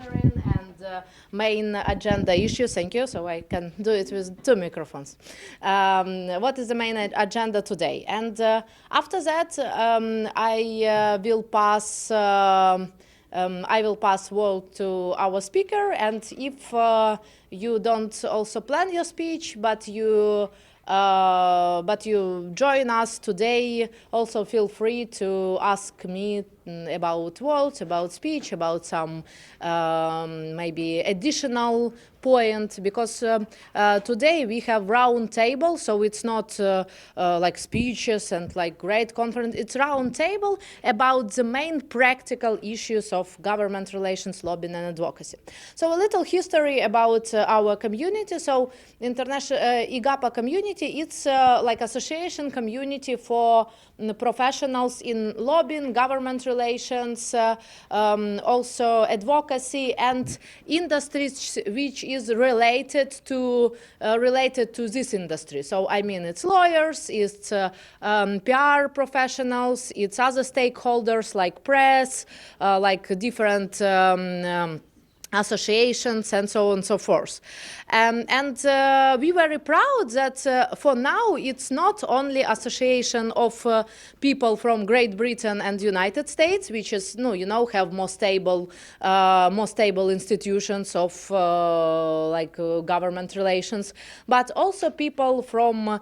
Catherine, and main agenda issue. Thank you. So I can do it with two microphones. What is the main agenda today? And after that, I will pass word to our speaker, and if you don't also plan your speech, but you join us today, also feel free to ask me about words, about speech, about some maybe additional point, because today we have round table, so it's not like speeches and like great conference. It's round table about the main practical issues of government relations, lobbying and advocacy. So a little history about our community. So international IGAPA community, it's like association community for professionals in lobbying, government relations, also advocacy and industries which is related to this industry. So I mean, it's lawyers, it's PR professionals, it's other stakeholders like press, like different associations and so on and so forth. We were very proud that for now it's not only association of people from Great Britain and United States, which is, have more stable institutions of government relations, but also people from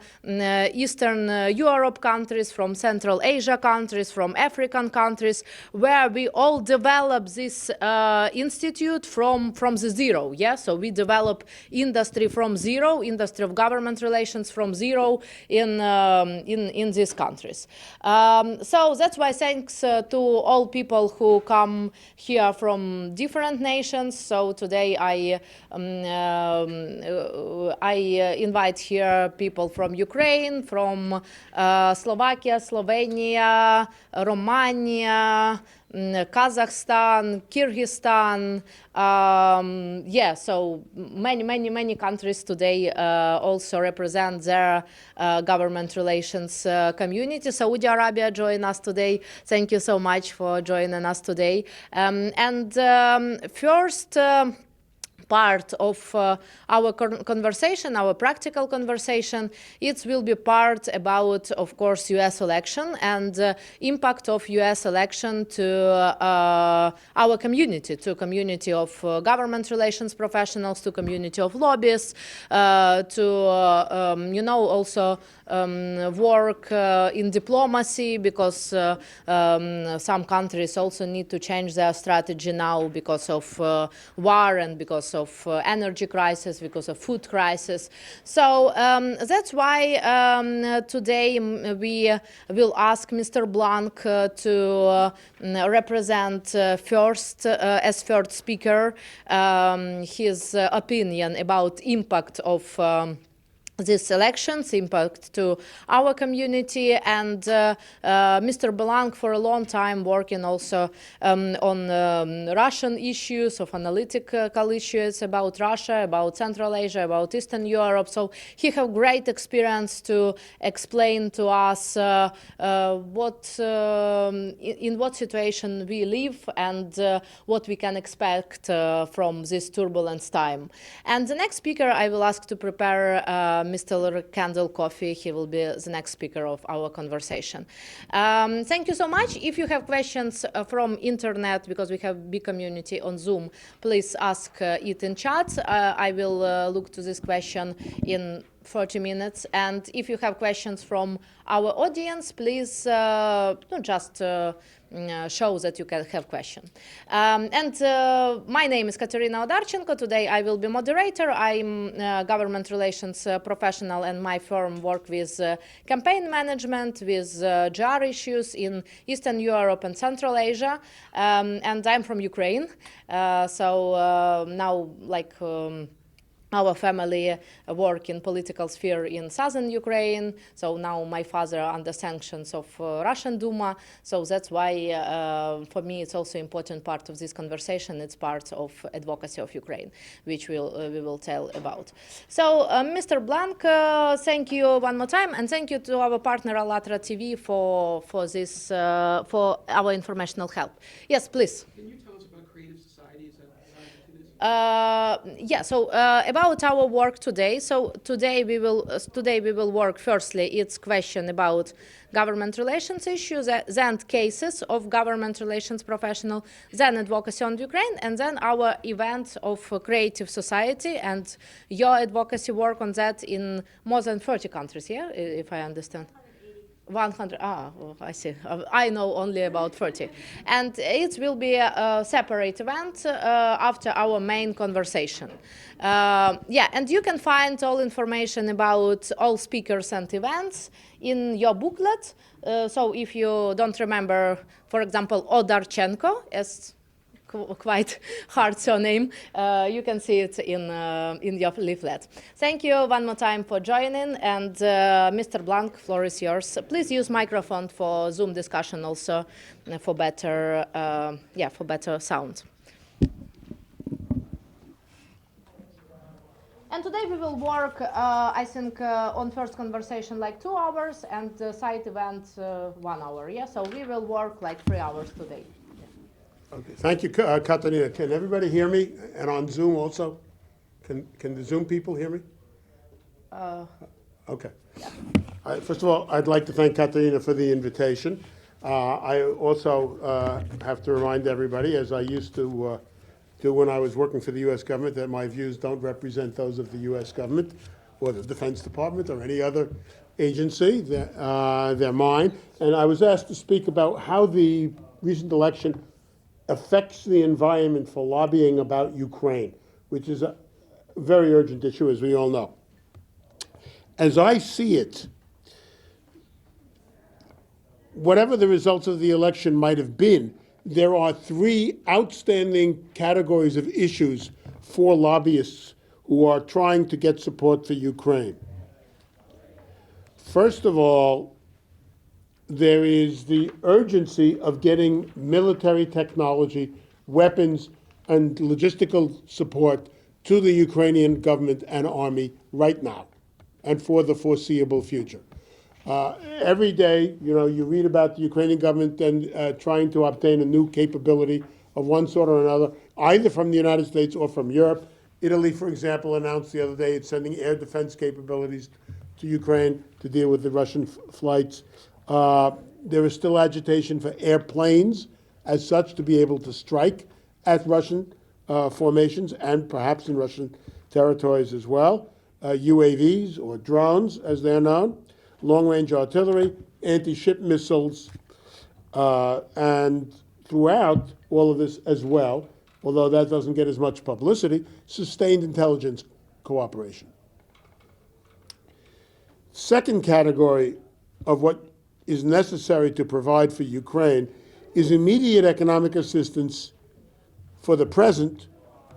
Eastern Europe countries, from Central Asia countries, from African countries, where we all develop this institute from the zero. Yeah, so we develop industry from zero, industry of government relations from zero in these countries. So that's why thanks to all people who come here from different nations. So today I invite here people from Ukraine, from Slovakia, Slovenia, Romania, Kazakhstan, Kyrgyzstan, so many countries today also represent their government relations community. Saudi Arabia joined us today. Thank you so much for joining us today. First part of our conversation, our practical conversation, it will be part about, of course, U.S. election and impact of U.S. election to our community, to community of government relations professionals, to community of lobbyists, also work in diplomacy, because some countries also need to change their strategy now because of war and because of energy crisis, because of food crisis. So that's why today we will ask Mr. Blanc to represent first, as first speaker, his opinion about impact of these elections, impact to our community, and Mr. Blanc for a long time working also on Russian issues, of analytical issues about Russia, about Central Asia, about Eastern Europe. So he has great experience to explain to us in what situation we live and what we can expect from this turbulent time. And the next speaker I will ask to prepare Mr. Kendall Coffey. He will be the next speaker of our conversation. Thank you so much. If you have questions from internet, because we have big community on Zoom, please ask it in chat. I will look to this question in 40 minutes. And if you have questions from our audience, please just show that you can have question. My name is Katerina Odarchenko. Today I will be moderator. I'm a government relations professional, and my firm work with campaign management, with GR issues in Eastern Europe and Central Asia. And I'm from Ukraine. So now, our family work in political sphere in southern Ukraine. So now my father under sanctions of Russian Duma. So that's why for me it's also important part of this conversation. It's part of advocacy of Ukraine, which we will tell about. So Mr. Blanc, thank you one more time, and thank you to our partner Allatra TV for this for our informational help. Yes, please. Can you tell us about Creative Societies? Yeah. So about our work today. So today we will work. Firstly, it's question about government relations issues, then cases of government relations professional, then advocacy on Ukraine, and then our event of creative society and your advocacy work on that in more than 30 countries. Yeah, if I understand. 100, I see. I know only about 30. And it will be a separate event after our main conversation. Yeah, and you can find all information about all speakers and events in your booklet. So if you don't remember, for example, Odarchenko, as quite hard surname. You can see it in your leaflet. Thank you one more time for joining, and Mr. Blank, floor is yours. Please use microphone for Zoom discussion also for better, for better sound. And today we will work, I think, on first conversation like 2 hours and side event 1 hour. Yeah, so we will work like 3 hours today. Okay, thank you, Katarina. Can everybody hear me? And on Zoom also? Can the Zoom people hear me? Okay. Yeah. First of all, I'd like to thank Katarina for the invitation. I also have to remind everybody, as I used to do when I was working for the U.S. government, that my views don't represent those of the U.S. government or the Defense Department or any other agency. They're mine. And I was asked to speak about how the recent election affects the environment for lobbying about Ukraine, which is a very urgent issue, as we all know. As I see it, whatever the results of the election might have been, there are 3 outstanding categories of issues for lobbyists who are trying to get support for Ukraine. First of all, there is the urgency of getting military technology, weapons, and logistical support to the Ukrainian government and army right now and for the foreseeable future. Every day, you read about the Ukrainian government and trying to obtain a new capability of one sort or another, either from the United States or from Europe. Italy, for example, announced the other day it's sending air defense capabilities to Ukraine to deal with the Russian flights. There is still agitation for airplanes as such to be able to strike at Russian formations and perhaps in Russian territories as well. UAVs, or drones as they're known, long-range artillery, anti-ship missiles, and throughout all of this as well, although that doesn't get as much publicity, sustained intelligence cooperation. Second category of what is necessary to provide for Ukraine is immediate economic assistance for the present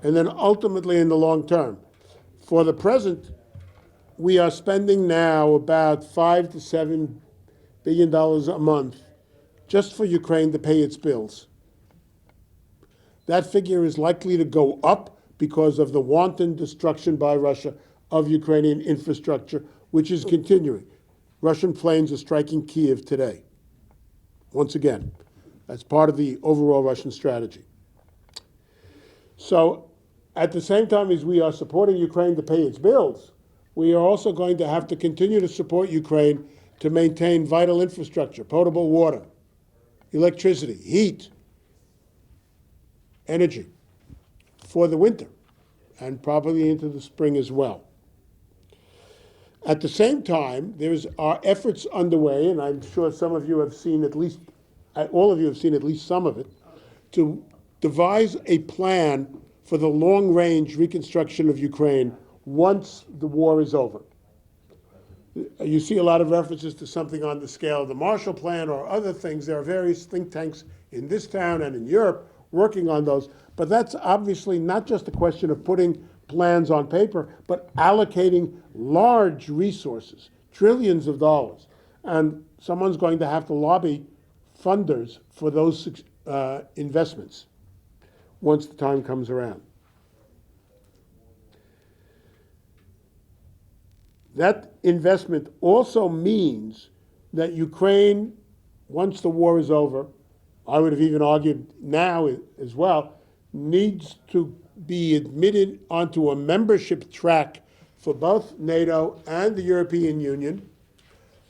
and then ultimately in the long term. For the present, we are spending now about $5 to $7 billion a month just for Ukraine to pay its bills. That figure is likely to go up because of the wanton destruction by Russia of Ukrainian infrastructure, which is continuing. Russian planes are striking Kyiv today. Once again, that's part of the overall Russian strategy. So at the same time as we are supporting Ukraine to pay its bills, we are also going to have to continue to support Ukraine to maintain vital infrastructure, potable water, electricity, heat, energy for the winter and probably into the spring as well. At the same time, are efforts underway, and I'm sure some of you have seen all of you have seen at least some of it, to devise a plan for the long-range reconstruction of Ukraine once the war is over. You see a lot of references to something on the scale of the Marshall Plan or other things. There are various think tanks in this town and in Europe working on those, but that's obviously not just a question of putting plans on paper, but allocating large resources, trillions of dollars. And someone's going to have to lobby funders for those investments once the time comes around. That investment also means that Ukraine, once the war is over, I would have even argued now as well, needs to be admitted onto a membership track for both NATO and the European Union,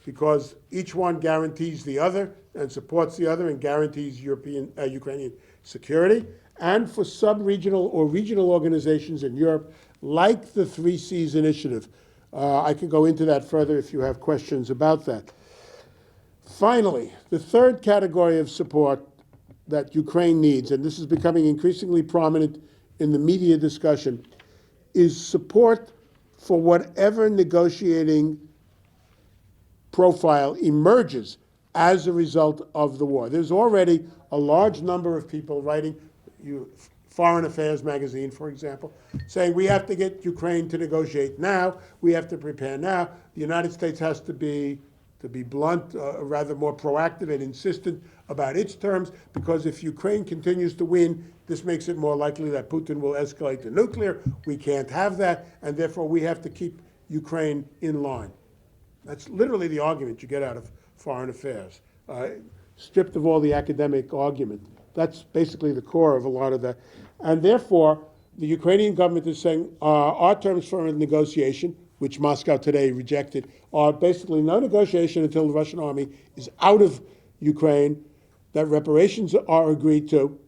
because each one guarantees the other and supports the other and guarantees Ukrainian security, and for sub-regional or regional organizations in Europe, like the Three Seas Initiative. I could go into that further if you have questions about that. Finally, the third category of support that Ukraine needs, and this is becoming increasingly prominent in the media discussion, is support for whatever negotiating profile emerges as a result of the war. There's already a large number of people writing, Foreign Affairs magazine, for example, saying we have to get Ukraine to negotiate now, we have to prepare now. The United States has to be blunt, rather more proactive and insistent about its terms, because if Ukraine continues to win, this makes it more likely that Putin will escalate to nuclear. We can't have that, and therefore we have to keep Ukraine in line. That's literally the argument you get out of Foreign Affairs, stripped of all the academic argument. That's basically the core of a lot of that. And therefore, the Ukrainian government is saying our terms for a negotiation, which Moscow today rejected, are basically no negotiation until the Russian army is out of Ukraine, that reparations are agreed to,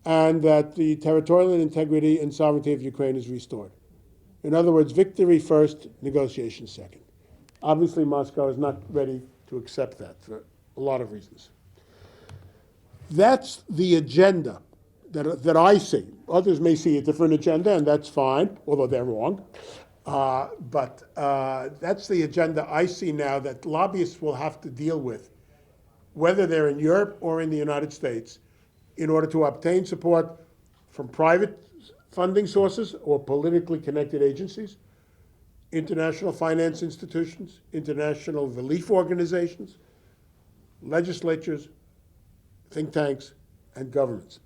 and that the territorial integrity and sovereignty of Ukraine is restored. In other words, victory first, negotiation second. Obviously, Moscow is not ready to accept that for a lot of reasons. That's the agenda that I see. Others may see a different agenda, and that's fine, although they're wrong. But that's the agenda I see now that lobbyists will have to deal with, whether they're in Europe or in the United States, in order to obtain support from private funding sources or politically connected agencies, international finance institutions, international relief organizations, legislatures, think tanks, and governments.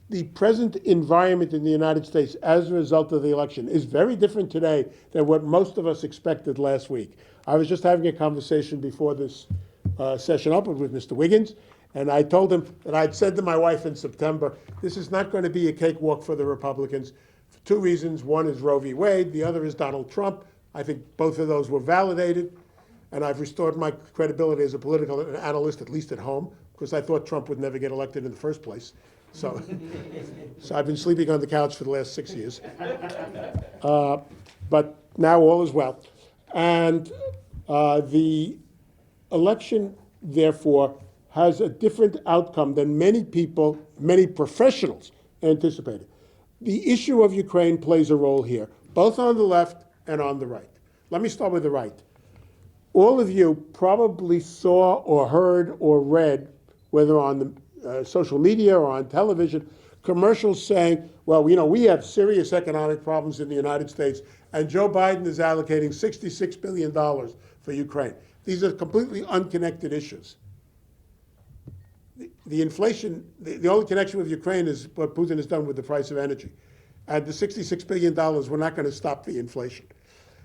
The present environment in the United States as a result of the election is very different today than what most of us expected last week. I was just having a conversation before this session opened with Mr. Wiggins, and I told him that I'd said to my wife in September, this is not going to be a cakewalk for the Republicans for two reasons. One is Roe v. Wade, the other is Donald Trump. I think both of those were validated, and I've restored my credibility as a political analyst, at least at home, because I thought Trump would never get elected in the first place. So I've been sleeping on the couch for the last 6 years. But now all is well. And the election, therefore, has a different outcome than many people, many professionals anticipated. The issue of Ukraine plays a role here, both on the left and on the right. Let me start with the right. All of you probably saw or heard or read, whether on the social media or on television, commercials saying, well, we have serious economic problems in the United States, and Joe Biden is allocating $66 billion for Ukraine. These are completely unconnected issues. The inflation, the only connection with Ukraine is what Putin has done with the price of energy. And the $66 billion, we're not going to stop the inflation.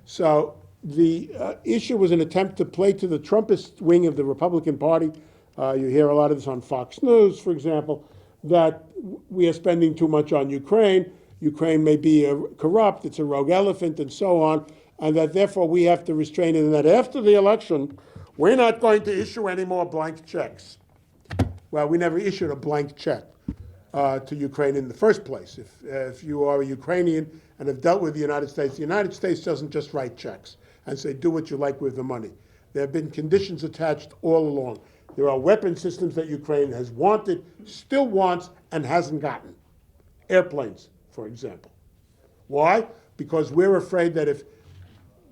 So the issue was an attempt to play to the Trumpist wing of the Republican Party. You hear a lot of this on Fox News, for example, that we are spending too much on Ukraine. Ukraine may be corrupt, it's a rogue elephant, and so on, and that therefore we have to restrain it, and that after the election, we're not going to issue any more blank checks. Well, we never issued a blank check to Ukraine in the first place. If you are a Ukrainian and have dealt with the United States doesn't just write checks and say, do what you like with the money. There have been conditions attached all along. There are weapon systems that Ukraine has wanted, still wants, and hasn't gotten. Airplanes, for example. Why? Because we're afraid that if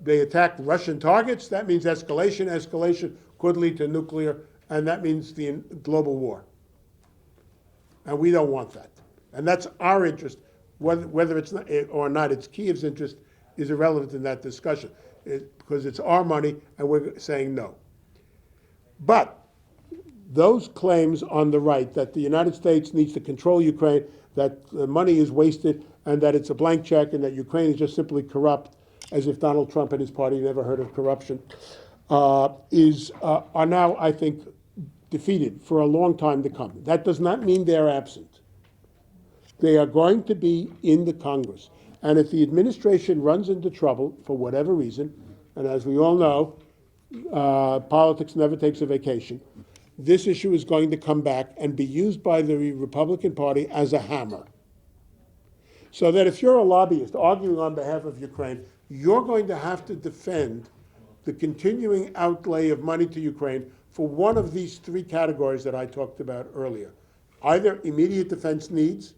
they attack Russian targets, that means escalation. Escalation could lead to nuclear, and that means the global war. And we don't want that. And that's our interest. Whether it's not, or not, it's Kiev's interest is irrelevant in that discussion, because it's our money, and we're saying no. But those claims on the right that the United States needs to control Ukraine, that the money is wasted, and that it's a blank check, and that Ukraine is just simply corrupt, as if Donald Trump and his party never heard of corruption, are now, I think, defeated for a long time to come. That does not mean they're absent. They are going to be in the Congress. And if the administration runs into trouble for whatever reason, and as we all know, politics never takes a vacation, this issue is going to come back and be used by the Republican Party as a hammer. So that if you're a lobbyist arguing on behalf of Ukraine, you're going to have to defend the continuing outlay of money to Ukraine for one of these three categories that I talked about earlier. Either immediate defense needs,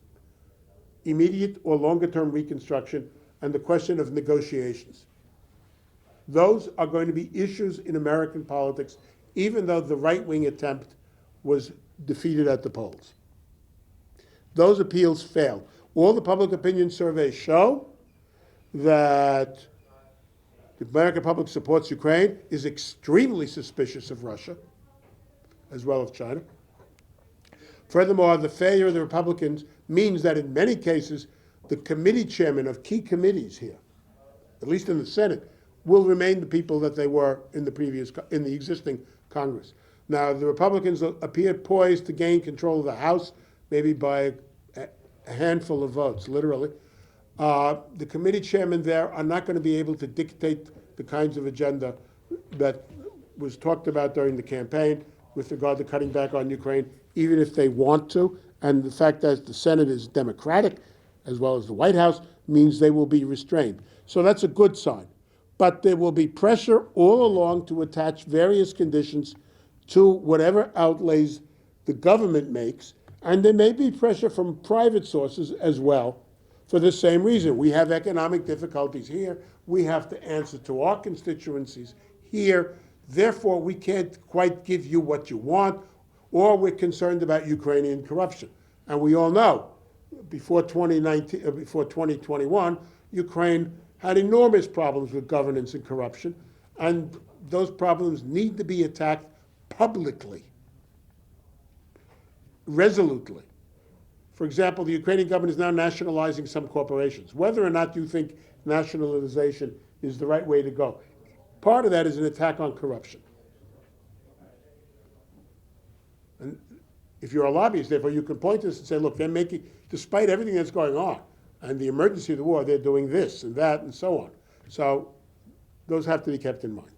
immediate or longer-term reconstruction, and the question of negotiations. Those are going to be issues in American politics, even though the right-wing attempt was defeated at the polls. Those appeals failed. All the public opinion surveys show that the American public supports Ukraine, is extremely suspicious of Russia, as well as China. Furthermore, the failure of the Republicans means that in many cases, the committee chairmen of key committees here, at least in the Senate, will remain the people that they were in the existing Congress. Now, the Republicans appear poised to gain control of the House, maybe by a handful of votes, literally. The committee chairmen there are not going to be able to dictate the kinds of agenda that was talked about during the campaign with regard to cutting back on Ukraine, even if they want to. And the fact that the Senate is Democratic, as well as the White House, means they will be restrained. So that's a good sign. But there will be pressure all along to attach various conditions to whatever outlays the government makes, and there may be pressure from private sources as well for the same reason. We have economic difficulties here. We have to answer to our constituencies here. Therefore, we can't quite give you what you want, or we're concerned about Ukrainian corruption. And we all know, before 2021, Ukraine had enormous problems with governance and corruption, and those problems need to be attacked publicly, resolutely. For example, the Ukrainian government is now nationalizing some corporations. Whether or not you think nationalization is the right way to go, part of that is an attack on corruption. And if you're a lobbyist, therefore, you can point to this and say, look, they're making, despite everything that's going on, and the emergency of the war, they're doing this and that and so on. So those have to be kept in mind.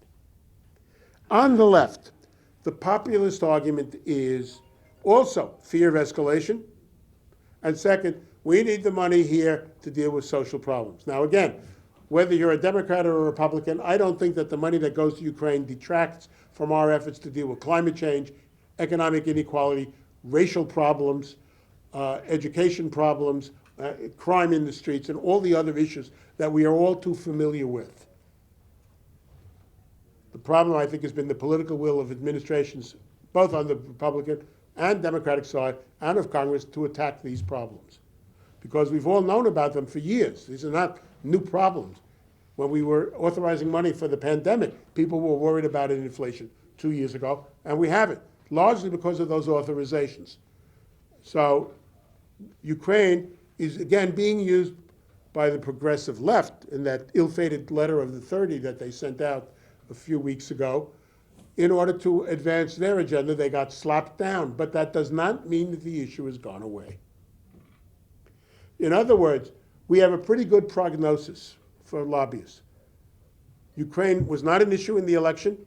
On the left, the populist argument is also fear of escalation, and second, we need the money here to deal with social problems. Now again, whether you're a Democrat or a Republican, I don't think that the money that goes to Ukraine detracts from our efforts to deal with climate change, economic inequality, racial problems, education problems, crime in the streets, and all the other issues that we are all too familiar with. The problem, I think, has been the political will of administrations, both on the Republican and Democratic side, and of Congress, to attack these problems. Because we've all known about them for years. These are not new problems. When we were authorizing money for the pandemic, people were worried about inflation 2 years ago, and we haven't, largely because of those authorizations. So Ukraine is, again, being used by the progressive left in that ill-fated letter of the 30 that they sent out a few weeks ago. In order to advance their agenda, they got slapped down. But that does not mean that the issue has gone away. In other words, we have a pretty good prognosis for lobbyists. Ukraine was not an issue in the election.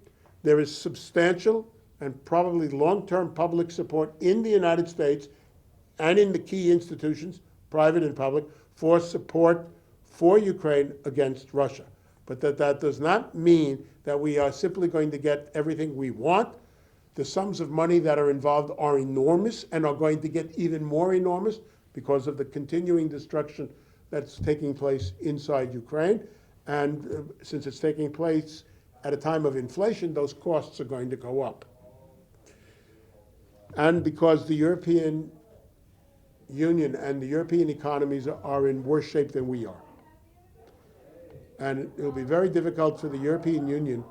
There is substantial and probably long-term public support in the United States and in the key institutions, private and public, for support for Ukraine against Russia. But that does not mean that we are simply going to get everything we want. The sums of money that are involved are enormous and are going to get even more enormous because of the continuing destruction that's taking place inside Ukraine. And since it's taking place at a time of inflation, those costs are going to go up. And because the European Union and the European economies are in worse shape than we are. And it will be very difficult for the European Union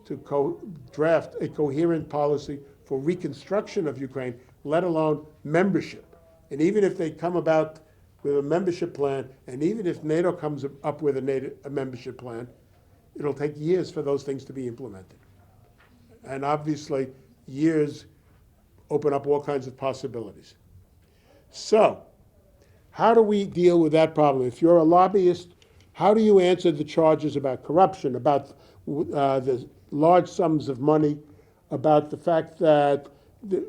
to draft a coherent policy for reconstruction of Ukraine, let alone membership. And even if they come about with a membership plan, and even if NATO comes up with a membership plan, it'll take years for those things to be implemented. And obviously, years open up all kinds of possibilities. So, How do we deal with that problem? If you're a lobbyist, how do you answer the charges about corruption, about the large sums of money, about the fact that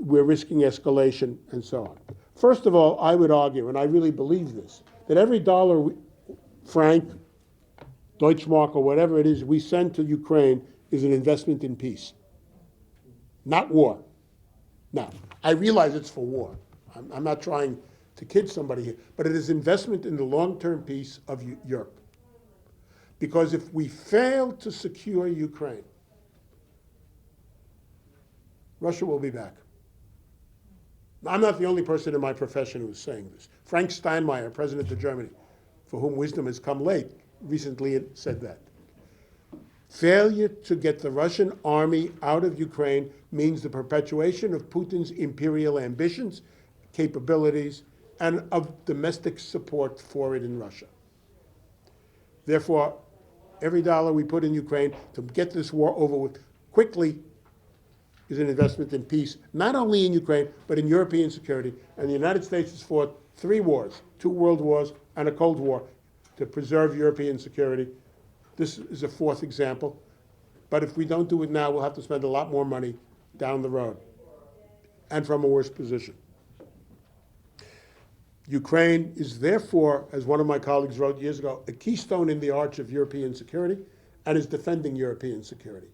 we're risking escalation, and so on? First of all, I would argue, and I really believe this, that every dollar, franc, Deutschmark, or whatever it is we send to Ukraine is an investment in peace, not war. Now, I realize it's for war. I'm not trying to kid somebody here, but it is investment in the long-term peace of Europe. Because if we fail to secure Ukraine, Russia will be back. Now, I'm not the only person in my profession who's saying this. Frank Steinmeier, president of Germany, for whom wisdom has come late, recently said that. Failure to get the Russian army out of Ukraine means the perpetuation of Putin's imperial ambitions, capabilities, and of domestic support for it in Russia. Therefore, every dollar we put in Ukraine to get this war over with quickly is an investment in peace, not only in Ukraine, but in European security. And the United States has fought 3 wars, 2 world wars and a Cold War, to preserve European security. This is a 4th example. But if we don't do it now, we'll have to spend a lot more money down the road, and from a worse position. Ukraine is therefore, as one of my colleagues wrote years ago, a keystone in the arch of European security, and is defending European security.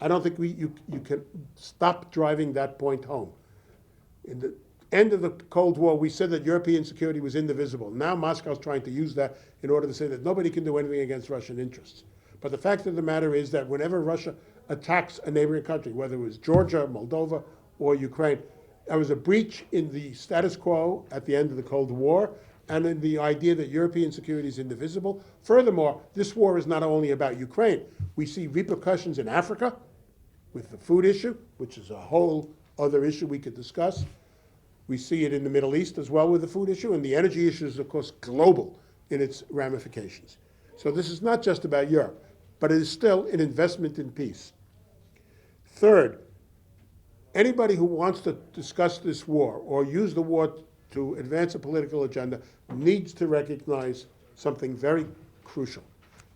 I don't think you can stop driving that point home. In the end of the Cold War, we said that European security was indivisible. Now Moscow's trying to use that in order to say that nobody can do anything against Russian interests. But the fact of the matter is that whenever Russia attacks a neighboring country, whether it was Georgia, Moldova, or Ukraine, there was a breach in the status quo at the end of the Cold War, and in the idea that European security is indivisible. Furthermore, this war is not only about Ukraine. We see repercussions in Africa with the food issue, which is a whole other issue we could discuss. We see it in the Middle East as well with the food issue, and the energy issue is, of course, global in its ramifications. So this is not just about Europe, but it is still an investment in peace. Third, anybody who wants to discuss this war or use the war to advance a political agenda needs to recognize something very crucial.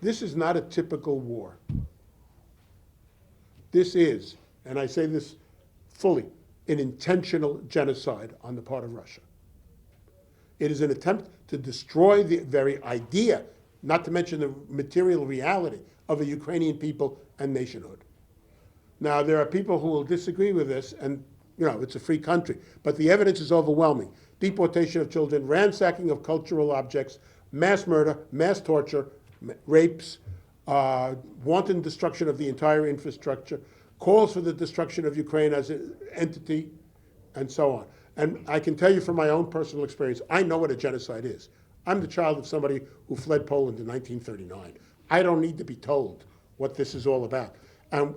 This is not a typical war. This is, and I say this fully, an intentional genocide on the part of Russia. It is an attempt to destroy the very idea, not to mention the material reality, of a Ukrainian people and nationhood. Now, there are people who will disagree with this, and it's a free country, but the evidence is overwhelming. Deportation of children, ransacking of cultural objects, mass murder, mass torture, rapes, wanton destruction of the entire infrastructure, calls for the destruction of Ukraine as an entity, and so on. And I can tell you from my own personal experience, I know what a genocide is. I'm the child of somebody who fled Poland in 1939. I don't need to be told what this is all about. And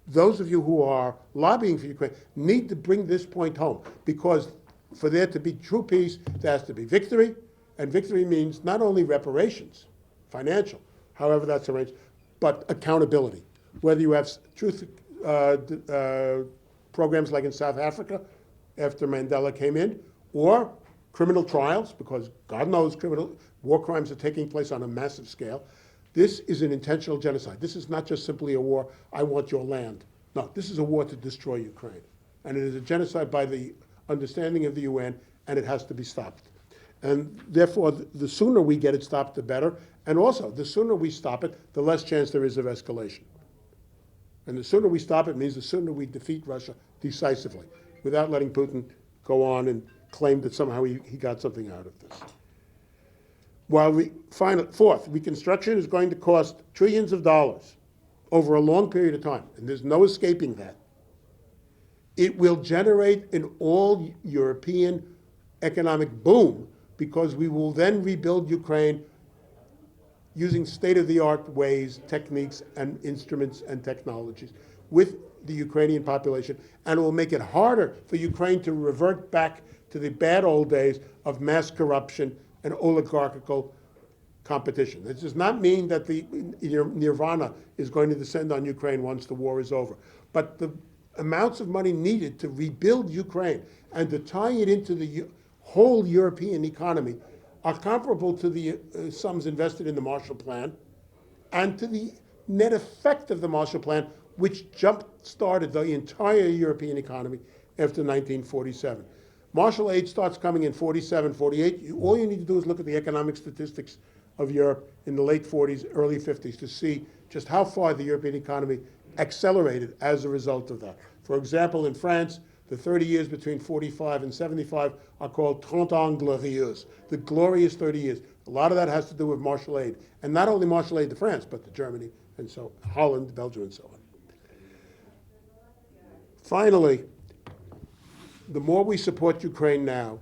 those of you who are lobbying for Ukraine need to bring this point home, because for there to be true peace, there has to be victory, and victory means not only reparations, financial, however that's arranged, but accountability. Whether you have truth programs like in South Africa after Mandela came in, or criminal trials, because God knows war crimes are taking place on a massive scale. This is an intentional genocide. This is not just simply a war, I want your land. No, this is a war to destroy Ukraine. And it is a genocide by the understanding of the UN, and it has to be stopped. And therefore, the sooner we get it stopped, the better. And also, the sooner we stop it, the less chance there is of escalation. And the sooner we stop it means the sooner we defeat Russia decisively, without letting Putin go on and claim that somehow he got something out of this. Fourth, reconstruction is going to cost trillions of dollars over a long period of time, and there's no escaping that. It will generate an all-European economic boom, because we will then rebuild Ukraine using state-of-the-art ways, techniques, and instruments and technologies with the Ukrainian population, and it will make it harder for Ukraine to revert back to the bad old days of mass corruption and oligarchical competition. This does not mean that the nirvana is going to descend on Ukraine once the war is over. But the amounts of money needed to rebuild Ukraine and to tie it into the whole European economy are comparable to the sums invested in the Marshall Plan and to the net effect of the Marshall Plan, which jump-started the entire European economy after 1947. Marshall aid starts coming in 47, 48. All you need to do is look at the economic statistics of Europe in the late 40s, early 50s to see just how far the European economy accelerated as a result of that. For example, in France, the 30 years between 45 and 75 are called 30 ans glorieux, the glorious 30 years. A lot of that has to do with Marshall aid, and not only Marshall aid to France, but to Germany, and so Holland, Belgium, and so on. Finally, the more we support Ukraine now,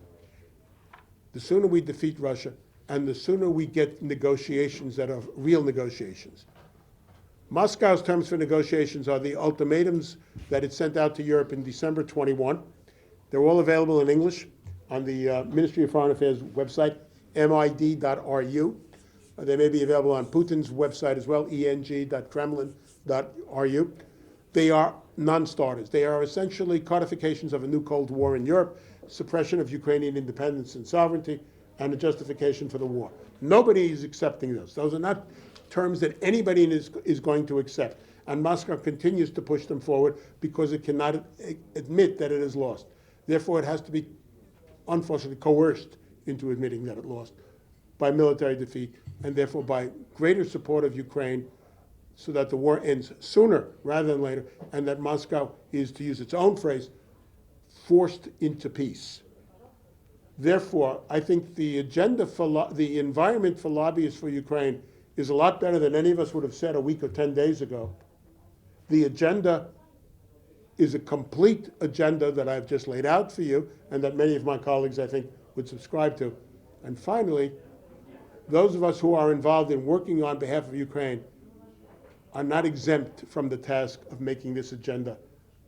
the sooner we defeat Russia, and the sooner we get negotiations that are real negotiations. Moscow's terms for negotiations are the ultimatums that it sent out to Europe in December 21. They're all available in English on the Ministry of Foreign Affairs website, mid.ru. They may be available on Putin's website as well, eng.kremlin.ru. They are non-starters. They are essentially codifications of a new Cold War in Europe, suppression of Ukrainian independence and sovereignty, and a justification for the war. Nobody is accepting those. Those are not terms that anybody is going to accept. And Moscow continues to push them forward because it cannot admit that it has lost. Therefore, it has to be, unfortunately, coerced into admitting that it lost by military defeat, and therefore by greater support of Ukraine so that the war ends sooner rather than later, and that Moscow is, to use its own phrase, forced into peace. Therefore, I think the agenda for the environment for lobbyists for Ukraine is a lot better than any of us would have said a week or 10 days ago. The agenda is a complete agenda that I've just laid out for you, and that many of my colleagues, I think, would subscribe to. And finally, those of us who are involved in working on behalf of Ukraine are not exempt from the task of making this agenda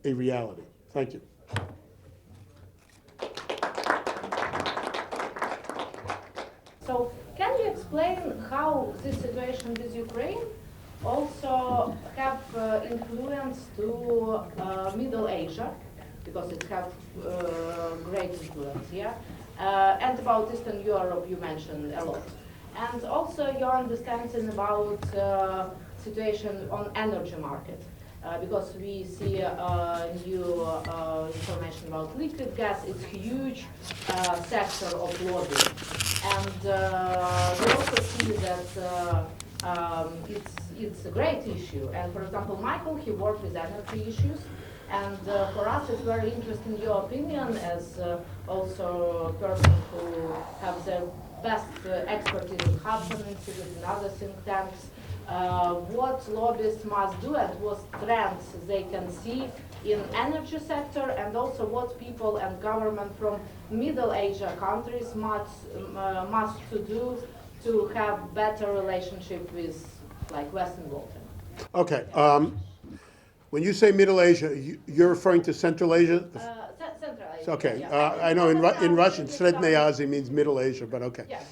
a reality. Thank you. So, can you explain how this situation with Ukraine also have influence to Middle Asia, because it have great influence, yeah? And about Eastern Europe you mentioned a lot. And also your understanding about situation on energy market, because we see new information about liquid gas. It's huge sector of lobbying. And we also see that it's a great issue. And for example, Michael, he worked with energy issues. And for us, it's very interesting your opinion as also a person who have the best expertise in Hudson Institute and other think tanks. What lobbyists must do and what trends they can see in energy sector, and also what people and government from Middle Asia countries must to do to have better relationship with like Western Balkan. Okay. When you say Middle Asia, you're referring to Central Asia? Central Asia. Okay. Yeah. I know in Russian, Srednaya Asia means Middle Asia, but okay. Yeah,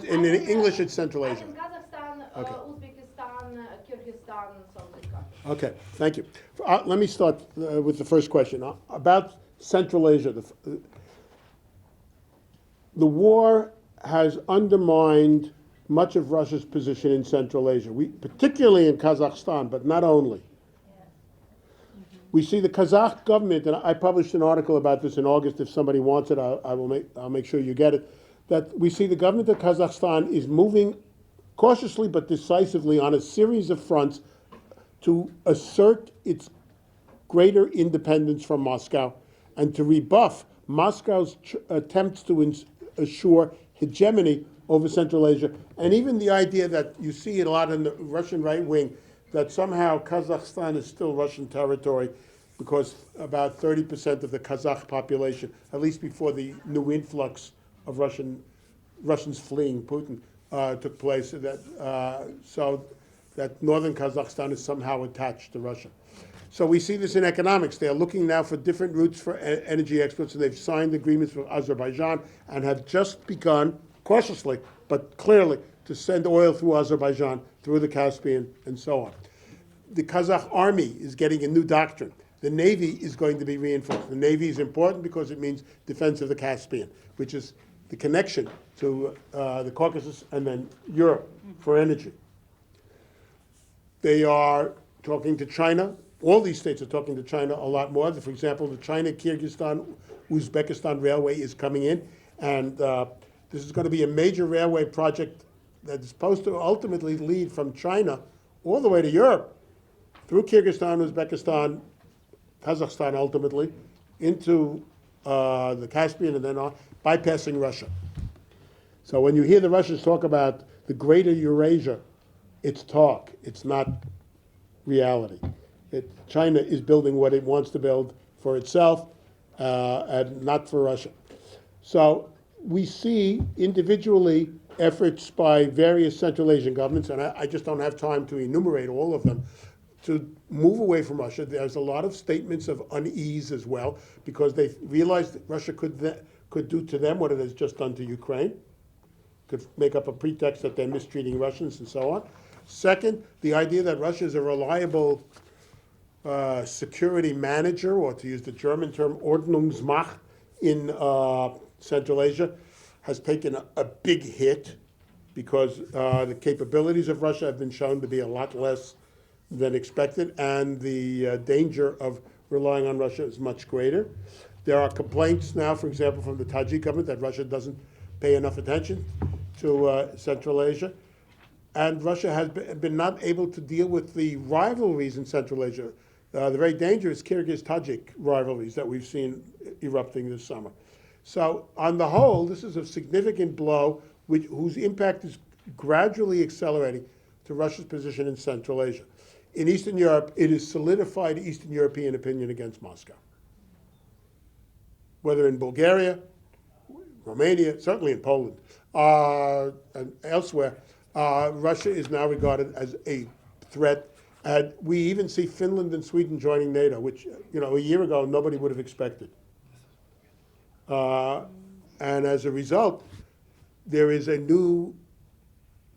In English, it's Central Asia. In Kazakhstan, Okay. Uzbekistan, Kyrgyzstan, so this country. Okay, thank you. Let me start with the first question. About Central Asia. The war has undermined much of Russia's position in Central Asia, particularly in Kazakhstan, but not only. We see the Kazakh government, and I published an article about this in August. If somebody wants it, I'll make sure you get it. That we see the government of Kazakhstan is moving cautiously but decisively on a series of fronts to assert its greater independence from Moscow and to rebuff Moscow's attempts to assure hegemony over Central Asia, and even the idea that you see it a lot in the Russian right wing, that somehow Kazakhstan is still Russian territory because about 30% of the Kazakh population, at least before the new influx of Russians fleeing Putin took place, so that northern Kazakhstan is somehow attached to Russia. So we see this in economics. They are looking now for different routes for energy exports, and they've signed agreements with Azerbaijan and have just begun, cautiously but clearly, to send oil through Azerbaijan, through the Caspian, and so on. The Kazakh army is getting a new doctrine. The Navy is going to be reinforced. The Navy is important because it means defense of the Caspian, which is the connection to the Caucasus and then Europe for energy. They are talking to China. All these states are talking to China a lot more. For example, the China-Kyrgyzstan-Uzbekistan Railway is coming in, and this is going to be a major railway project that is supposed to ultimately lead from China all the way to Europe, through Kyrgyzstan, Uzbekistan, Kazakhstan ultimately, into the Caspian and then on, bypassing Russia. So when you hear the Russians talk about the greater Eurasia, it's talk, it's not reality. China is building what it wants to build for itself and not for Russia. So we see individually efforts by various Central Asian governments, and I just don't have time to enumerate all of them, to move away from Russia. There's a lot of statements of unease as well, because they realized that Russia could do to them what it has just done to Ukraine, could make up a pretext that they're mistreating Russians and so on. Second, the idea that Russia is a reliable security manager, or to use the German term, Ordnungsmacht, in Central Asia, has taken a big hit because the capabilities of Russia have been shown to be a lot less than expected, and the danger of relying on Russia is much greater. There are complaints now, for example, from the Tajik government that Russia doesn't pay enough attention to Central Asia. And Russia has been not able to deal with the rivalries in Central Asia, the very dangerous Kyrgyz-Tajik rivalries that we've seen erupting this summer. So on the whole, this is a significant blow whose impact is gradually accelerating to Russia's position in Central Asia. In Eastern Europe, it has solidified Eastern European opinion against Moscow. Whether in Bulgaria, Romania, certainly in Poland, and elsewhere, Russia is now regarded as a threat. And we even see Finland and Sweden joining NATO, which, a year ago nobody would have expected. And as a result, there is a new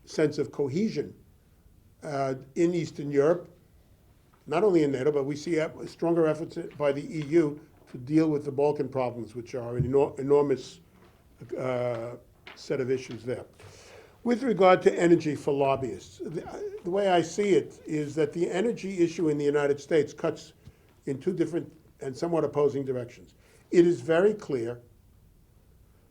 sense of cohesion in Eastern Europe, not only in NATO, but we see stronger efforts by the EU to deal with the Balkan problems, which are an enormous set of issues there. With regard to energy for lobbyists, the way I see it is that the energy issue in the United States cuts in two different and somewhat opposing directions. It is very clear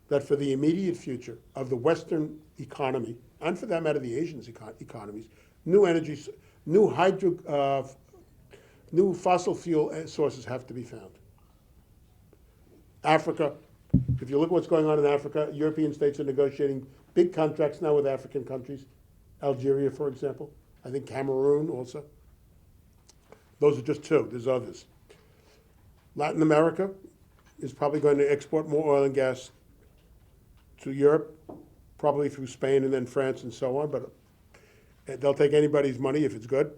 that for the immediate future of the Western economy, and for that matter the Asian economies, new fossil fuel sources have to be found. Africa, if you look at what's going on in Africa, European states are negotiating big contracts now with African countries, Algeria, for example. I think Cameroon also. Those are just two. There's others. Latin America is probably going to export more oil and gas to Europe, probably through Spain and then France and so on, but they'll take anybody's money if it's good.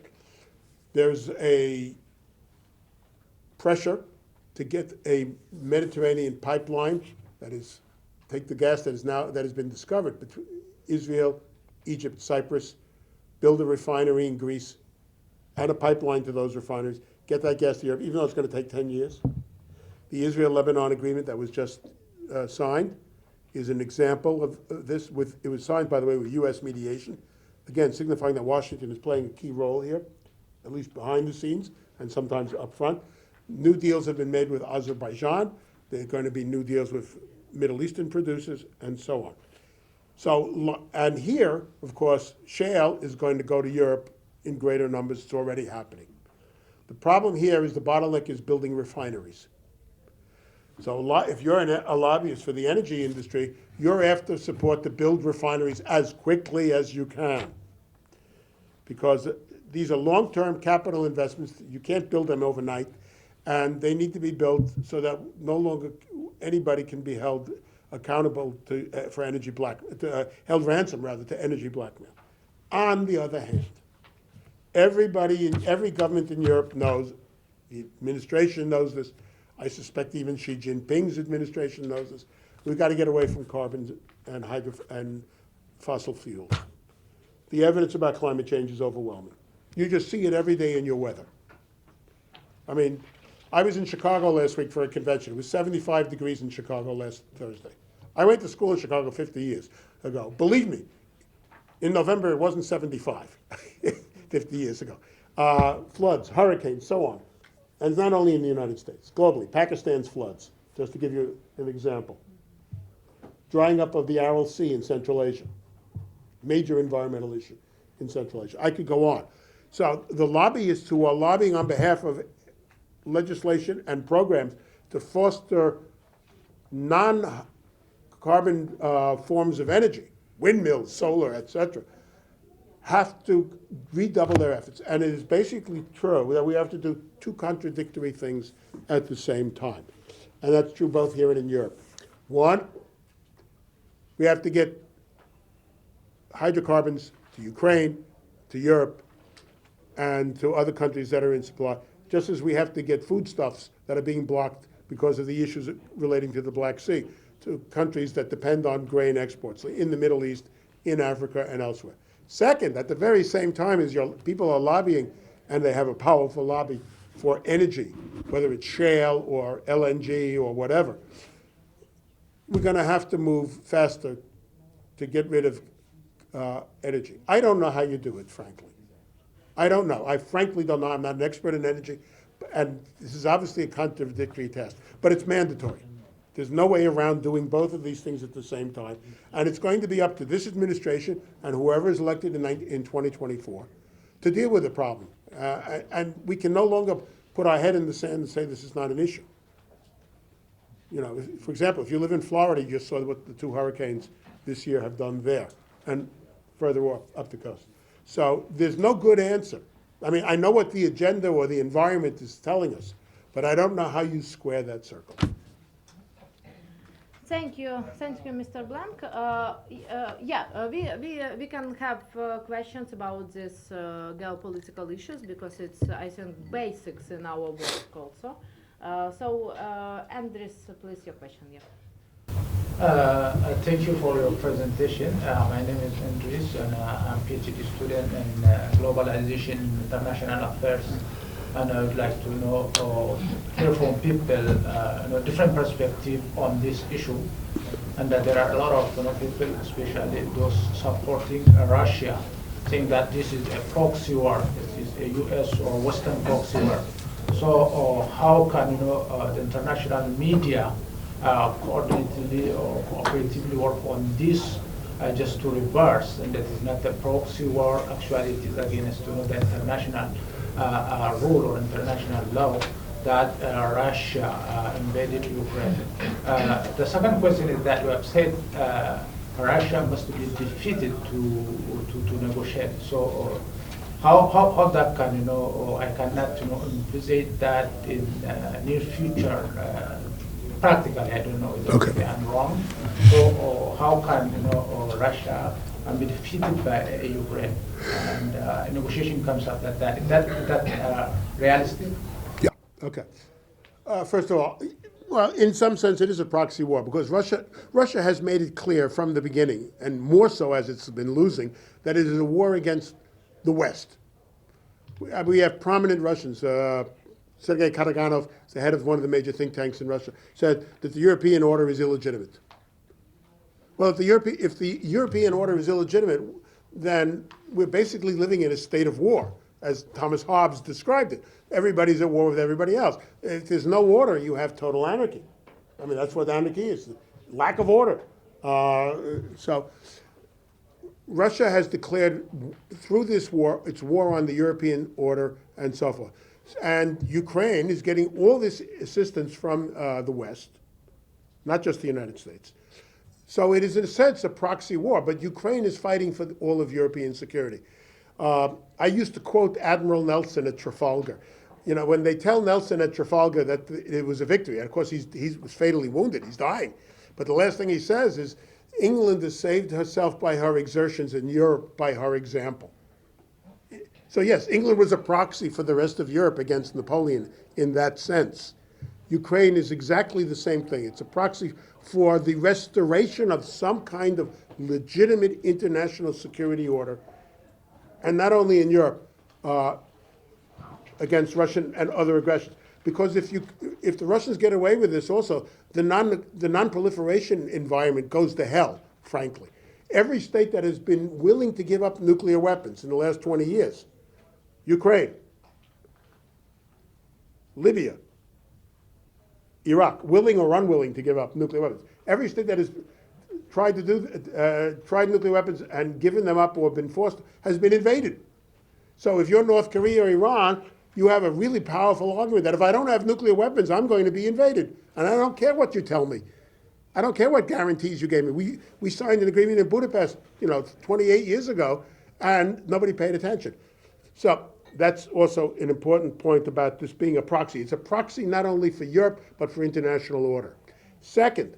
There's a pressure to get a Mediterranean pipeline, that is, take the gas that has been discovered between Israel, Egypt, Cyprus, build a refinery in Greece, add a pipeline to those refineries, get that gas to Europe, even though it's going to take 10 years. The Israel-Lebanon agreement that was just signed is an example of this. It was signed, by the way, with U.S. mediation, again, signifying that Washington is playing a key role here, at least behind the scenes and sometimes up front. New deals have been made with Azerbaijan. There are going to be new deals with Middle Eastern producers and so on. So, and here, of course, shale is going to go to Europe in greater numbers. It's already happening. The problem here is the bottleneck is building refineries. So if you're a lobbyist for the energy industry, you're after support to build refineries as quickly as you can. Because these are long-term capital investments. You can't build them overnight. And they need to be built so that no longer anybody can be held accountable for energy held ransom rather to energy blackmail. On the other hand, every government in Europe knows, the administration knows this. I suspect even Xi Jinping's administration knows this. We've got to get away from carbon and fossil fuels. The evidence about climate change is overwhelming. You just see it every day in your weather. I mean, I was in Chicago last week for a convention. It was 75 degrees in Chicago last Thursday. I went to school in Chicago 50 years ago. Believe me, in November it wasn't 75, 50 years ago. Floods, hurricanes, so on. And it's not only in the United States, globally. Pakistan's floods, just to give you an example. Drying up of the Aral Sea in Central Asia, major environmental issue in Central Asia. I could go on. So the lobbyists who are lobbying on behalf of legislation and programs to foster non-carbon forms of energy, windmills, solar, etc., have to redouble their efforts. And it is basically true that we have to do two contradictory things at the same time. And that's true both here and in Europe. One, we have to get hydrocarbons to Ukraine, to Europe, and to other countries that are in supply, just as we have to get foodstuffs that are being blocked because of the issues relating to the Black Sea to countries that depend on grain exports in the Middle East, in Africa, and elsewhere. Second, at the very same time as people are lobbying, and they have a powerful lobby for energy, whether it's shale or LNG or whatever, we're going to have to move faster to get rid of energy. I don't know how you do it, frankly. I don't know. I frankly don't know. I'm not an expert in energy, and this is obviously a contradictory task, but it's mandatory. There's no way around doing both of these things at the same time, and it's going to be up to this administration and whoever is elected in 2024 to deal with the problem. And we can no longer put our head in the sand and say this is not an issue. You know, for example, if you live in Florida, you just saw what the two hurricanes this year have done there, and further up the coast. So there's no good answer. I mean, I know what the agenda or the environment is telling us, but I don't know how you square that circle. Thank you, Mr. Blank. We can have questions about these geopolitical issues because it's, I think, basics in our work also. Andres, please, your question. Yeah. Thank you for your presentation. My name is Andres, and I'm a PhD student in globalization and international affairs. And I would like to hear from people, different perspective on this issue, and that there are a lot of people, especially those supporting Russia, saying that this is a proxy war, this is a U.S. or Western proxy war. So how can the international media coordinatively or cooperatively work on this just to reverse, and that is not a proxy war, actually it is against the international rule or international law that Russia invaded Ukraine. The second question is that you have said Russia must be defeated to negotiate. So how that can, I cannot, envisage that in near future. Practically, I don't know if I'm wrong. So how can Russia be defeated by Ukraine, and negotiation comes after that? Is that realistic? Yeah. Okay. First of all, well, in some sense, it is a proxy war because Russia has made it clear from the beginning, and more so as it's been losing, that it is a war against the West. We have prominent Russians. Sergei Karaganov, the head of one of the major think tanks in Russia, said that the European order is illegitimate. Well, if the European order is illegitimate, then we're basically living in a state of war, as Thomas Hobbes described it. Everybody's at war with everybody else. If there's no order, you have total anarchy. I mean, that's what anarchy is, lack of order. So Russia has declared through this war, its war on the European order and so forth. And Ukraine is getting all this assistance from the West, not just the United States. So it is, in a sense, a proxy war, but Ukraine is fighting for all of European security. I used to quote Admiral Nelson at Trafalgar. You know, when they tell Nelson at Trafalgar that it was a victory, and of course he was fatally wounded, he's dying. But the last thing he says is, England has saved herself by her exertions and Europe by her example. So yes, England was a proxy for the rest of Europe against Napoleon in that sense. Ukraine is exactly the same thing. It's a proxy for the restoration of some kind of legitimate international security order, and not only in Europe, against Russian and other aggressions. Because if the Russians get away with this also, the non-proliferation environment goes to hell, frankly. Every state that has been willing to give up nuclear weapons in the last 20 years, Ukraine, Libya, Iraq, willing or unwilling to give up nuclear weapons. Every state that has tried nuclear weapons and given them up or been forced has been invaded. So if you're North Korea or Iran, you have a really powerful argument that if I don't have nuclear weapons, I'm going to be invaded. And I don't care what you tell me. I don't care what guarantees you gave me. We signed an agreement in Budapest, 28 years ago, and nobody paid attention. So that's also an important point about this being a proxy. It's a proxy not only for Europe, but for international order. Second,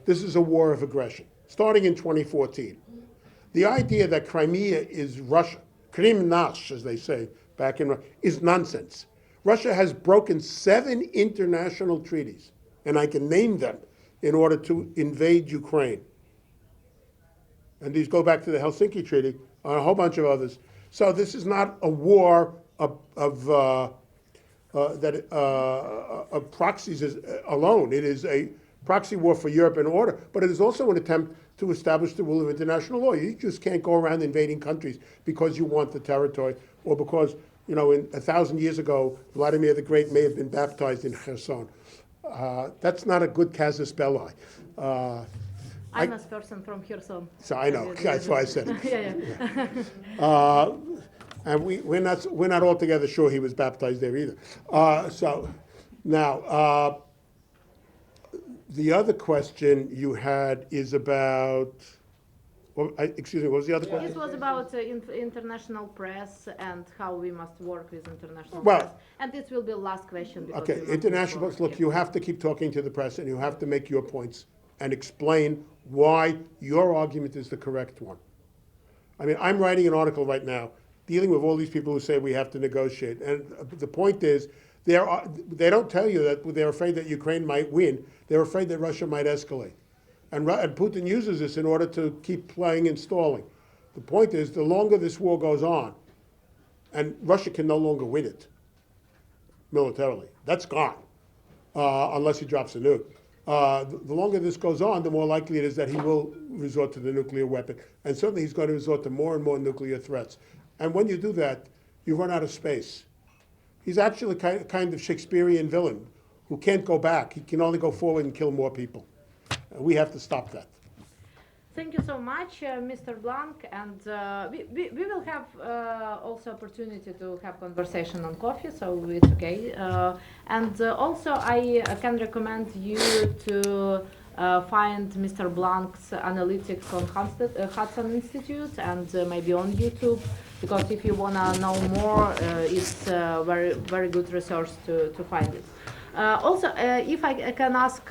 this is a war of aggression, starting in 2014. The idea that Crimea is Russia, Krim nash, as they say back in Russia, is nonsense. Russia has broken 7 international treaties, and I can name them, in order to invade Ukraine. And these go back to the Helsinki Treaty, and a whole bunch of others. So this is not a war of proxies alone. It is a proxy war for Europe in order, but it is also an attempt to establish the rule of international law. You just can't go around invading countries because you want the territory, or because, in 1,000 years ago, Vladimir the Great may have been baptized in Kherson. That's not a good casus belli. I'm a person from Kherson. So I know, that's why I said it. Yeah. And we're not altogether sure he was baptized there either. So now, the other question you had is about, excuse me, what was the other question? It was about international press and how we must work with international Well, press. And this will be the last question. Because Okay, we must international move press, forward. look, you have to keep talking to the press and you have to make your points and explain why your argument is the correct one. I mean, I'm writing an article right now dealing with all these people who say we have to negotiate. And the point is, they don't tell you that they're afraid that Ukraine might win. They're afraid that Russia might escalate. And Putin uses this in order to keep playing and stalling. The point is, the longer this war goes on, and Russia can no longer win it militarily. That's gone, unless he drops a nuke. The longer this goes on, the more likely it is that he will resort to the nuclear weapon. And certainly he's going to resort to more and more nuclear threats. And when you do that, you run out of space. He's actually kind of Shakespearean villain who can't go back. He can only go forward and kill more people. We have to stop that. Thank you so much, Mr. Blanc, and we will have also opportunity to have conversation on coffee, so it's okay. And also, I can recommend you to find Mr. Blanc's analytics on Hudson Institute and maybe on YouTube, because if you wanna know more, it's very good resource to find it. Also, if I can ask,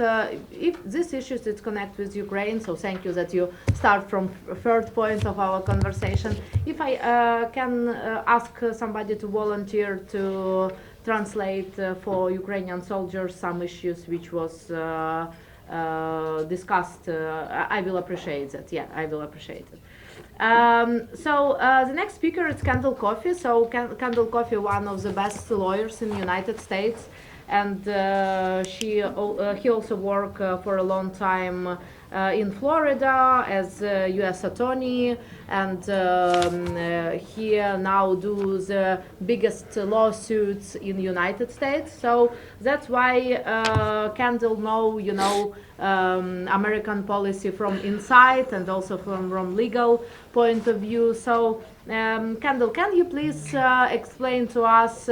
if these issues that connect with Ukraine, so thank you that you start from third point of our conversation. If I can ask somebody to volunteer to translate for Ukrainian soldiers some issues which was discussed, I will appreciate that. Yeah, I will appreciate it. The next speaker is Kendall Coffey. So Kendall Coffey, one of the best lawyers in the United States. And he also worked for a long time in Florida as a U.S. attorney, and he now do the biggest lawsuits in the United States. So that's why Kendall know, American policy from inside and also from legal point of view. So Kendall, can you please explain to us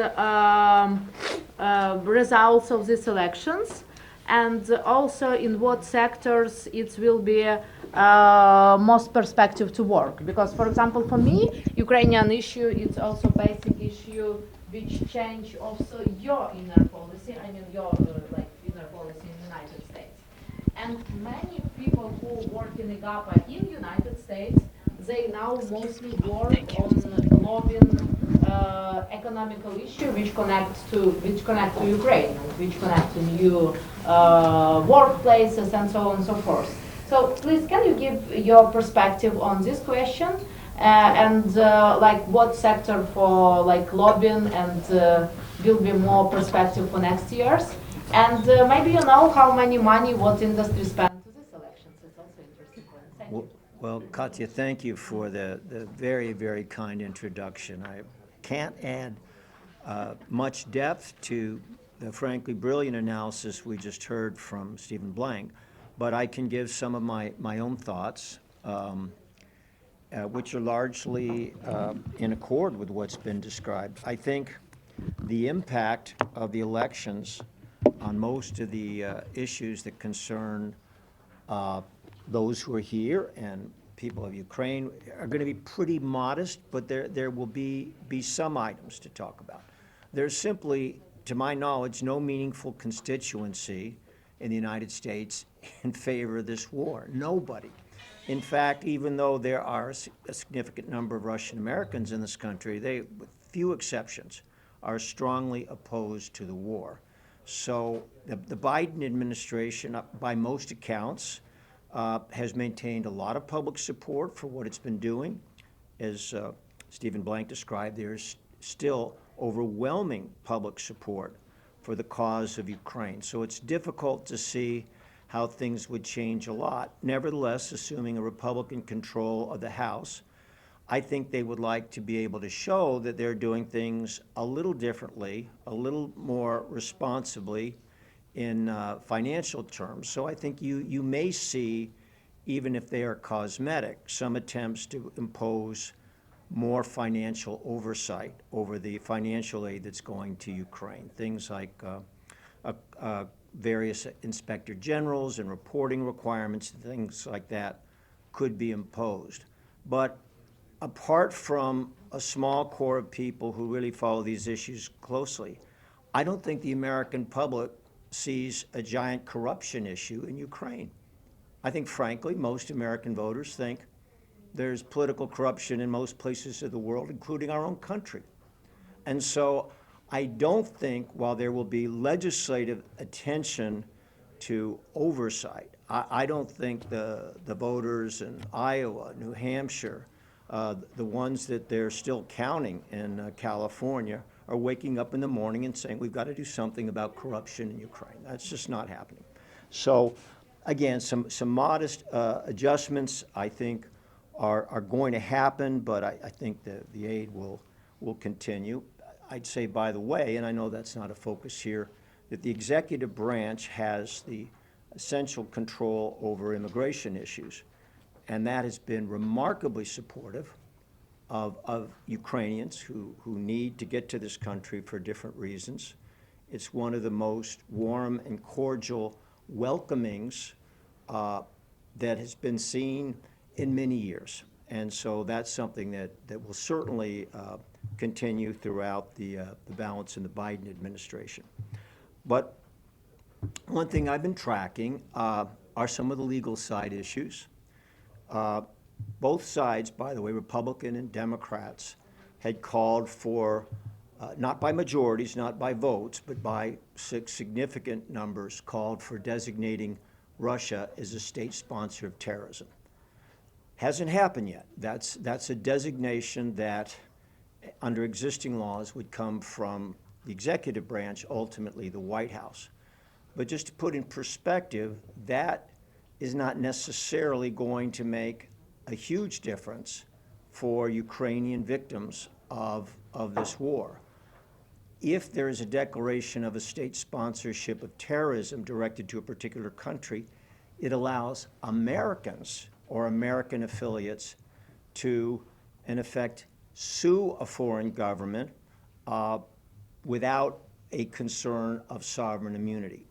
results of these elections, and also in what sectors it will be most perspective to work? Because, for example, for me, Ukrainian issue is also basic issue which change also your inner policy. I mean your inner policy in the United States. And many people who work in IGAPA in the United States, they now mostly work on lobbying economical issue which connect to Ukraine, and which connect to new workplaces and so on and so forth. So please, can you give your perspective on this question and what sector for lobbying and will be more perspective for next years. And maybe you know how many money what industry spent to this elections. It's also interesting point. Thank you. Well, Katya, thank you for the very, very kind introduction. I can't add much depth to the frankly brilliant analysis we just heard from Stephen Blank, but I can give some of my own thoughts, which are largely in accord with what's been described. I think the impact of the elections on most of the issues that concern those who are here and people of Ukraine are going to be pretty modest, but there will be some items to talk about. There's simply, to my knowledge, no meaningful constituency in the United States in favor of this war. Nobody. In fact, even though there are a significant number of Russian Americans in this country, they, with few exceptions, are strongly opposed to the war. So the Biden administration, by most accounts, has maintained a lot of public support for what it's been doing. As Stephen Blank described, there's still overwhelming public support for the cause of Ukraine. So it's difficult to see how things would change a lot. Nevertheless, assuming a Republican control of the House, I think they would like to be able to show that they're doing things a little differently, a little more responsibly in financial terms. So I think you may see, even if they are cosmetic, some attempts to impose more financial oversight over the financial aid that's going to Ukraine. Things like various inspector generals and reporting requirements, things like that could be imposed. But apart from a small core of people who really follow these issues closely, I don't think the American public sees a giant corruption issue in Ukraine. I think, frankly, most American voters think there's political corruption in most places of the world, including our own country. And so I don't think, while there will be legislative attention to oversight, I don't think the voters in Iowa, New Hampshire, the ones that they're still counting in California, are waking up in the morning and saying, we've got to do something about corruption in Ukraine. That's just not happening. So again, some modest adjustments, I think, are going to happen, but I think the aid will continue. I'd say, by the way, and I know that's not a focus here, that the executive branch has the essential control over immigration issues, and that has been remarkably supportive of Ukrainians who need to get to this country for different reasons. It's one of the most warm and cordial welcomings that has been seen in many years. And so that's something that will certainly continue throughout the balance in the Biden administration. But one thing I've been tracking are some of the legal side issues. Both sides, by the way, Republican and Democrats, had called for, not by majorities, not by votes, but by significant numbers, called for designating Russia as a state sponsor of terrorism. Hasn't happened yet. That's a designation that, under existing laws, would come from the executive branch, ultimately the White House. But just to put in perspective, that is not necessarily going to make a huge difference for Ukrainian victims of this war. If there is a declaration of a state sponsorship of terrorism directed to a particular country, it allows Americans or American affiliates to, in effect, sue a foreign government without a concern of sovereign immunity.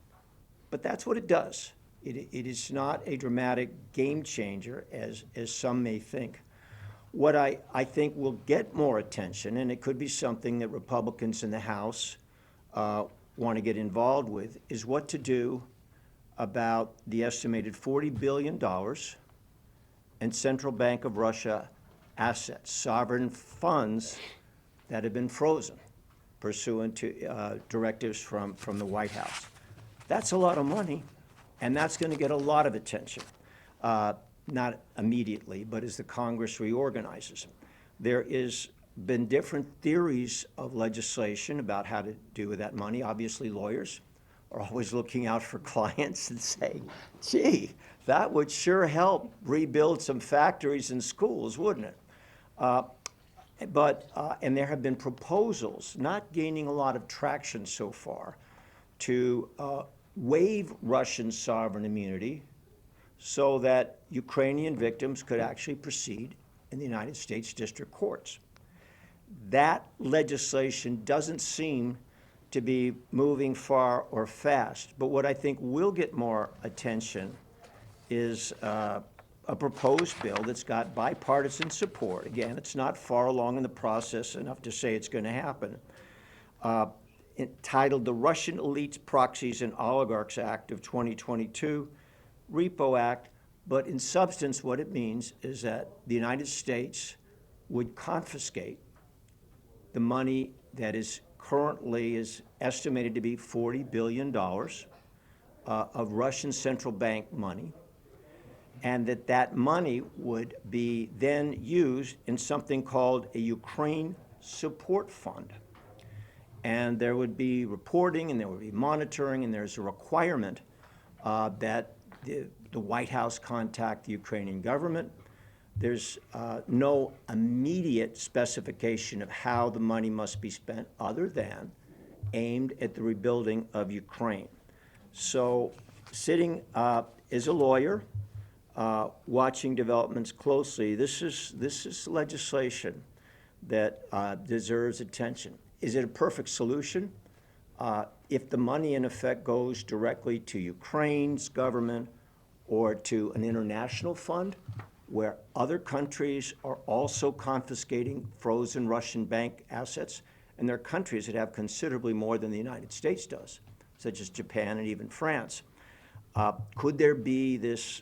But that's what it does. It is not a dramatic game changer, as some may think. What I think will get more attention, and it could be something that Republicans in the House want to get involved with, is what to do about the estimated $40 billion in Central Bank of Russia assets, sovereign funds that have been frozen pursuant to directives from the White House. That's a lot of money, and that's going to get a lot of attention, not immediately, but as the Congress reorganizes. There is been different theories of legislation about how to do with that money. Obviously, lawyers are always looking out for clients and say, gee, that would sure help rebuild some factories and schools, wouldn't it? And there have been proposals, not gaining a lot of traction so far, to waive Russian sovereign immunity so that Ukrainian victims could actually proceed in the United States district courts. That legislation doesn't seem to be moving far or fast, but what I think will get more attention is a proposed bill that's got bipartisan support. Again, it's not far along in the process enough to say it's going to happen. Entitled the Russian Elites, Proxies, and Oligarchs Act of 2022, REPO Act, but in substance what it means is that the United States would confiscate the money that is currently is estimated to be $40 billion of Russian central bank money, and that money would be then used in something called a Ukraine Support Fund. And there would be reporting and there would be monitoring, and there's a requirement that the White House contact the Ukrainian government. There's no immediate specification of how the money must be spent other than aimed at the rebuilding of Ukraine. So sitting as a lawyer, watching developments closely, this is legislation that deserves attention. Is it a perfect solution? If the money in effect goes directly to Ukraine's government or to an international fund where other countries are also confiscating frozen Russian bank assets, and there are countries that have considerably more than the United States does, such as Japan and even France. Could there be this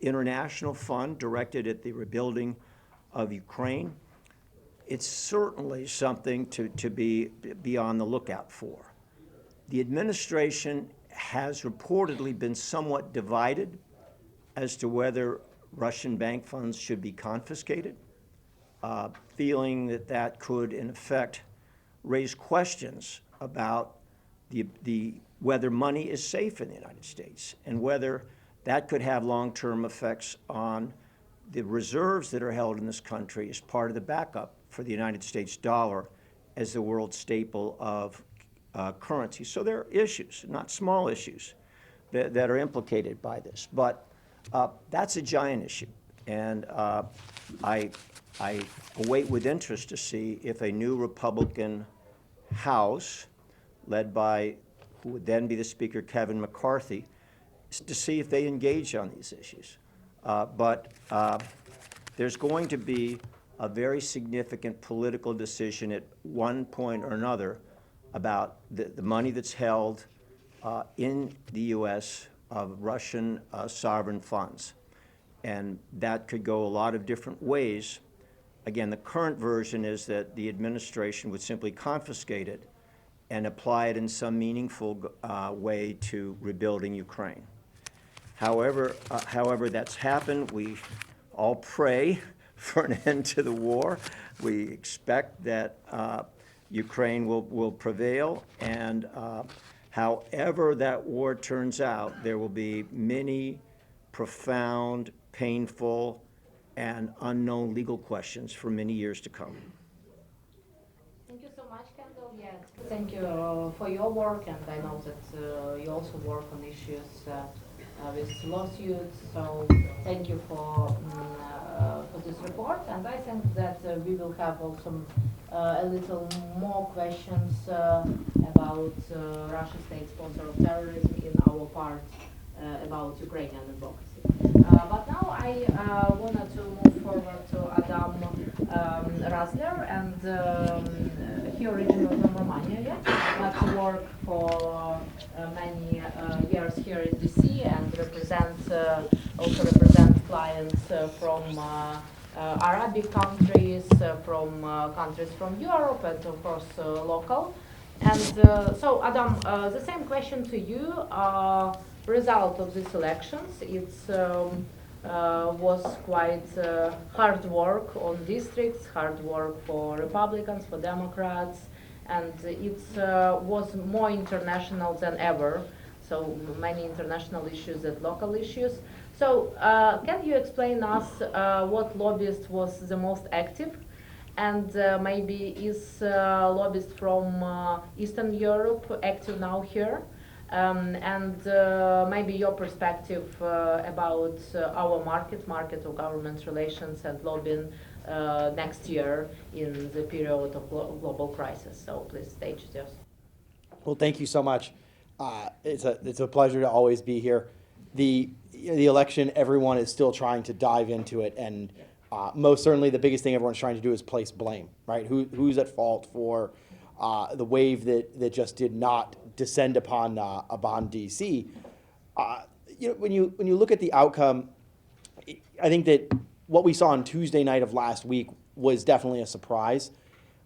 international fund directed at the rebuilding of Ukraine? It's certainly something to be on the lookout for. The administration has reportedly been somewhat divided as to whether Russian bank funds should be confiscated, feeling that could, in effect, raise questions about whether money is safe in the United States and whether that could have long-term effects on the reserves that are held in this country as part of the backup for the United States dollar as the world staple of currency. So there are issues, not small issues, that are implicated by this. But that's a giant issue, and I await with interest to see if a new Republican House, led by who would then be the Speaker, Kevin McCarthy, to see if they engage on these issues. But there's going to be a very significant political decision at one point or another about the money that's held in the U.S. of Russian sovereign funds. And that could go a lot of different ways. Again, the current version is that the administration would simply confiscate it and apply it in some meaningful way to rebuilding Ukraine. However that's happened, we all pray for an end to the war. We expect that Ukraine will prevail, and however that war turns out, there will be many profound, painful, and unknown legal questions for many years to come. Thank you so much, Kendall. Yes, thank you for your work, and I know that you also work on issues with lawsuits. So thank you for this report, and I think that we will have also a little more questions about Russian state sponsor of terrorism in our part about Ukrainian advocacy. But now I wanted to move forward to Adam Razler, and he originally from Romania, but worked for many years here in DC and also represent clients from Arabic countries, from countries from Europe, and of course local. And so, Adam, the same question to you. Result of these elections, it's was quite hard work on districts, hard work for Republicans, for Democrats, and it was more international than ever. So many international issues and local issues. So can you explain us what lobbyist was the most active? And maybe is lobbyist from Eastern Europe active now here? And maybe your perspective about our market of government relations and lobbying next year in the period of global crisis. So please, stage is yours. Well, thank you so much. It's a pleasure to always be here. The election, everyone is still trying to dive into it, and most certainly the biggest thing everyone's trying to do is place blame, right? Who's at fault for the wave that just did not descend upon DC? When you look at the outcome, I think that what we saw on Tuesday night of last week was definitely a surprise.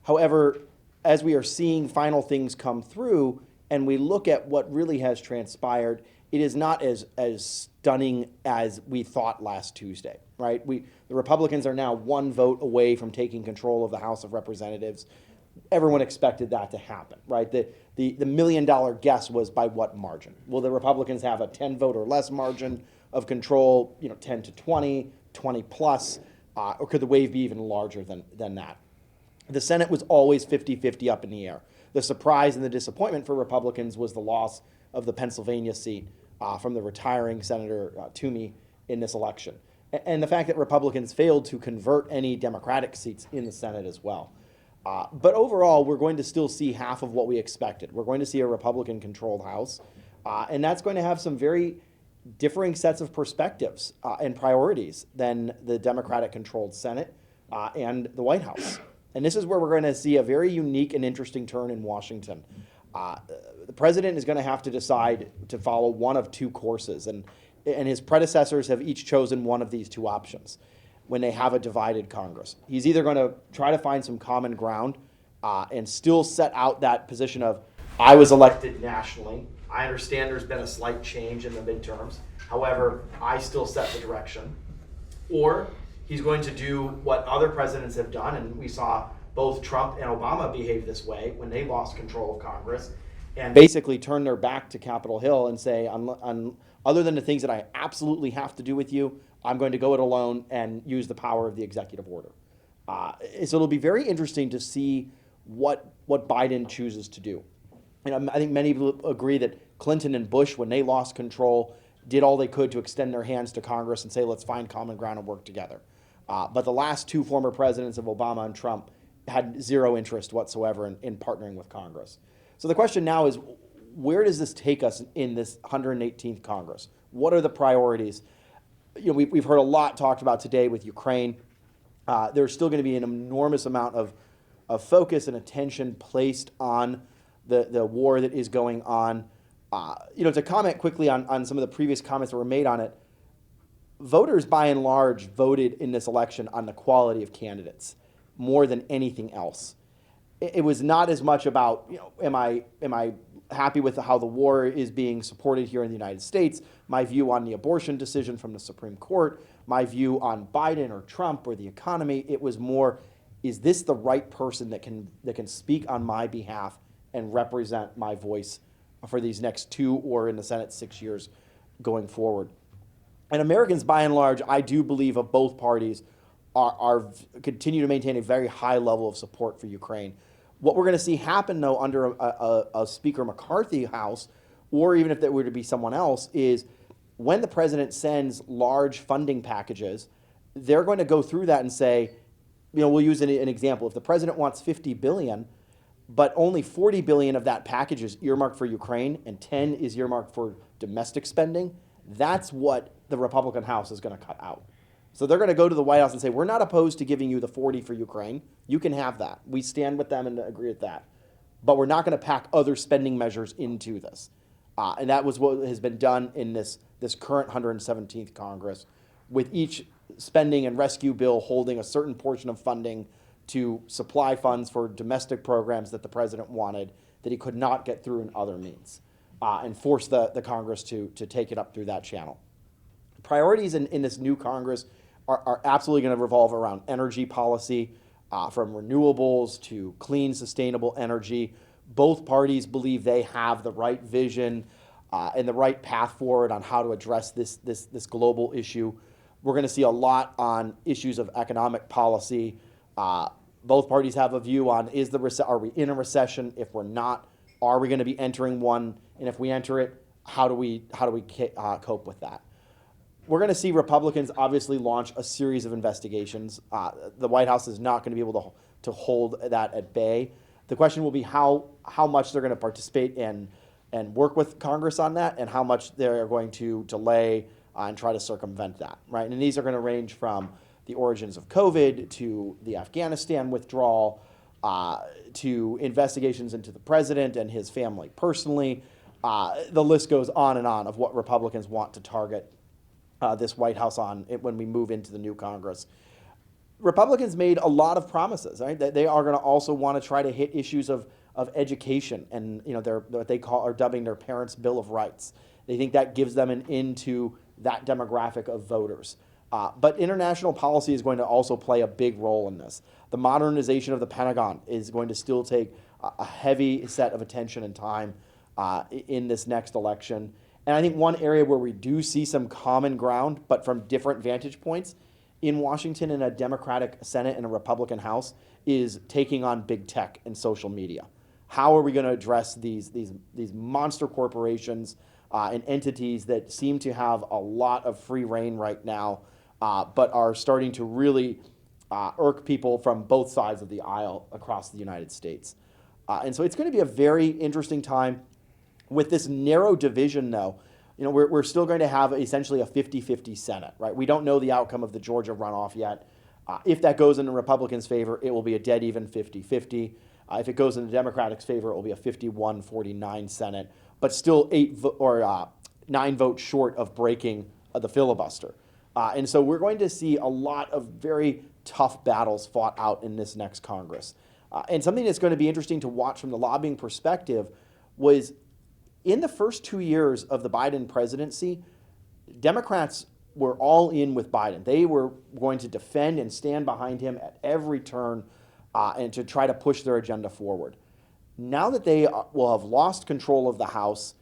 However, as we are seeing final things come through, and we look at what really has transpired, it is not as stunning as we thought last Tuesday, right? The Republicans are now one vote away from taking control of the House of Representatives. Everyone expected that to happen, right? The $1 million guess was by what margin? Will the Republicans have a 10 vote or less margin of control, 10 to 20, 20 plus, or could the wave be even larger than that? The Senate was always 50-50 up in the air. The surprise and the disappointment for Republicans was the loss of the Pennsylvania seat from the retiring Senator Toomey in this election. And the fact that Republicans failed to convert any Democratic seats in the Senate as well. But overall, we're going to still see half of what we expected. We're going to see a Republican-controlled House, and that's going to have some very differing sets of perspectives and priorities than the Democratic-controlled Senate and the White House. And this is where we're going to see a very unique and interesting turn in Washington. The president is going to have to decide to follow one of two courses, and his predecessors have each chosen one of these two options when they have a divided Congress. He's either going to try to find some common ground and still set out that position of, I was elected nationally. I understand there's been a slight change in the midterms. However, I still set the direction. Or he's going to do what other presidents have done, and we saw both Trump and Obama behave this way when they lost control of Congress, and basically turn their back to Capitol Hill and say, other than the things that I absolutely have to do with you, I'm going to go it alone and use the power of the executive order. So it'll be very interesting to see what Biden chooses to do. And I think many people agree that Clinton and Bush, when they lost control, did all they could to extend their hands to Congress and say, let's find common ground and work together. But the last two former presidents of Obama and Trump had zero interest whatsoever in partnering with Congress. So the question now is, where does this take us in this 118th Congress? What are the priorities? We've heard a lot talked about today with Ukraine. There's still going to be an enormous amount of focus and attention placed on the war that is going on. To comment quickly on some of the previous comments that were made on it, voters by and large voted in this election on the quality of candidates more than anything else. It was not as much about, am I happy with how the war is being supported here in the United States, my view on the abortion decision from the Supreme Court, my view on Biden or Trump or the economy. It was more, is this the right person that can speak on my behalf and represent my voice for these next 2 or in the Senate 6 years going forward? And Americans, by and large, I do believe of both parties, are continue to maintain a very high level of support for Ukraine. What we're going to see happen, though, under a Speaker McCarthy House, or even if there were to be someone else, is when the president sends large funding packages, they're going to go through that and say, we'll use an example. If the president wants $50 billion, but only $40 billion of that package is earmarked for Ukraine and 10 is earmarked for domestic spending, that's what the Republican House is going to cut out. So they're going to go to the White House and say, we're not opposed to giving you the 40 for Ukraine. You can have that. We stand with them and agree with that. But we're not going to pack other spending measures into this. And that was what has been done in this current 117th Congress, with each spending and rescue bill holding a certain portion of funding to supply funds for domestic programs that the president wanted that he could not get through in other means, and force the Congress to take it up through that channel. Priorities in this new Congress are absolutely going to revolve around energy policy, from renewables to clean, sustainable energy. Both parties believe they have the right vision and the right path forward on how to address this global issue. We're going to see a lot on issues of economic policy. Both parties have a view on are we in a recession? If we're not, are we going to be entering one? And if we enter it, how do we cope with that? We're going to see Republicans obviously launch a series of investigations. The White House is not going to be able to hold that at bay. The question will be how much they're going to participate and work with Congress on that, and how much they're going to delay and try to circumvent that, right? And these are going to range from the origins of COVID to the Afghanistan withdrawal to investigations into the president and his family personally. The list goes on and on of what Republicans want to target this White House on when we move into the new Congress. Republicans made a lot of promises, right? That they are going to also want to try to hit issues of education, and what they are dubbing their Parents' Bill of Rights. They think that gives them an into that demographic of voters. But international policy is going to also play a big role in this. The modernization of the Pentagon is going to still take a heavy set of attention and time in this next election. And I think one area where we do see some common ground, but from different vantage points, in Washington in a Democratic Senate and a Republican House, is taking on big tech and social media. How are we going to address these monster corporations and entities that seem to have a lot of free reign right now, but are starting to really irk people from both sides of the aisle across the United States? And so it's going to be a very interesting time. With this narrow division, though, we're still going to have essentially a 50-50 Senate, right? We don't know the outcome of the Georgia runoff yet. If that goes in the Republicans' favor, it will be a dead even 50-50. If it goes in the Democrats' favor, it will be a 51-49 Senate, but still 9 votes short of breaking the filibuster. And so we're going to see a lot of very tough battles fought out in this next Congress. And something that's going to be interesting to watch from the lobbying perspective was, in the first 2 years of the Biden presidency, Democrats were all in with Biden. They were going to defend and stand behind him at every turn and to try to push their agenda forward. Now that they will have lost control of the House,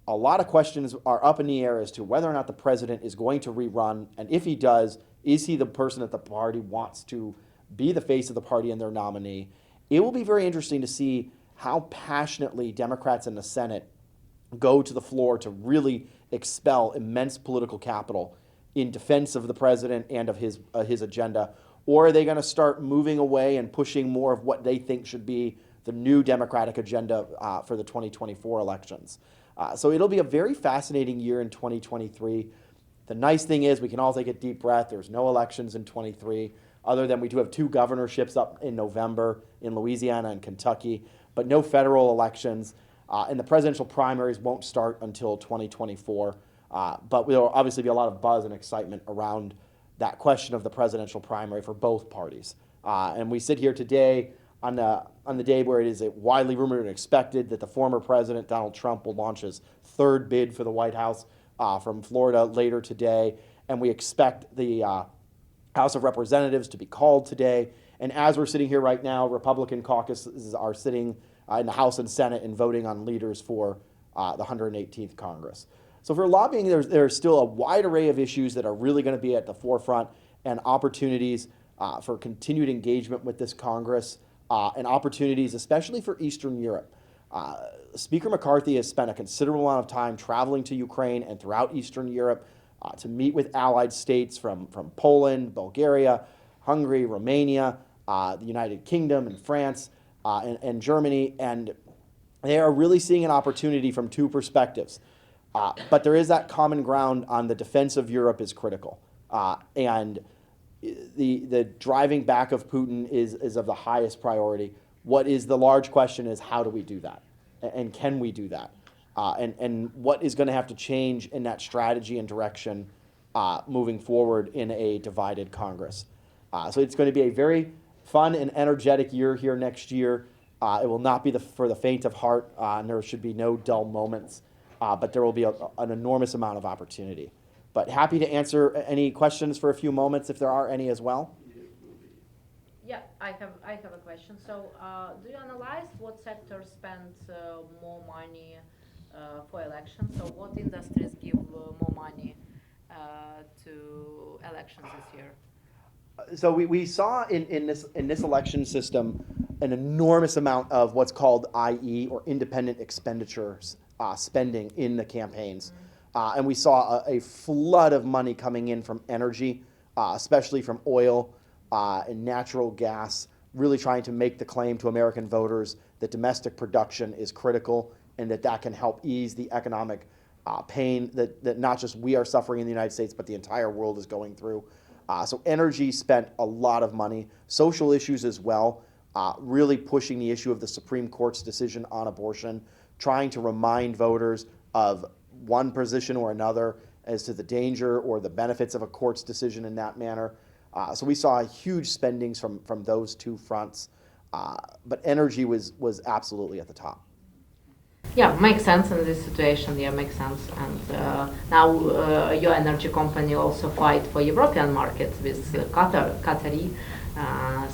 a lot of questions are up in the air as to whether or not the president is going to rerun, and if he does, is he the person that the party wants to be the face of the party and their nominee? It will be very interesting to see how passionately Democrats in the Senate go to the floor to really expel immense political capital in defense of the president and of his agenda. Or are they going to start moving away and pushing more of what they think should be the new Democratic agenda for the 2024 elections? So it'll be a very fascinating year in 2023. The nice thing is we can all take a deep breath. There's no elections in 23, other than we do have 2 governorships up in November in Louisiana and Kentucky, but no federal elections. And the presidential primaries won't start until 2024. But there will obviously be a lot of buzz and excitement around that question of the presidential primary for both parties. And we sit here today on the day where it is widely rumored and expected that the former president, Donald Trump, will launch his 3rd bid for the White House from Florida later today. And we expect the House of Representatives to be called today. And as we're sitting here right now, Republican caucuses are sitting in the House and Senate and voting on leaders for the 118th Congress. So for lobbying, there's still a wide array of issues that are really going to be at the forefront, and opportunities for continued engagement with this Congress, and opportunities especially for Eastern Europe. Speaker McCarthy has spent a considerable amount of time traveling to Ukraine and throughout Eastern Europe to meet with allied states from Poland, Bulgaria, Hungary, Romania, the United Kingdom, and France, and Germany, and they are really seeing an opportunity from 2 perspectives. But there is that common ground on the defense of Europe is critical. And the driving back of Putin is of the highest priority. What is the large question is, how do we do that? And can we do that? And what is going to have to change in that strategy and direction moving forward in a divided Congress? So it's going to be a very fun and energetic year here next year. It will not be for the faint of heart, and there should be no dull moments, but there will be an enormous amount of opportunity. But happy to answer any questions for a few moments if there are any as well. Yeah, I have a question. So, do you analyze what sectors spend more money for elections? So, what industries give more money to elections this year? So we saw in this election system an enormous amount of what's called IE, or independent expenditures spending in the campaigns. And we saw a flood of money coming in from energy, especially from oil and natural gas, really trying to make the claim to American voters that domestic production is critical and that can help ease the economic pain that not just we are suffering in the United States, but the entire world is going through. So energy spent a lot of money. Social issues as well, really pushing the issue of the Supreme Court's decision on abortion, trying to remind voters of one position or another as to the danger or the benefits of a court's decision in that manner. So we saw huge spendings from those two fronts, but energy was absolutely at the top. Yeah, makes sense in this situation. Yeah, makes sense. And now your energy company also fight for European markets with Qatari.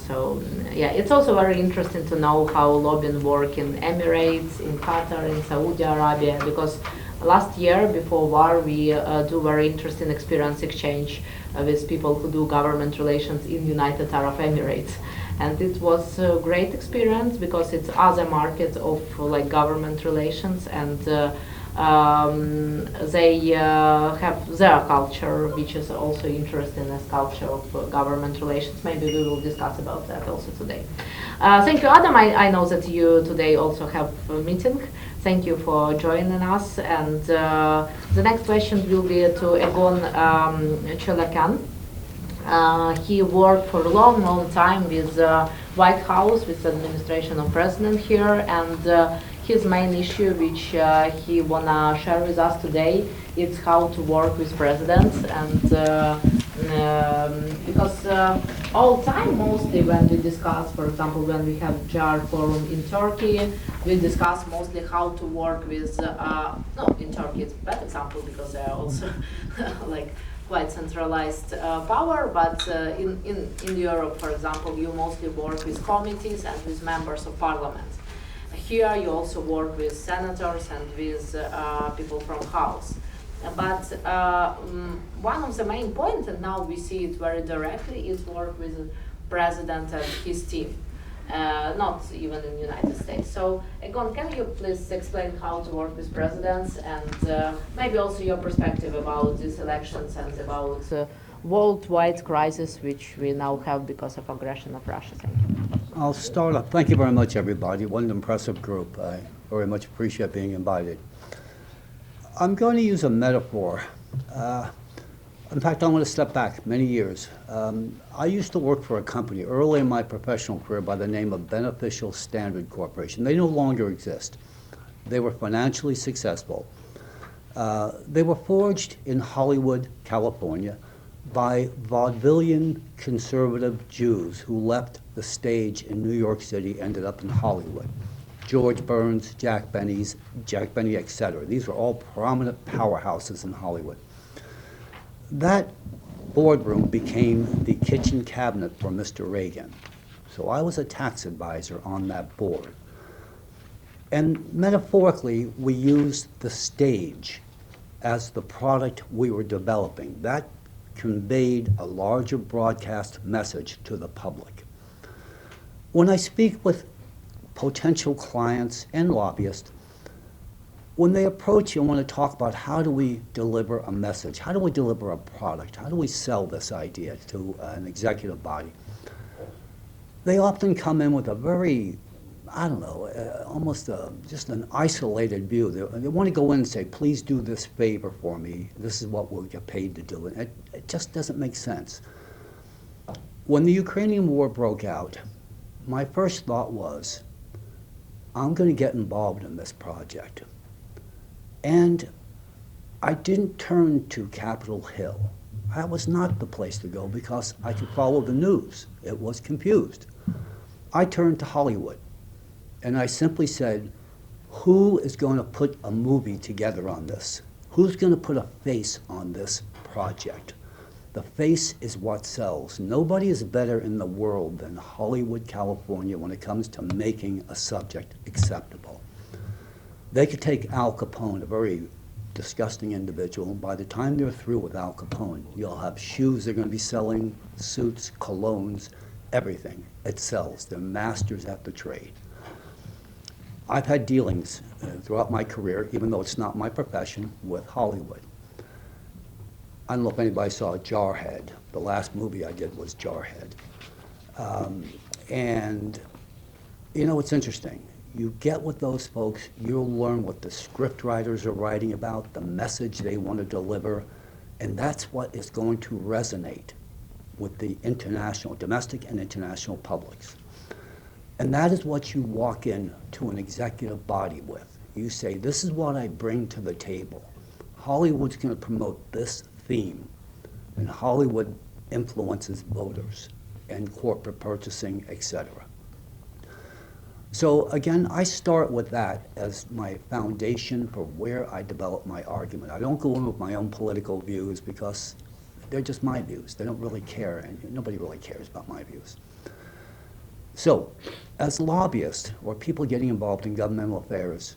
So yeah, it's also very interesting to know how lobbying work in Emirates, in Qatar, in Saudi Arabia, because last year before war we do very interesting experience exchange with people who do government relations in United Arab Emirates. And it was a great experience because it's other markets of like government relations, and they have their culture, which is also interesting as culture of government relations. Maybe we will discuss about that also today. Thank you, Adam. I know that you today also have a meeting. Thank you for joining us. And the next question will be to Egon Chelakan. He worked for a long time with White House, with the administration of President here, and his main issue, which he wanna share with us today, is how to work with presidents. And because all time, mostly when we discuss, for example, when we have JAR forum in Turkey, we discuss mostly how to work with. No, in Turkey it's a bad example because they are also like quite centralized power, but in Europe, for example, you mostly work with committees and with members of parliament. Here you also work with senators and with people from House. But one of the main points, and now we see it very directly, is work with the president and his team. Not even in the United States. So, Egon, can you please explain how to work with presidents, and maybe also your perspective about these elections and about worldwide crisis which we now have because of aggression of Russia? Thank you. I'll start off. Thank you very much, everybody. What an impressive group. I very much appreciate being invited. I'm going to use a metaphor. In fact, I'm going to step back many years. I used to work for a company early in my professional career by the name of Beneficial Standard Corporation. They no longer exist. They were financially successful. They were forged in Hollywood, California, by vaudevillian conservative Jews who left the stage in New York City, ended up in Hollywood. George Burns, Jack Benny, etc. These were all prominent powerhouses in Hollywood. That boardroom became the kitchen cabinet for Mr. Reagan. So I was a tax advisor on that board. And metaphorically, we used the stage as the product we were developing. That conveyed a larger broadcast message to the public. When I speak with potential clients and lobbyists, when they approach you and want to talk about how do we deliver a message, how do we deliver a product, how do we sell this idea to an executive body, they often come in with a very, I don't know, almost just an isolated view. They want to go in and say, please do this favor for me. This is what we'll get paid to do. And it just doesn't make sense. When the Ukrainian war broke out, my first thought was, I'm going to get involved in this project. And I didn't turn to Capitol Hill. That was not the place to go because I could follow the news. It was confused. I turned to Hollywood, and I simply said, who is going to put a movie together on this? Who's going to put a face on this project. The face is what sells. Nobody is better in the world than Hollywood, California when it comes to making a subject acceptable. They could take Al Capone, a very disgusting individual, and by the time they're through with Al Capone, you'll have shoes they're going to be selling, suits, colognes, everything. It sells. They're masters at the trade. I've had dealings throughout my career, even though it's not my profession, with Hollywood. I don't know if anybody saw Jarhead. The last movie I did was Jarhead. And, you know, it's interesting. You get with those folks, you'll learn what the script writers are writing about, the message they want to deliver, and that's what is going to resonate with the international, domestic and international publics. And that is what you walk in to an executive body with. You say, this is what I bring to the table. Hollywood's going to promote this theme, and Hollywood influences voters and corporate purchasing, etc. So again, I start with that as my foundation for where I develop my argument. I don't go in with my own political views because they're just my views. They don't really care, and nobody really cares about my views. So, as lobbyists or people getting involved in governmental affairs,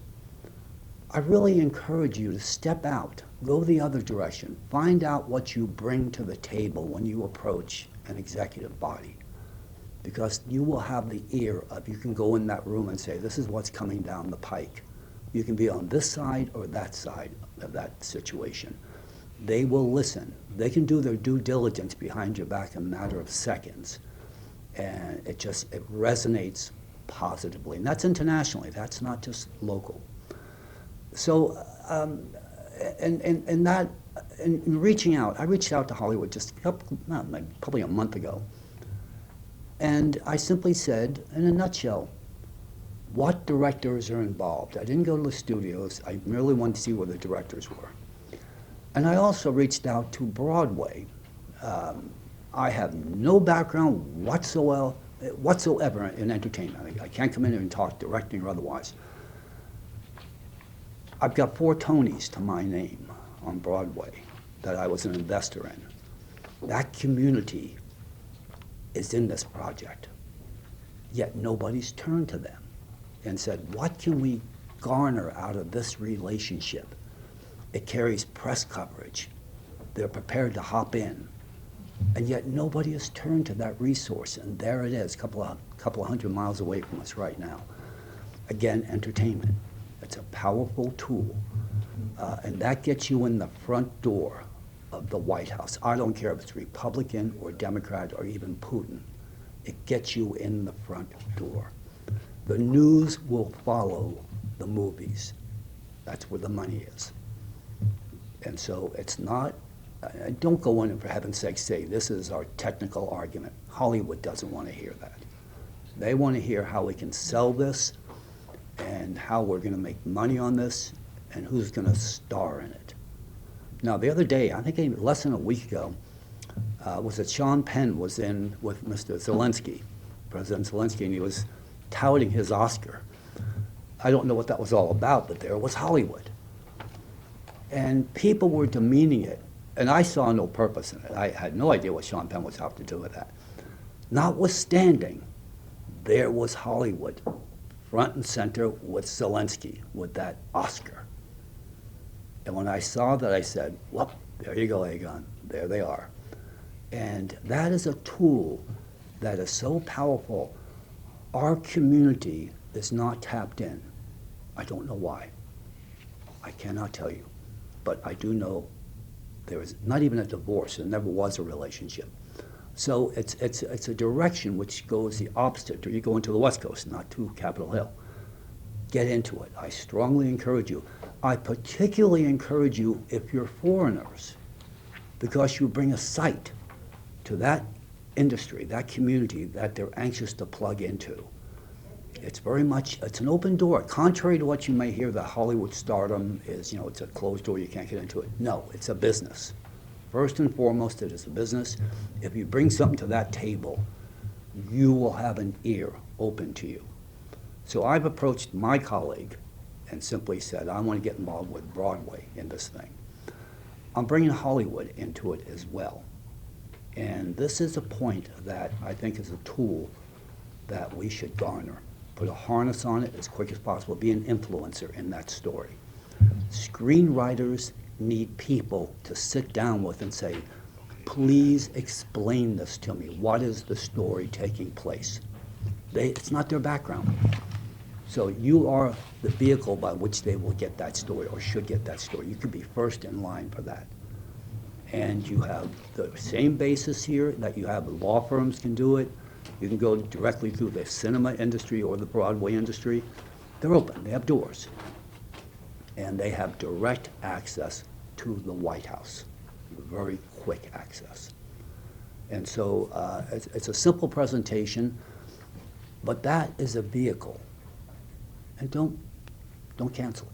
I really encourage you to step out, go the other direction, find out what you bring to the table when you approach an executive body. Because you will have the ear of, you can go in that room and say, this is what's coming down the pike. You can be on this side or that side of that situation. They will listen. They can do their due diligence behind your back in a matter of seconds. And it resonates positively. And that's internationally, that's not just local. So, in reaching out, I reached out to Hollywood just probably a month ago. And I simply said, in a nutshell, what directors are involved? I didn't go to the studios. I merely wanted to see where the directors were. And I also reached out to Broadway. I have no background whatsoever in entertainment. I can't come in here and talk directing or otherwise. I've got 4 Tonys to my name on Broadway that I was an investor in. That community is in this project, yet nobody's turned to them and said, what can we garner out of this relationship? It carries press coverage. They're prepared to hop in. And yet nobody has turned to that resource, and there it is, a couple of hundred miles away from us right now. Again, entertainment. It's a powerful tool, and that gets you in the front door of the White House. I don't care if it's Republican or Democrat or even Putin. It gets you in the front door. The news will follow the movies. That's where the money is. And so it's not, don't go in and for heaven's sake say, this is our technical argument. Hollywood doesn't want to hear that. They want to hear how we can sell this and how we're going to make money on this and who's going to star in it. Now, the other day, I think less than a week ago, was that Sean Penn was in with Mr. Zelensky, President Zelensky, and he was touting his Oscar. I don't know what that was all about, but there was Hollywood. And people were demeaning it, and I saw no purpose in it. I had no idea what Sean Penn was out to do with that. Notwithstanding, there was Hollywood, front and center with Zelensky, with that Oscar. And when I saw that, I said, well, there you go, Egon. There they are. And that is a tool that is so powerful. Our community is not tapped in. I don't know why. I cannot tell you. But I do know there is not even a divorce. There never was a relationship. So it's a direction which goes the opposite. Or you go into the West Coast, not to Capitol Hill. Get into it. I strongly encourage you. I particularly encourage you if you're foreigners, because you bring a sight to that industry, that community that they're anxious to plug into. It's very much, it's an open door. Contrary to what you may hear that Hollywood stardom is, it's a closed door, you can't get into it. No, it's a business. First and foremost, it is a business. If you bring something to that table, you will have an ear open to you. So I've approached my colleague and simply said, I want to get involved with Broadway in this thing. I'm bringing Hollywood into it as well. And this is a point that I think is a tool that we should garner. Put a harness on it as quick as possible, be an influencer in that story. Screenwriters need people to sit down with and say, please explain this to me. What is the story taking place? It's not their background. So you are the vehicle by which they will get that story or should get that story. You could be first in line for that. And you have the same basis here that you have law firms can do it. You can go directly through the cinema industry or the Broadway industry. They're open, they have doors. And they have direct access to the White House, very quick access. And so it's a simple presentation, but that is a vehicle. And don't cancel it.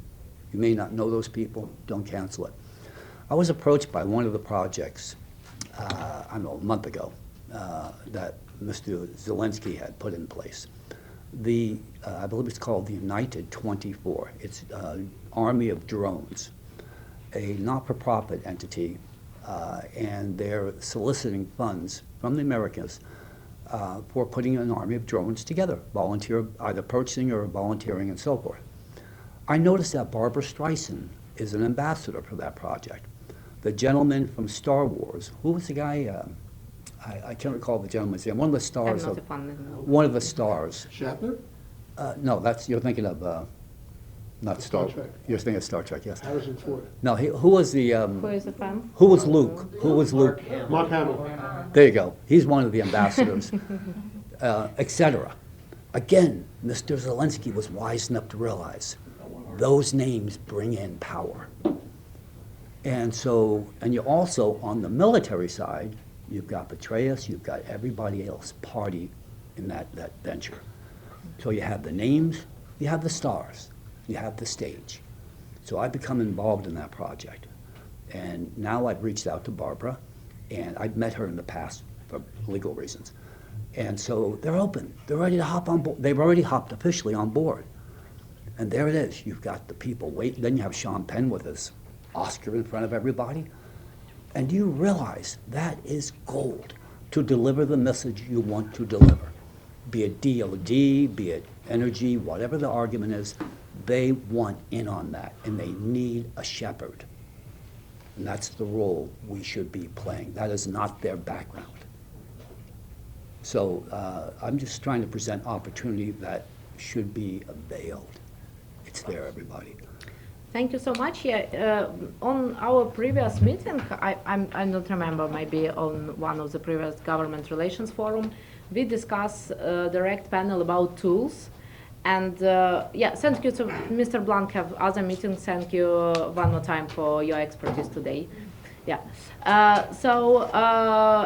You may not know those people, don't cancel it. I was approached by one of the projects, I don't know, a month ago, that Mr. Zelensky had put in place. I believe it's called the United 24. It's Army of Drones, a not-for-profit entity, and they're soliciting funds from the Americans for putting an army of drones together, volunteer, either purchasing or volunteering and so forth. I noticed that Barbara Streisand is an ambassador for that project. The gentleman from Star Wars, who was the guy, I can't recall the gentleman's name, one of the stars I'm of, not a fan. one of the stars. Shatner? No, you're thinking of, not Star Star, Trek. you're thinking of Star Trek, yes. Harrison Ford. No, who was the, Who is a fan? who was Luke? Who was Luke? Mark Hamill. There you go. He's one of the ambassadors, etc. Again, Mr. Zelensky was wise enough to realize those names bring in power. And so, and you also, on the military side, you've got Petraeus, you've got everybody else party in that venture. So you have the names, you have the stars, you have the stage. So I've become involved in that project. And now I've reached out to Barbara, and I've met her in the past for legal reasons. And so they're open, they're ready to hop on board. They've already hopped officially on board. And there it is, you've got the people waiting. Then you have Sean Penn with his Oscar in front of everybody. And you realize that is gold to deliver the message you want to deliver. Be it DOD, be it energy, whatever the argument is, they want in on that, and they need a shepherd. And that's the role we should be playing. That is not their background. So I'm just trying to present opportunity that should be availed. It's there, everybody. Thank you so much. Yeah, on our previous meeting, I don't remember, maybe on one of the previous government relations forum, we discussed direct panel about tools. And yeah, thank you to Mr. Blanc, have other meetings. Thank you one more time for your expertise today. Yeah.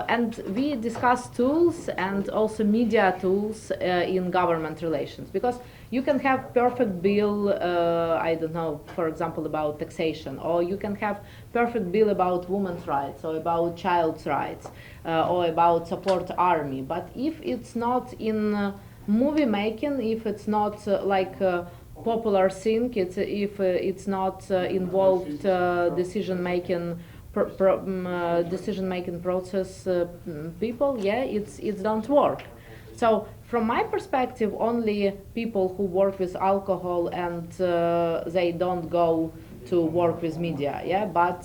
And we discussed tools and also media tools in government relations, because you can have perfect bill, I don't know, for example, about taxation, or you can have perfect bill about women's rights, or about child's rights, or about support army. But if it's not in movie making, if it's not like popular thing, if it's not involved decision making process, people, yeah, it don't work. So from my perspective, only people who work with alcohol and they don't go to work with media, yeah. But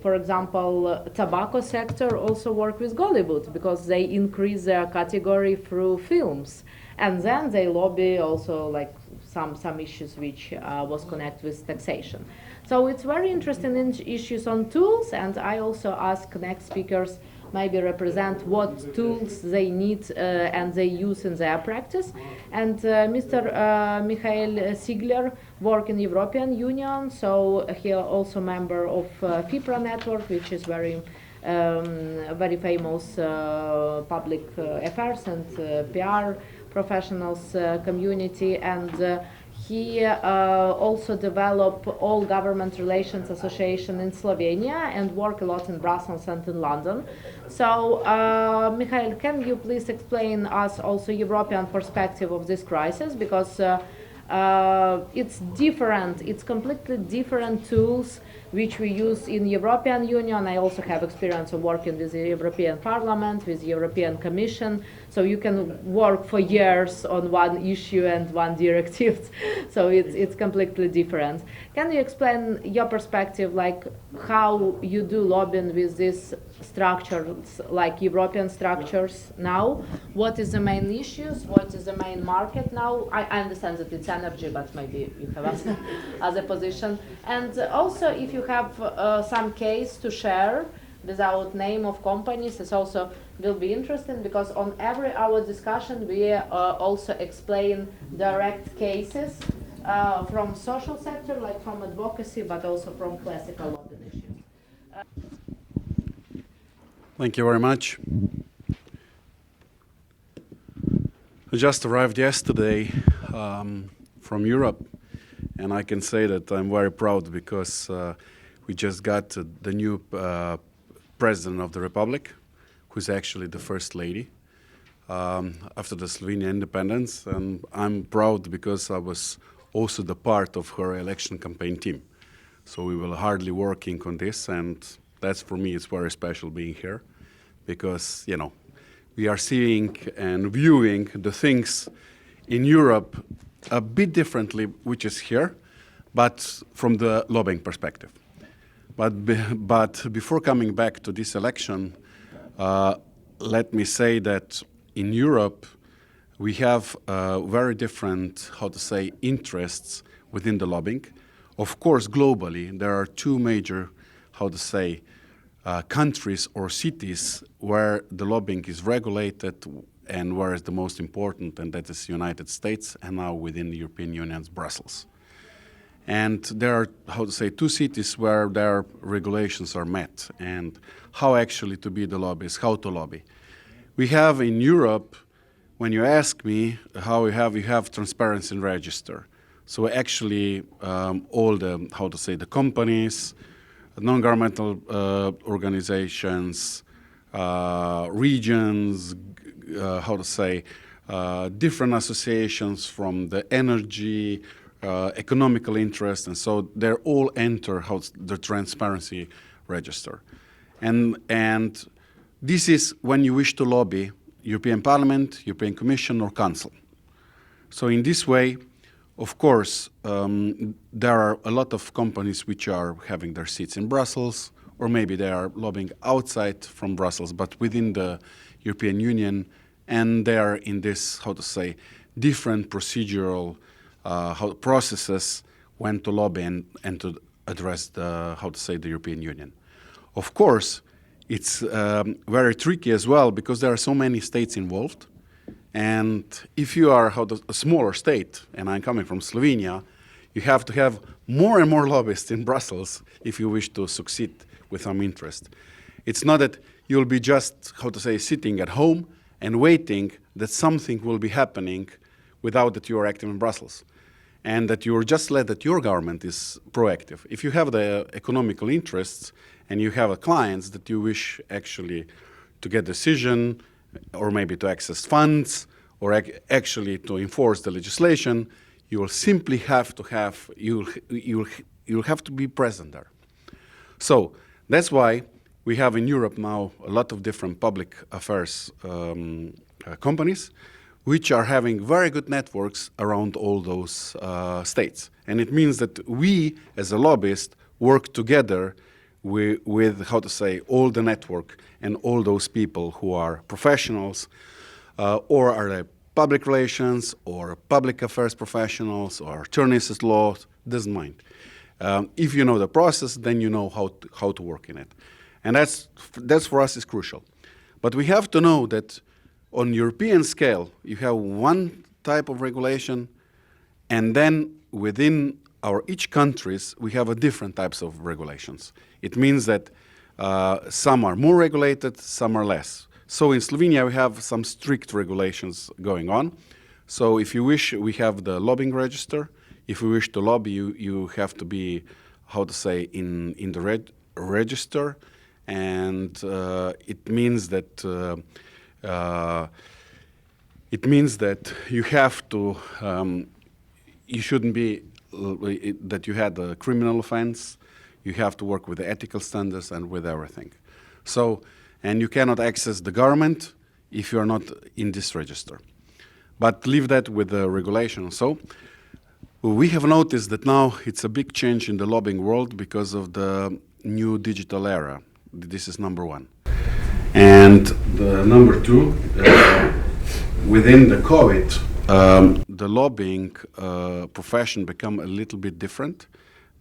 for example, tobacco sector also work with Gollywood, because they increase their category through films, and then they lobby also like some issues which was connected with taxation. So it's very interesting issues on tools, and I also ask next speakers maybe represent what tools they need and they use in their practice. And Mr. Mikhail Sigler work in European Union, so he also member of FIPRA network, which is very famous public affairs and PR professionals community, and he also developed all government relations association in Slovenia and work a lot in Brussels and in London. So Mikhail, can you please explain us also European perspective of this crisis, because It's different. It's completely different tools which we use in European Union. I also have experience of working with the European Parliament, with the European Commission. So you can work for years on one issue and one directive. So it's completely different. Can you explain your perspective, like how you do lobbying with these structures, like European structures now? What is the main issues? What is the main market now? I understand that it's energy, but maybe you have other position. And also, if you have some case to share without name of companies, it also will be interesting, because on every our discussion we also explain direct cases from social sector, like from advocacy, but also from classical lobbying issues. Thank you very much. I just arrived yesterday from Europe, and I can say that I'm very proud because we just got the new President of the Republic, who's actually the First Lady after the Slovenia independence, and I'm proud because I was also the part of her election campaign team. So we will hardly working on this, and that's for me, it's very special being here, because, you know, we are seeing and viewing the things in Europe a bit differently, which is here, but from the lobbying perspective. But before coming back to this election, let me say that in Europe, we have very different, how to say, interests within the lobbying. Of course, globally, there are two major, how to say, countries or cities where the lobbying is regulated and where is the most important, and that is United States, and now within the European Union's Brussels. And there are, how to say, two cities where their regulations are met, and how actually to be the lobbyist, how to lobby. We have in Europe, when you ask me how you have transparency and register. So actually all the, how to say, the companies, non-governmental organizations, regions, how to say, different associations from the energy, economical interest, and so they're all enter the transparency register. And this is when you wish to lobby European Parliament, European Commission, or Council. So in this way, of course, there are a lot of companies which are having their seats in Brussels, or maybe they are lobbying outside from Brussels, but within the European Union, and they are in this, how to say, different procedural processes when to lobby and to address the, how to say, the European Union. Of course, it's very tricky as well because there are so many states involved. And if you are a smaller state, and I'm coming from Slovenia, you have to have more and more lobbyists in Brussels if you wish to succeed with some interest. It's not that you'll be just, how to say, sitting at home and waiting that something will be happening without that you are active in Brussels. And that you're just led that your government is proactive. If you have the economical interests and you have clients that you wish actually to get decision, or maybe to access funds, or actually to enforce the legislation, you will simply have to have, you'll have to be present there. So that's why we have in Europe now a lot of different public affairs companies which are having very good networks around all those states. And it means that we, as a lobbyist, work together with, how to say, all the network and all those people who are professionals or are public relations or public affairs professionals or attorneys at law, doesn't mind. If you know the process, then you know how to work in it. And that's for us is crucial. But we have to know that on European scale, you have one type of regulation, and then within our each countries, we have a different types of regulations. It means that some are more regulated, some are less. So in Slovenia, we have some strict regulations going on. So if you wish, we have the lobbying register. If you wish to lobby, you have to be, how to say, in the register. And it means that you have to you shouldn't be that you had a criminal offense. You have to work with the ethical standards and with everything. So, and you cannot access the government if you are not in this register. But leave that with the regulation. So, we have noticed that now it's a big change in the lobbying world because of the new digital era. This is number one. And the number two, within the COVID, the lobbying profession become a little bit different,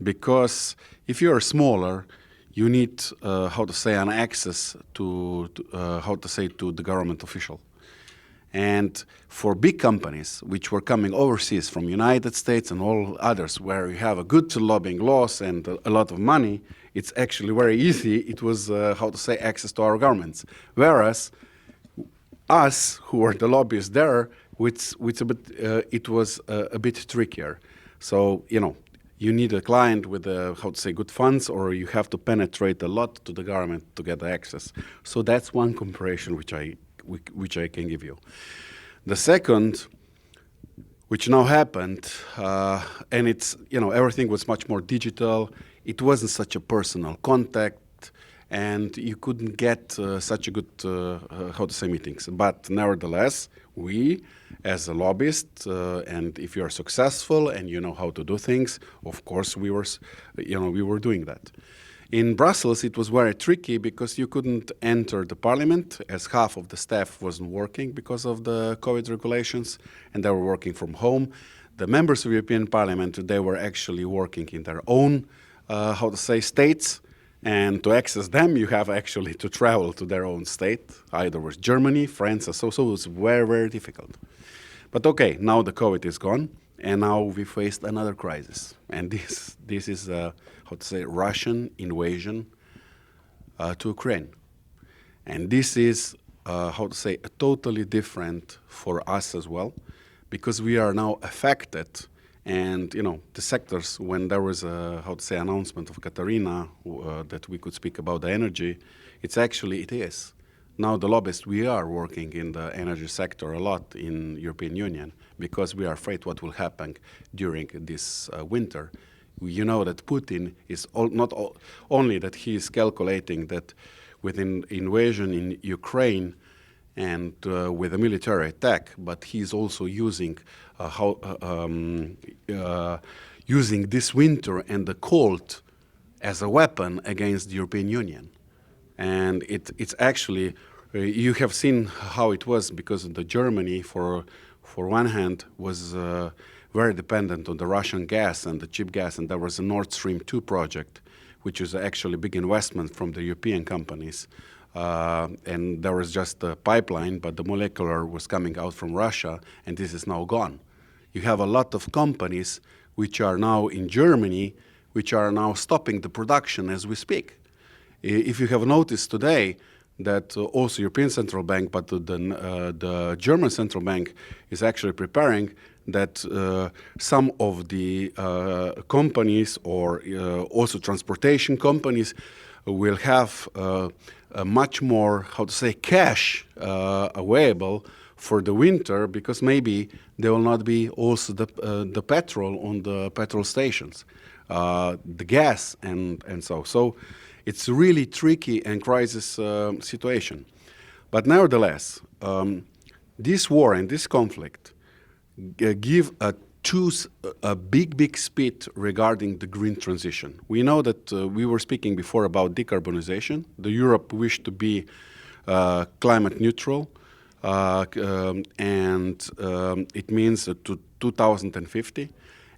because if you are smaller, you need an access to the government official. And for big companies which were coming overseas from United States and all others, where you have a good lobbying laws and a lot of money, it's actually very easy. It was access to our governments. Whereas us, who were the lobbyists there, it was a bit trickier. So, you need a client with good funds, or you have to penetrate a lot to the government to get the access. So that's one comparison which I can give you. The second, which now happened, and it's, everything was much more digital. It wasn't such a personal contact, and you couldn't get such a good, meetings. But nevertheless, we, as a lobbyist, and if you are successful and you know how to do things, of course we were doing that. In Brussels, it was very tricky because you couldn't enter the parliament, as half of the staff wasn't working because of the COVID regulations, and they were working from home. The members of the European Parliament, they were actually working in their own, states, and to access them, you have actually to travel to their own state, either with Germany, France, so it was very, very difficult. But okay, now the COVID is gone, and now we faced another crisis, and this is Russian invasion to Ukraine. And this is, totally different for us as well, because we are now affected. And, the sectors, when there was a, announcement of Katarina that we could speak about the energy, it is. Now the lobbyists, we are working in the energy sector a lot in European Union, because we are afraid what will happen during this winter. You know that Putin is not only that he is calculating that with an invasion in Ukraine and with a military attack, but he's also using using this winter and the cold as a weapon against the European Union. And it's actually, you have seen how it was, because the Germany, for one hand, was very dependent on the Russian gas and the cheap gas, and there was a Nord Stream 2 project, which is actually a big investment from the European companies. And there was just a pipeline, but the molecular was coming out from Russia, and this is now gone. You have a lot of companies which are now in Germany, which are now stopping the production as we speak. If you have noticed today that also European Central Bank, but the German Central Bank is actually preparing that some of the companies, or also transportation companies, will have much more, cash available for the winter, because maybe there will not be also the petrol on the petrol stations, the gas, and so. So it's really tricky and crisis situation. But nevertheless, this war and this conflict give a big speed regarding the green transition. We know that we were speaking before about decarbonization. The Europe wished to be climate neutral, and it means to 2050.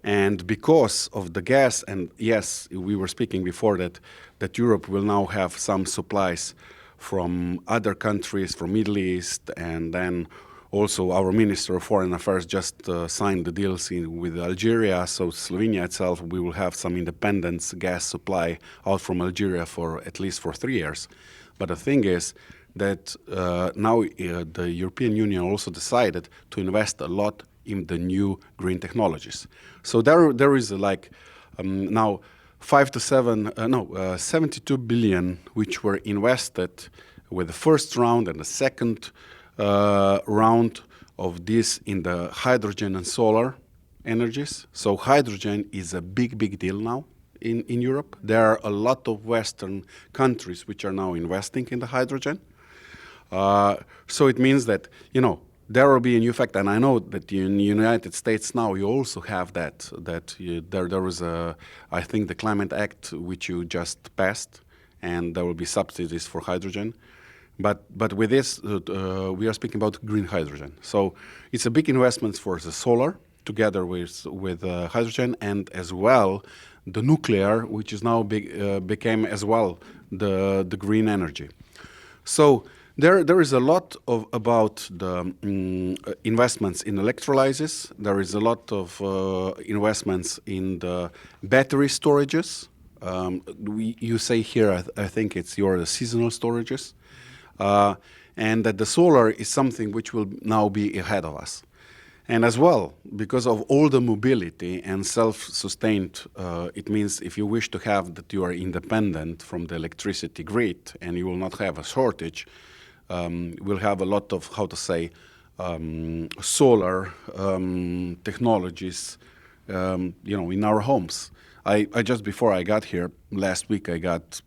And because of the gas, and yes, we were speaking before that Europe will now have some supplies from other countries, from Middle East, and then also our Minister of Foreign Affairs just signed the deals with Algeria, so Slovenia itself, we will have some independent gas supply out from Algeria for at least for 3 years. But the thing is that now the European Union also decided to invest a lot in the new green technologies. So there is now 72 billion which were invested with the first round and the second round of this in the hydrogen and solar, energies. So hydrogen is a big deal now in Europe. There are a lot of Western countries which are now investing in the hydrogen. So it means that, there will be a new fact, and I know that in the United States now you also have that there is I think the Climate Act which you just passed, and there will be subsidies for hydrogen. But with this, we are speaking about green hydrogen. So it's a big investment for the solar together with hydrogen, and as well the nuclear, which is now became as well the green energy. So there is a lot about the investments in electrolysis. There is a lot of investments in the battery storages. You say here, I think it's your seasonal storages. And that the solar is something which will now be ahead of us. And as well, because of all the mobility and self-sustained, it means if you wish to have that you are independent from the electricity grid and you will not have a shortage, we'll have a lot of, solar technologies, in our homes. I just before I got here, last week I got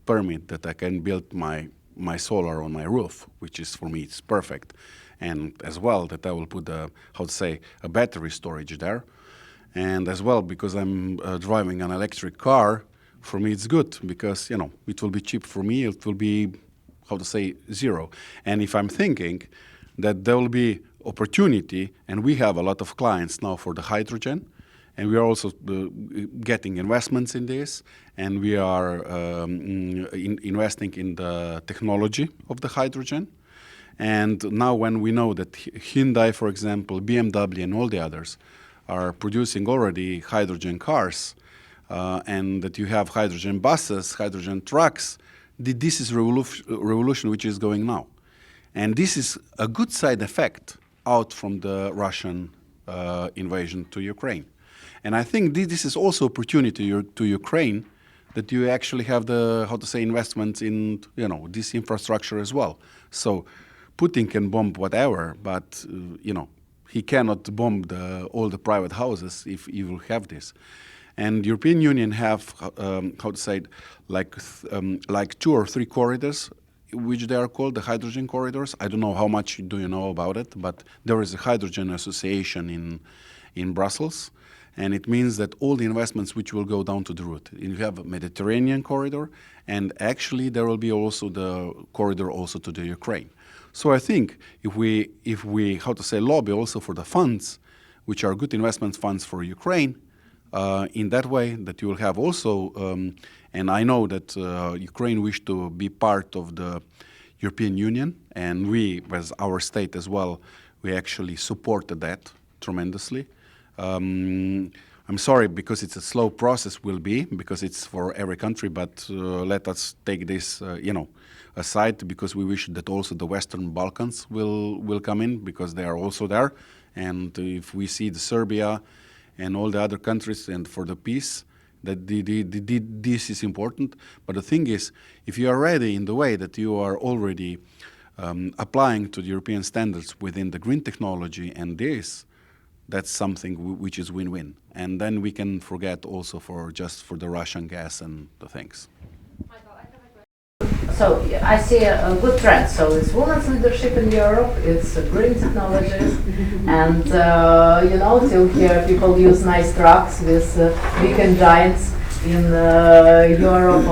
permit that I can build my solar on my roof, which is for me, it's perfect. And as well that I will put a battery storage there. And as well, because I'm driving an electric car, for me it's good because, it will be cheap for me. It will be, zero. And if I'm thinking that there will be opportunity, and we have a lot of clients now for the hydrogen, and we are also getting investments in this, and we are investing in the technology of the hydrogen. And now when we know that Hyundai, for example, BMW and all the others are producing already hydrogen cars, and that you have hydrogen buses, hydrogen trucks, this is revolution which is going now. And this is a good side effect out from the Russian invasion to Ukraine. And I think this is also opportunity to Ukraine that you actually have the, investments in, this infrastructure as well. So Putin can bomb whatever, but, he cannot bomb all the private houses if he will have this. And European Union have, like 2 or 3 corridors, which they are called the hydrogen corridors. I don't know how much do you know about it, but there is a hydrogen association in Brussels. And it means that all the investments which will go down to the route. You have a Mediterranean corridor, and actually there will be also the corridor also to the Ukraine. So I think if we lobby also for the funds, which are good investment funds for Ukraine, in that way that you will have also, and I know that Ukraine wish to be part of the European Union, and we, as our state as well, we actually supported that tremendously. I'm sorry because it's a slow process will be, because it's for every country, but let us take this, aside, because we wish that also the Western Balkans will come in, because they are also there. And if we see the Serbia and all the other countries, and for the peace, that this is important. But the thing is, if you are ready in the way that you are already applying to the European standards within the green technology and this, that's something which is win-win. And then we can forget also for the Russian gas and the things. So I see a good trend. So it's women's leadership in Europe, it's green technologies, and till here people use nice trucks with big giants in Europe.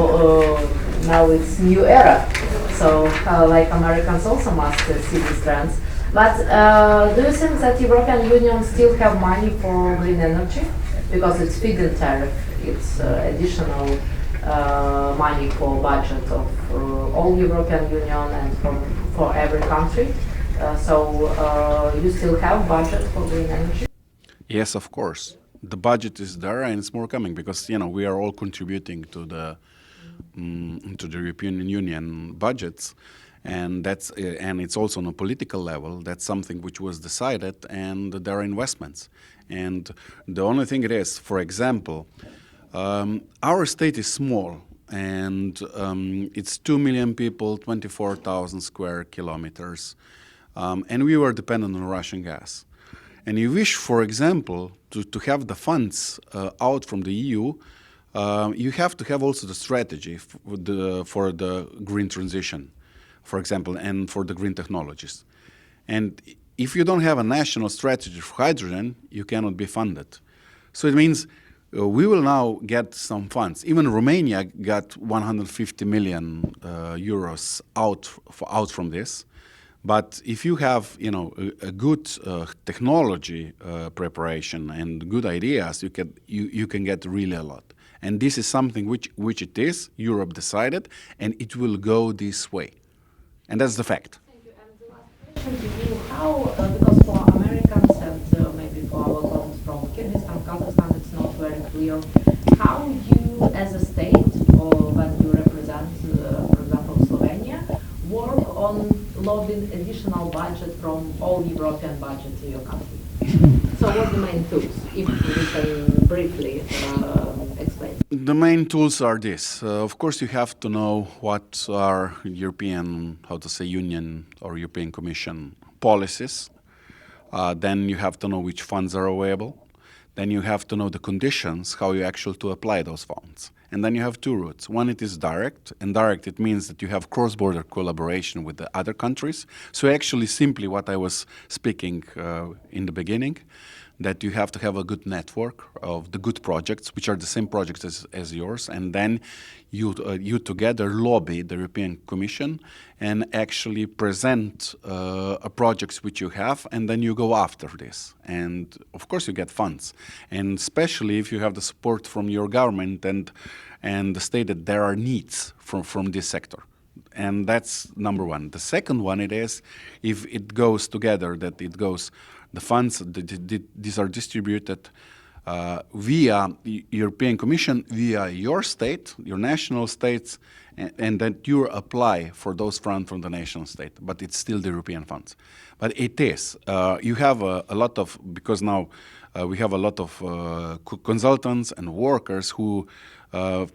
Now it's new era. So like Americans also must see these trends. But do you think that European Union still have money for green energy? Because it's feed-in tariff, it's additional money for budget of all European Union and for every country. So you still have budget for green energy? Yes, of course. The budget is there, and it's more coming because we are all contributing to the European Union budgets, and it's also on a political level. That's something which was decided, and there are investments. And the only thing it is, for example, our state is small, and it's 2 million people, 24,000 square kilometers, and we were dependent on Russian gas. and you wish, for example, to have the funds out from the EU, you have to have also the strategy for the green transition, for example, and for the green technologies. And if you don't have a national strategy for hydrogen, you cannot be funded. So it means we will now get some funds. Even Romania got 150 million euros out from this. But if you have, a good technology preparation and good ideas, you can get really a lot. And this is something which it is. Europe decided, and it will go this way. And that's the fact. Thank you. And the last question to you, how, because for Americans and maybe for our colleagues from Kyrgyzstan, Kazakhstan, it's not very clear, how you as a state, or when you represent, for example, Slovenia, work on lobbying additional budget from all European budget to your country? So what are the main tools, if you can briefly explain? The main tools are this. Of course, you have to know what are European, Union or European Commission policies. Then you have to know which funds are available. Then you have to know the conditions, how you actually to apply those funds. And then you have two routes. One, it is direct. And direct, it means that you have cross-border collaboration with the other countries. So actually, simply what I was speaking in the beginning, that you have to have a good network of the good projects, which are the same projects as yours, and then you together lobby the European Commission and actually present projects which you have, and then you go after this. And of course you get funds, and especially if you have the support from your government and the state that there are needs from this sector. And that's number one. The second one, it is if it goes together, that it goes, the funds, these are distributed via the European Commission, via your state, your national states, and that you apply for those funds from the national state. But it's still the European funds. But it is. You have a lot of, because now we have a lot of consultants and workers who,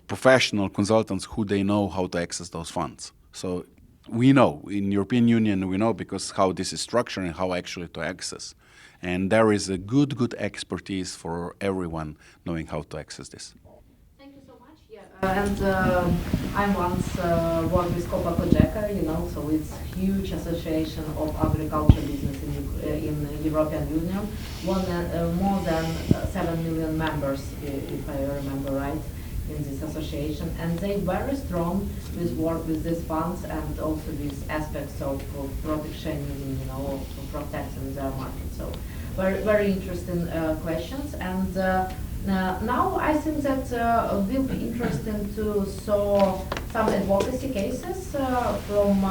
professional consultants who they know how to access those funds. So we know, in European Union, we know because how this is structured and how actually to access. And there is a good expertise for everyone knowing how to access this. Thank you so much. Yeah, and I once worked with Copa Cogeca, so it's huge association of agriculture business in the European Union. More than 7 million members, if I remember right, in this association, and they very strong with work with these funds and also these aspects of protectionism, of protecting their market. So very interesting questions. And now I think that will be interesting to saw some advocacy cases from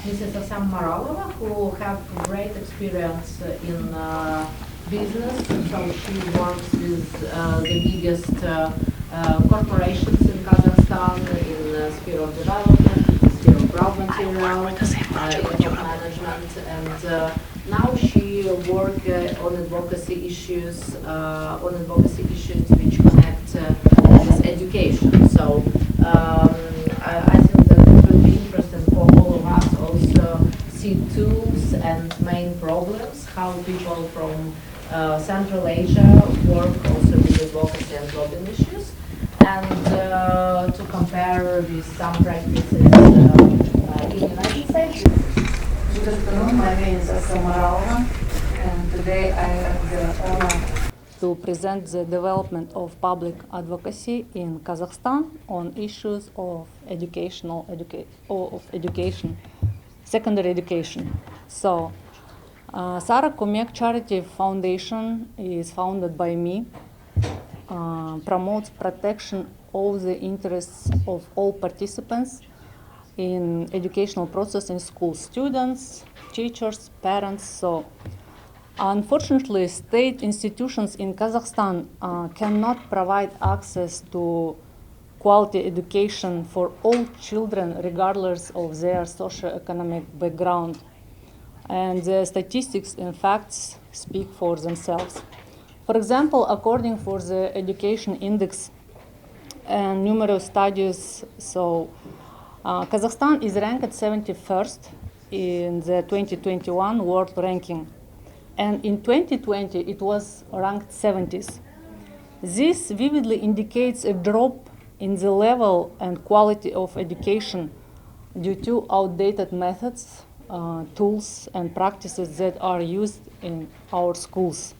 Mrs. Asam Maralova, who have great experience in business. So she works with the biggest corporations in Kazakhstan in the sphere of development, sphere of raw material, management, and now she works on advocacy issues which connect with education. So I think that it will be interesting for all of us also see tools and main problems, how people from Central Asia work also with advocacy and lobbying issues, and to compare with some practices in the United States. Good afternoon, my name is Asam Maralova, and today I have the honor to present the development of public advocacy in Kazakhstan on issues of education, secondary education. So, Sara Komek Charity Foundation is founded by me, promotes protection of the interests of all participants in educational process in school, students, teachers, parents. So unfortunately, state institutions in Kazakhstan cannot provide access to quality education for all children regardless of their socioeconomic background. And the statistics and facts speak for themselves. For example, according for the Education Index and numerous studies, so Kazakhstan is ranked 71st in the 2021 world ranking. and in 2020 it was ranked 70th. This vividly indicates a drop in the level and quality of education due to outdated methods, tools, and practices that are used in our schools.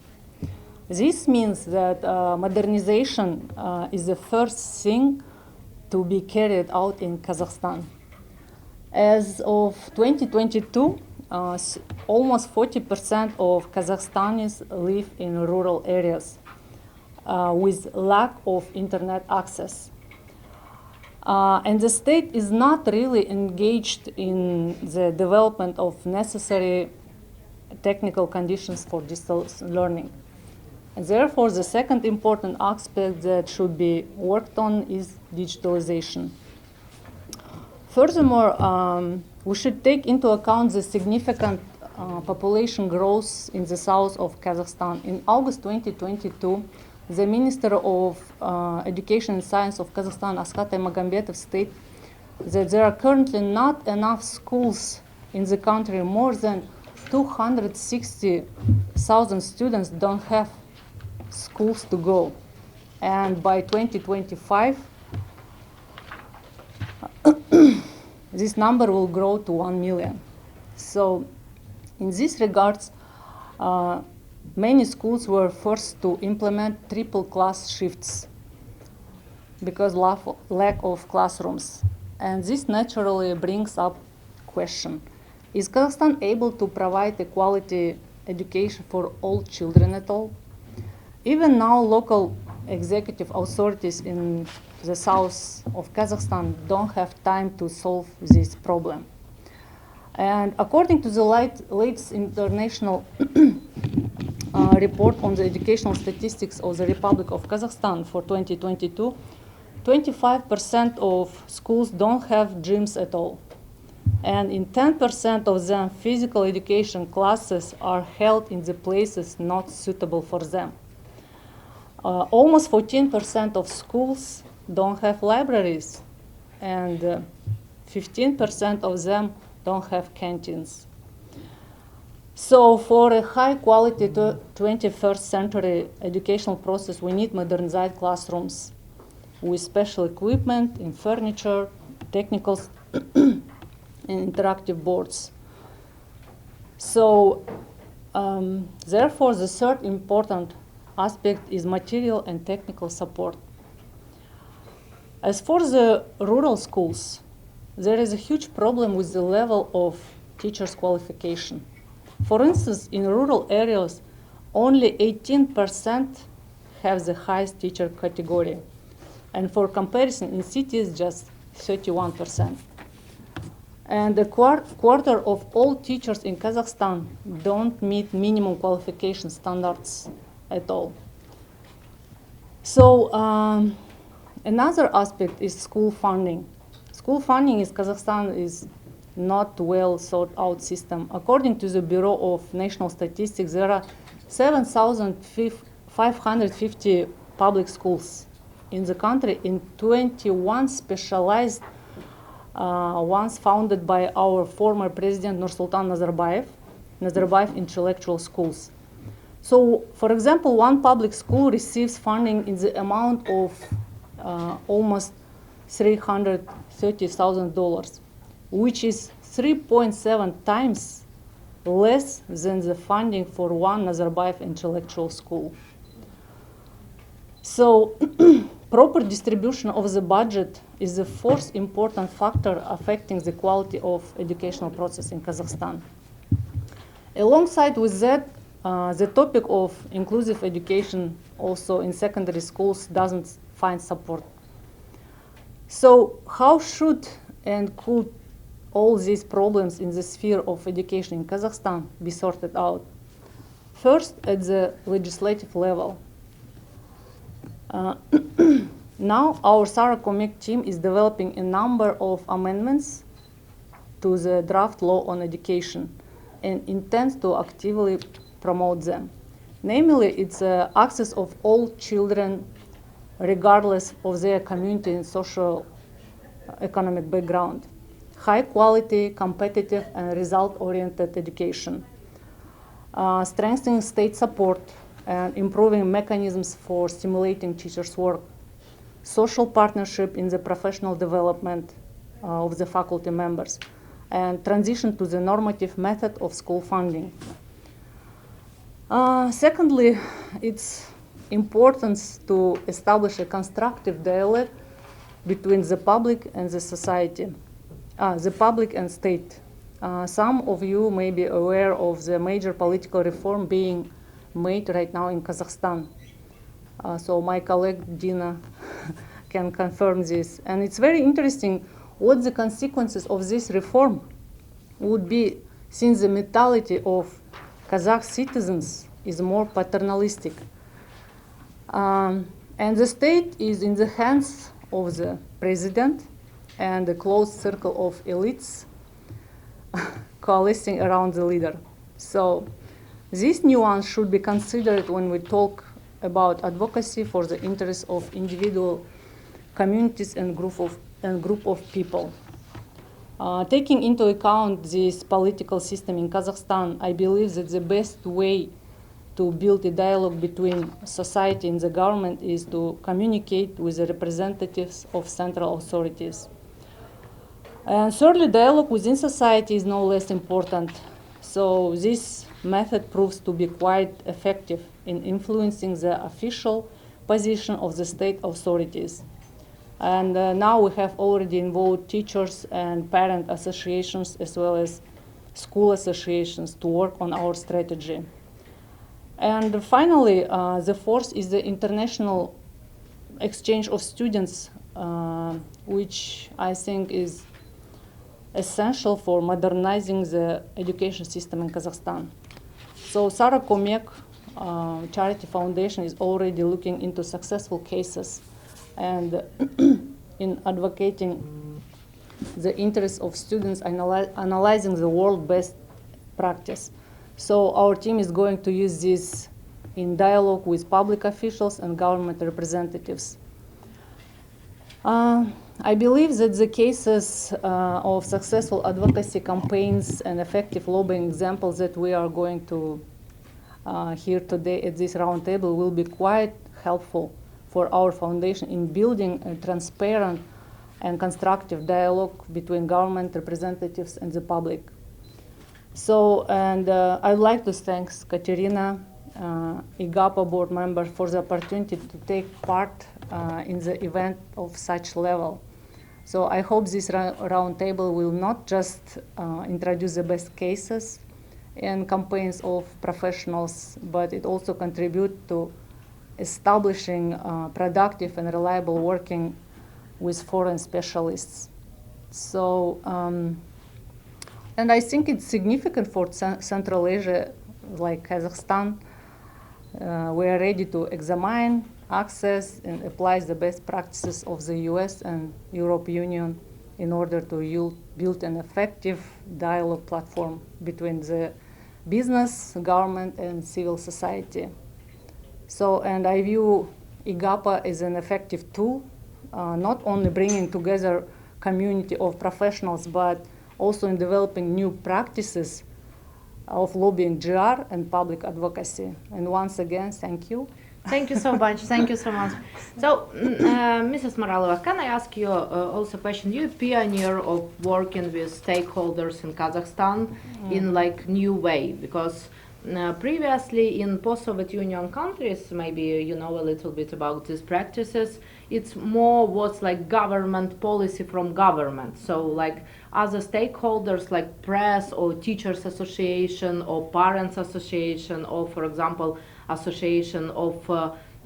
This means that modernization is the first thing to be carried out in Kazakhstan. As of 2022, almost 40% of Kazakhstanis live in rural areas with lack of internet access. And the state is not really engaged in the development of necessary technical conditions for distance learning. And therefore, the second important aspect that should be worked on is digitalization. Furthermore, we should take into account the significant population growth in the south of Kazakhstan. In August 2022, the Minister of Education and Science of Kazakhstan, Askat Aymagambetov, stated that there are currently not enough schools in the country. More than 260,000 students don't have schools to go. And by 2025, this number will grow to 1 million. So in this regards, many schools were forced to implement triple class shifts because lack of classrooms. And this naturally brings up question. Is Kazakhstan able to provide a quality education for all children at all? Even now, local executive authorities in the south of Kazakhstan don't have time to solve this problem. And according to the latest international report on the educational statistics of the Republic of Kazakhstan for 2022, 25% of schools don't have gyms at all. And in 10% of them, physical education classes are held in the places not suitable for them. Almost 14% of schools don't have libraries, and 15% of them don't have canteens. So for a high-quality 21st century educational process, we need modernized classrooms with special equipment and furniture, technicals, and interactive boards. So therefore, the third important aspect is material and technical support. As for the rural schools, there is a huge problem with the level of teachers' qualification. For instance, in rural areas, only 18% have the highest teacher category. And for comparison, in cities, just 31%. And a quarter of all teachers in Kazakhstan don't meet minimum qualification standards at all. So another aspect is school funding. School funding in Kazakhstan is not well thought out system. According to the Bureau of National Statistics, there are 7,550 public schools in the country, in 21 specialized ones founded by our former president Nursultan Nazarbayev intellectual schools. So, for example, one public school receives funding in the amount of almost $330,000, which is 3.7 times less than the funding for one Nazarbayev intellectual school. So, proper distribution of the budget is the fourth important factor affecting the quality of educational process in Kazakhstan. Alongside with that, the topic of inclusive education also in secondary schools doesn't find support. So how should and could all these problems in the sphere of education in Kazakhstan be sorted out? First, at the legislative level. Now our Sara Komek team is developing a number of amendments to the draft law on education and intends to actively promote them. Namely, it's access of all children regardless of their community and social economic background, high quality, competitive, and result-oriented education. strengthening state support and improving mechanisms for stimulating teachers' work, social partnership in the professional development of the faculty members, and transition to the normative method of school funding. Secondly, it's important to establish a constructive dialogue between the public and the society, the public and state. Some of you may be aware of the major political reform being made right now in Kazakhstan. So my colleague Dina can confirm this. And it's very interesting what the consequences of this reform would be, since the mentality of Kazakh citizens is more paternalistic. And the state is in the hands of the president and a close circle of elites coalescing around the leader. So this nuance should be considered when we talk about advocacy for the interests of individual communities and group of people. Taking into account this political system in Kazakhstan, I believe that the best way to build a dialogue between society and the government is to communicate with the representatives of central authorities. And thirdly, dialogue within society is no less important. So this method proves to be quite effective in influencing the official position of the state authorities. And now we have already involved teachers and parent associations as well as school associations to work on our strategy. And finally, the fourth is the international exchange of students, which I think is essential for modernizing the education system in Kazakhstan. So Sara Komek Charity Foundation is already looking into successful cases and in advocating the interests of students, analyzing the world best practice. So our team is going to use this in dialogue with public officials and government representatives. I believe that the cases of successful advocacy campaigns and effective lobbying examples that we are going to hear today at this roundtable will be quite helpful for our foundation in building a transparent and constructive dialogue between government representatives and the public. So, and I'd like to thank Katerina, IGAPA board member, for the opportunity to take part in the event of such level. So I hope this roundtable will not just introduce the best cases and campaigns of professionals, but it also contribute to establishing productive and reliable working with foreign specialists. So, and I think it's significant for Central Asia, like Kazakhstan. We are ready to examine, access, and apply the best practices of the US and European Union in order to build an effective dialogue platform between the business, government, and civil society. So, and I view IGAPA as an effective tool, not only bringing together community of professionals, but also in developing new practices of lobbying GR and public advocacy. And once again, thank you. Thank you so much. Thank you so much. So, Mrs. Moralova, can I ask you also a question? You're a pioneer of working with stakeholders in Kazakhstan in like new way, because previously in post-Soviet Union countries, maybe you know a little bit about these practices, it's more was like government policy from government. So like other stakeholders like press or teachers association or parents association or, for example, association of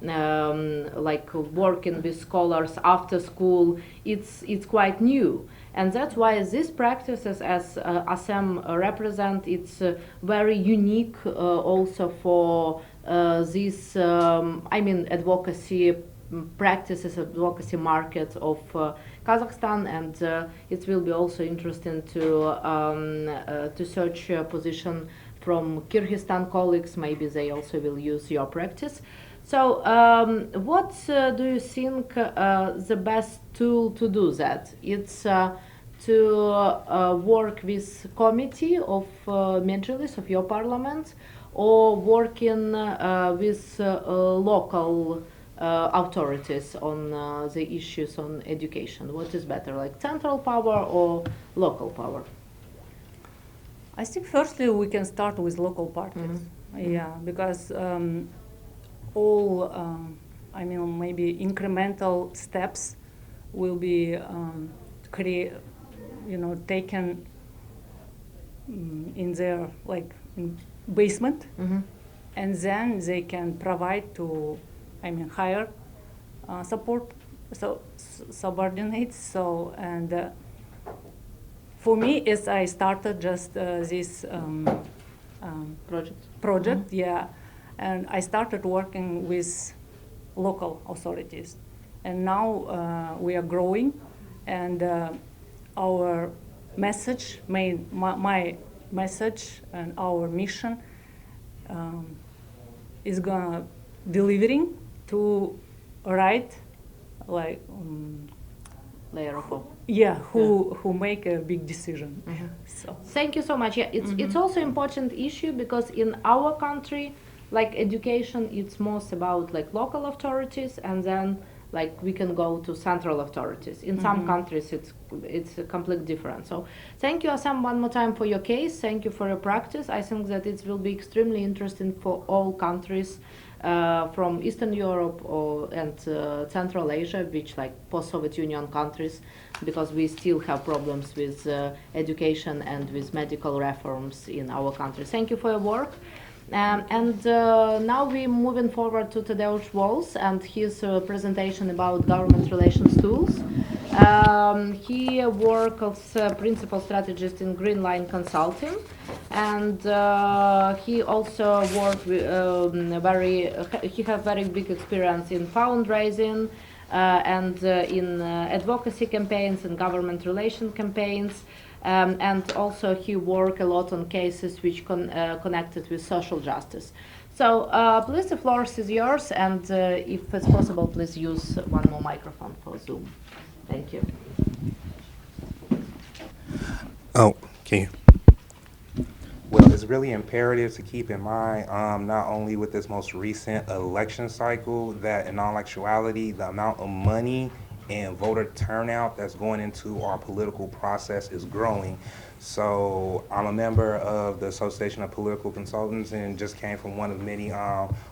like working with scholars after school, it's quite new. And that's why these practices, as ASEM represent, it's very unique also for this, I mean, advocacy practices, advocacy market of Kazakhstan, and it will be also interesting to search a position from Kyrgyzstan colleagues. Maybe they also will use your practice. So what do you think the best tool to do that? It's to work with committee of Medjlis, of your parliament, or working with local authorities on the issues on education? What is better, like central power or local power? I think firstly we can start with local parties. Yeah, because all, I mean, maybe incremental steps will be taken in their basement, and then they can provide to, higher support, subordinates. So and. For me, as I started just this project, yeah, and I started working with local authorities, and now we are growing, and our message, my message, and our mission is gonna delivering to right, like. Layer of hope. Yeah, who make a big decision. So thank you so much. Yeah, it's also important issue because in our country, like education, it's most about like local authorities, and then like we can go to central authorities. In some countries, it's completely different. So thank you, Asam, one more time for your case. Thank you for your practice. I think that it will be extremely interesting for all countries. From Eastern Europe and Central Asia, which like post-Soviet Union countries, because we still have problems with education and with medical reforms in our country. Thank you for your work. And now we're moving forward to Tadeusz Walls and his presentation about government relations tools. He works as a principal strategist in Green Line Consulting, and he also worked with he has very big experience in fundraising and in advocacy campaigns and government relation campaigns. And also he worked a lot on cases which connected with social justice. So please, the floor is yours, and if it's possible, please use one more microphone for Zoom. Thank you. Oh, can you? Well, it's really imperative to keep in mind, not only with this most recent election cycle, that in all actuality, the amount of money and voter turnout that's going into our political process is growing. So I'm a member of the Association of Political Consultants and just came from one of many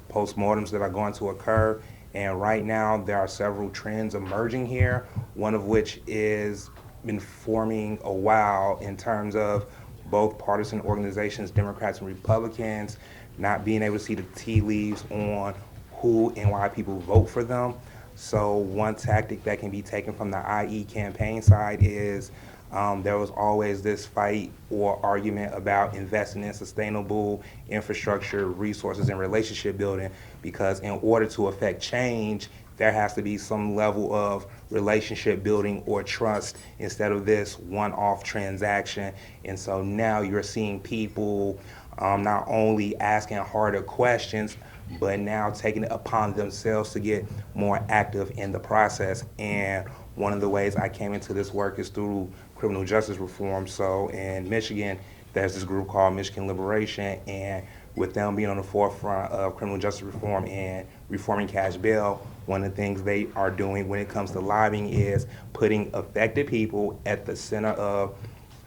postmortems that are going to occur. And right now there are several trends emerging here, one of which is been forming a while in terms of both partisan organizations, Democrats and Republicans, not being able to see the tea leaves on who and why people vote for them. So one tactic that can be taken from the IE campaign side is there was always this fight or argument about investing in sustainable infrastructure, resources, and relationship building, because in order to affect change, there has to be some level of relationship building or trust instead of this one-off transaction. And so now you're seeing people not only asking harder questions, but now taking it upon themselves to get more active in the process. And one of the ways I came into this work is through criminal justice reform. So in Michigan, there's this group called Michigan Liberation, and with them being on the forefront of criminal justice reform and reforming cash bail, one of the things they are doing when it comes to lobbying is putting affected people at the center of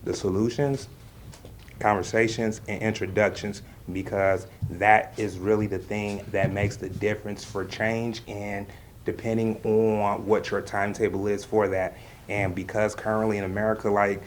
the solutions, conversations, and introductions, because that is really the thing that makes the difference for change, and depending on what your timetable is for that. And because currently in America, like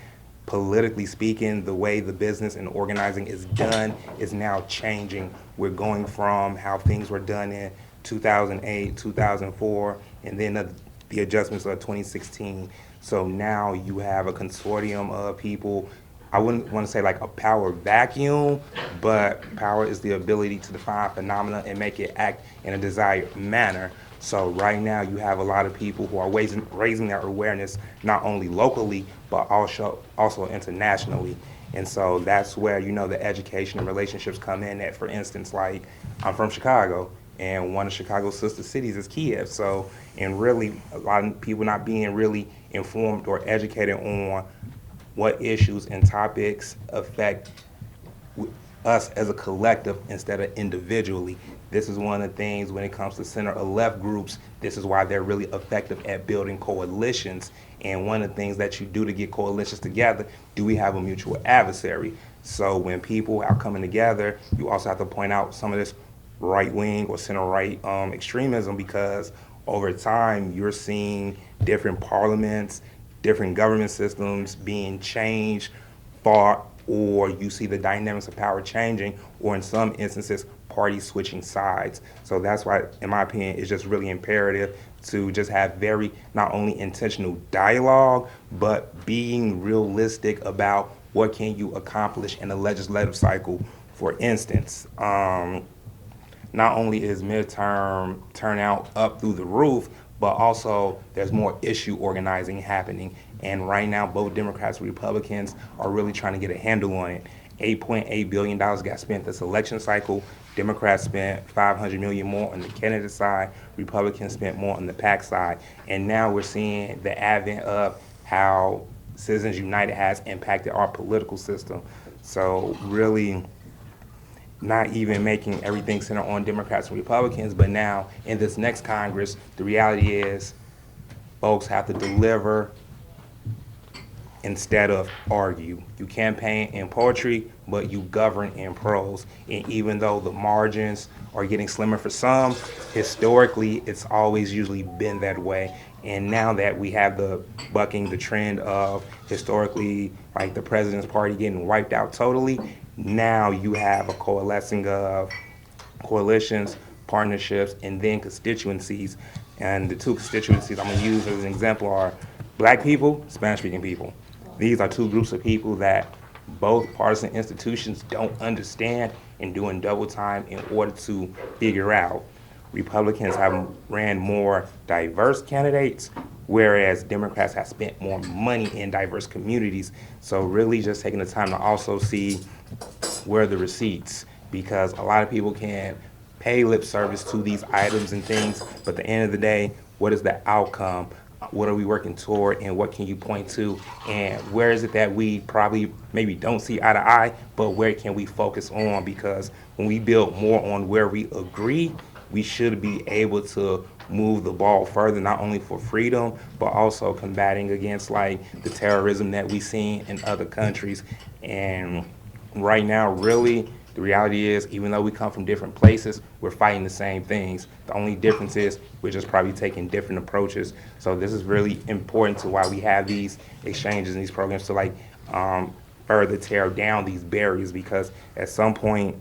politically speaking, the way the business and organizing is done is now changing. We're going from how things were done in 2008, 2004, and then the adjustments of 2016. So now you have a consortium of people. I wouldn't want to say like a power vacuum, but power is the ability to define phenomena and make it act in a desired manner. So right now you have a lot of people who are raising their awareness, not only locally, but also internationally. And so that's where, you know, the education and relationships come in at. For instance, like I'm from Chicago, and one of Chicago's sister cities is Kiev. So, and really a lot of people not being really informed or educated on what issues and topics affect us as a collective instead of individually. This is one of the things when it comes to center or left groups, this is why they're really effective at building coalitions. And one of the things that you do to get coalitions together, do we have a mutual adversary? So when people are coming together, you also have to point out some of this right-wing or center-right extremism, because over time you're seeing different parliaments, different government systems being changed, fought, or you see the dynamics of power changing, or in some instances, parties switching sides. So that's why, in my opinion, it's just really imperative to just have very, not only intentional dialogue, but being realistic about what can you accomplish in the legislative cycle. For instance, not only is midterm turnout up through the roof, but also there's more issue organizing happening. And right now, both Democrats and Republicans are really trying to get a handle on it. $8.8 billion got spent this election cycle. Democrats spent $500 million more on the candidate side. Republicans spent more on the PAC side. And now we're seeing the advent of how Citizens United has impacted our political system. So really, not even making everything center on Democrats and Republicans, but now in this next Congress, the reality is folks have to deliver instead of argue. You campaign in poetry, but you govern in prose. And even though the margins are getting slimmer for some, historically, it's always usually been that way. And now that we have the bucking the trend of historically, like the president's party getting wiped out totally, now you have a coalescing of coalitions, partnerships, and then constituencies. And the two constituencies I'm gonna use as an example are Black people, Spanish-speaking people. These are two groups of people that both partisan institutions don't understand and doing double time in order to figure out. Republicans have ran more diverse candidates, whereas Democrats have spent more money in diverse communities. So really just taking the time to also see where the receipts, because a lot of people can pay lip service to these items and things, but at the end of the day, what is the outcome? What are we working toward, and what can you point to? And where is it that we probably maybe don't see eye to eye, but where can we focus on? Because when we build more on where we agree, we should be able to move the ball further, not only for freedom, but also combating against like the terrorism that we see in other countries. And right now, really, the reality is, even though we come from different places, we're fighting the same things. The only difference is we're just probably taking different approaches. So this is really important to why we have these exchanges and these programs to like further tear down these barriers, because at some point,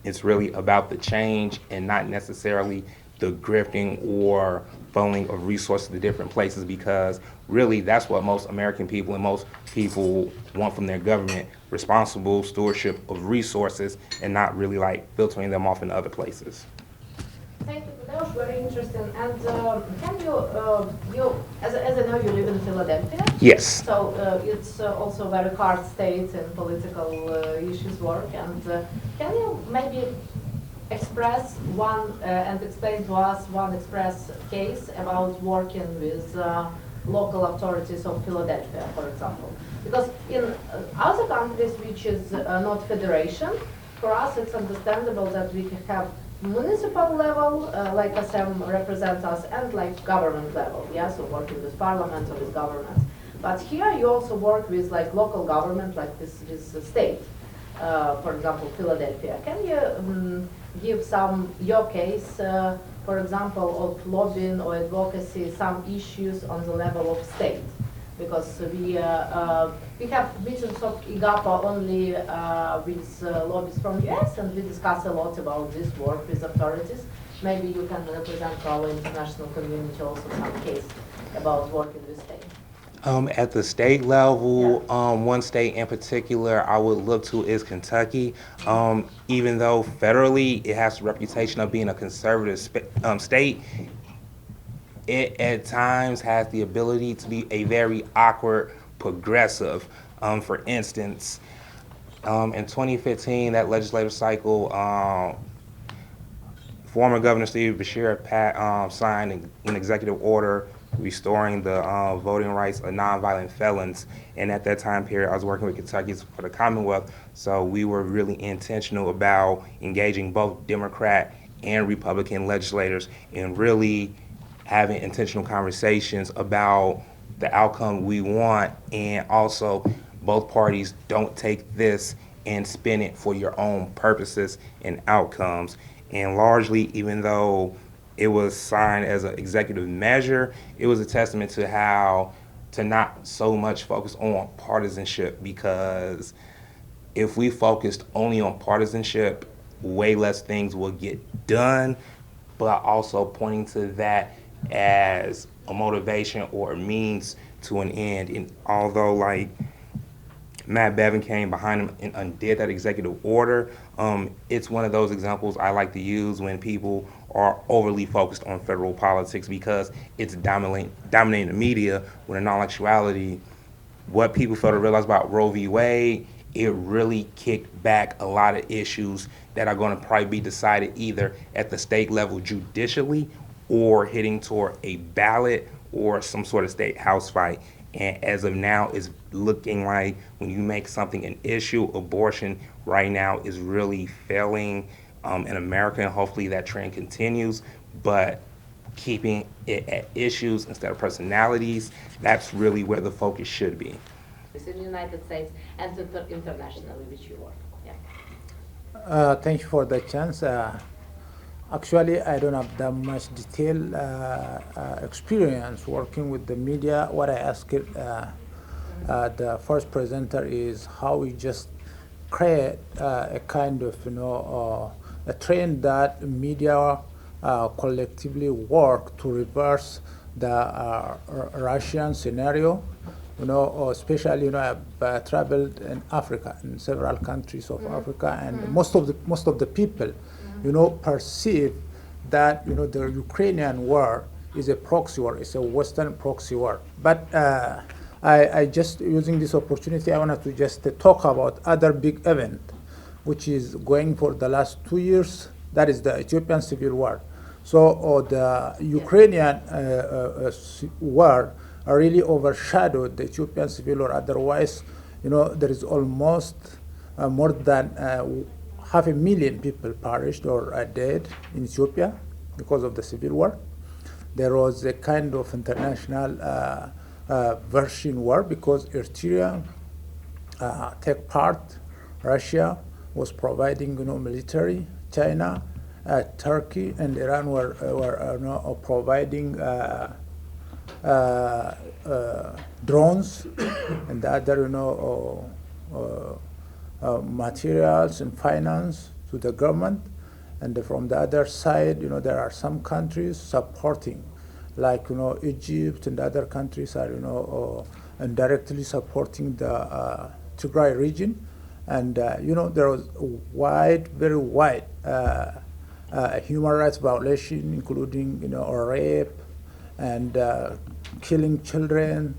it's really about the change and not necessarily the grifting or funneling of resources to different places, because really that's what most American people and most people want from their government, responsible stewardship of resources and not really like filtering them off in other places. Thank you. That was very interesting. And can you, as I know, you live in Philadelphia. Yes. So it's also a very hard state in political issues work. And can you maybe express one and explain to us one express case about working with local authorities of Philadelphia, for example? Because in other countries, which is not federation, for us it's understandable that we have municipal level, like SM represents us, and like government level, yeah, so working with parliament or with government. But here you also work with like local government, like this state, for example, Philadelphia. Can you give your case, for example, of lobbying or advocacy, some issues on the level of state? Because we have meetings of IGAPA only with lobbies from US, and we discuss a lot about this work with authorities. Maybe you can represent our international community also some case about working with state. At the state level, one state in particular I would look to is Kentucky. Even though federally it has the reputation of being a conservative state, it at times has the ability to be a very awkward progressive. For instance, in 2015, that legislative cycle, former Governor Steve Beshear signed an executive order restoring the voting rights of nonviolent felons. And at that time period, I was working with Kentuckians for the Commonwealth, so we were really intentional about engaging both Democrat and Republican legislators and really having intentional conversations about the outcome we want, and also both parties don't take this and spin it for your own purposes and outcomes. And largely, even though it was signed as an executive measure, it was a testament to how to not so much focus on partisanship, because if we focused only on partisanship, way less things will get done, but also pointing to that as a motivation or a means to an end. And although like Matt Bevin came behind him and undid that executive order, it's one of those examples I like to use when people are overly focused on federal politics, because it's dominating the media, when in all actuality, what people fail to realize about Roe v. Wade, it really kicked back a lot of issues that are going to probably be decided either at the state level judicially or hitting toward a ballot or some sort of state house fight. And as of now, it's looking like when you make something an issue, abortion right now is really failing in America, and hopefully that trend continues. But keeping it at issues instead of personalities, that's really where the focus should be. In the United States and internationally, which you work. Thank you for the chance. Actually, I don't have that much detailed experience working with the media. What I asked the first presenter is how we just create a kind of, a trend that media collectively work to reverse the Russian scenario. Especially, I've traveled in Africa, in several countries of Africa, and most of the people, perceive that, the Ukrainian war is a proxy war, it's a Western proxy war. But I just, using this opportunity, I wanted to just talk about other big event, which is going for the last 2 years, that is the Ethiopian civil war. So the Ukrainian war really overshadowed the Ethiopian civil war. Otherwise, there is almost more than 500,000 people perished or are dead in Ethiopia because of the civil war. There was a kind of international version war because Eritrea take part, Russia was providing military, China, Turkey, and Iran were providing drones and other materials and finance to the government. And from the other side, there are some countries supporting, like Egypt and other countries are indirectly supporting the Tigray region. And there was very wide human rights violation, including rape and killing children,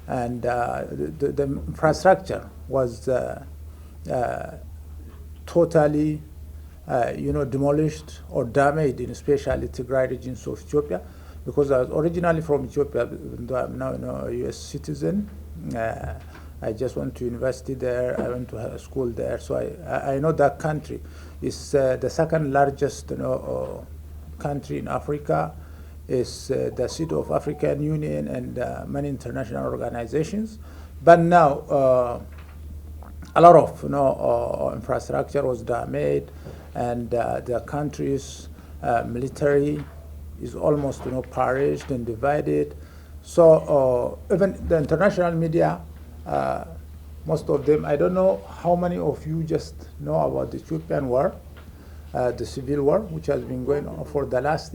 and the infrastructure was totally demolished or damaged, in especially Tigray regions of Ethiopia. Because I was originally from Ethiopia, though I'm now a U.S. citizen. I just went to university there. I went to school there, so I know that country is the second largest country in Africa. Is the seat of African Union and many international organizations. But now a lot of infrastructure was damaged, and the country's military is almost perished and divided. So even the international media, most of them, I don't know how many of you just know about the Ethiopian war, the civil war, which has been going on for the last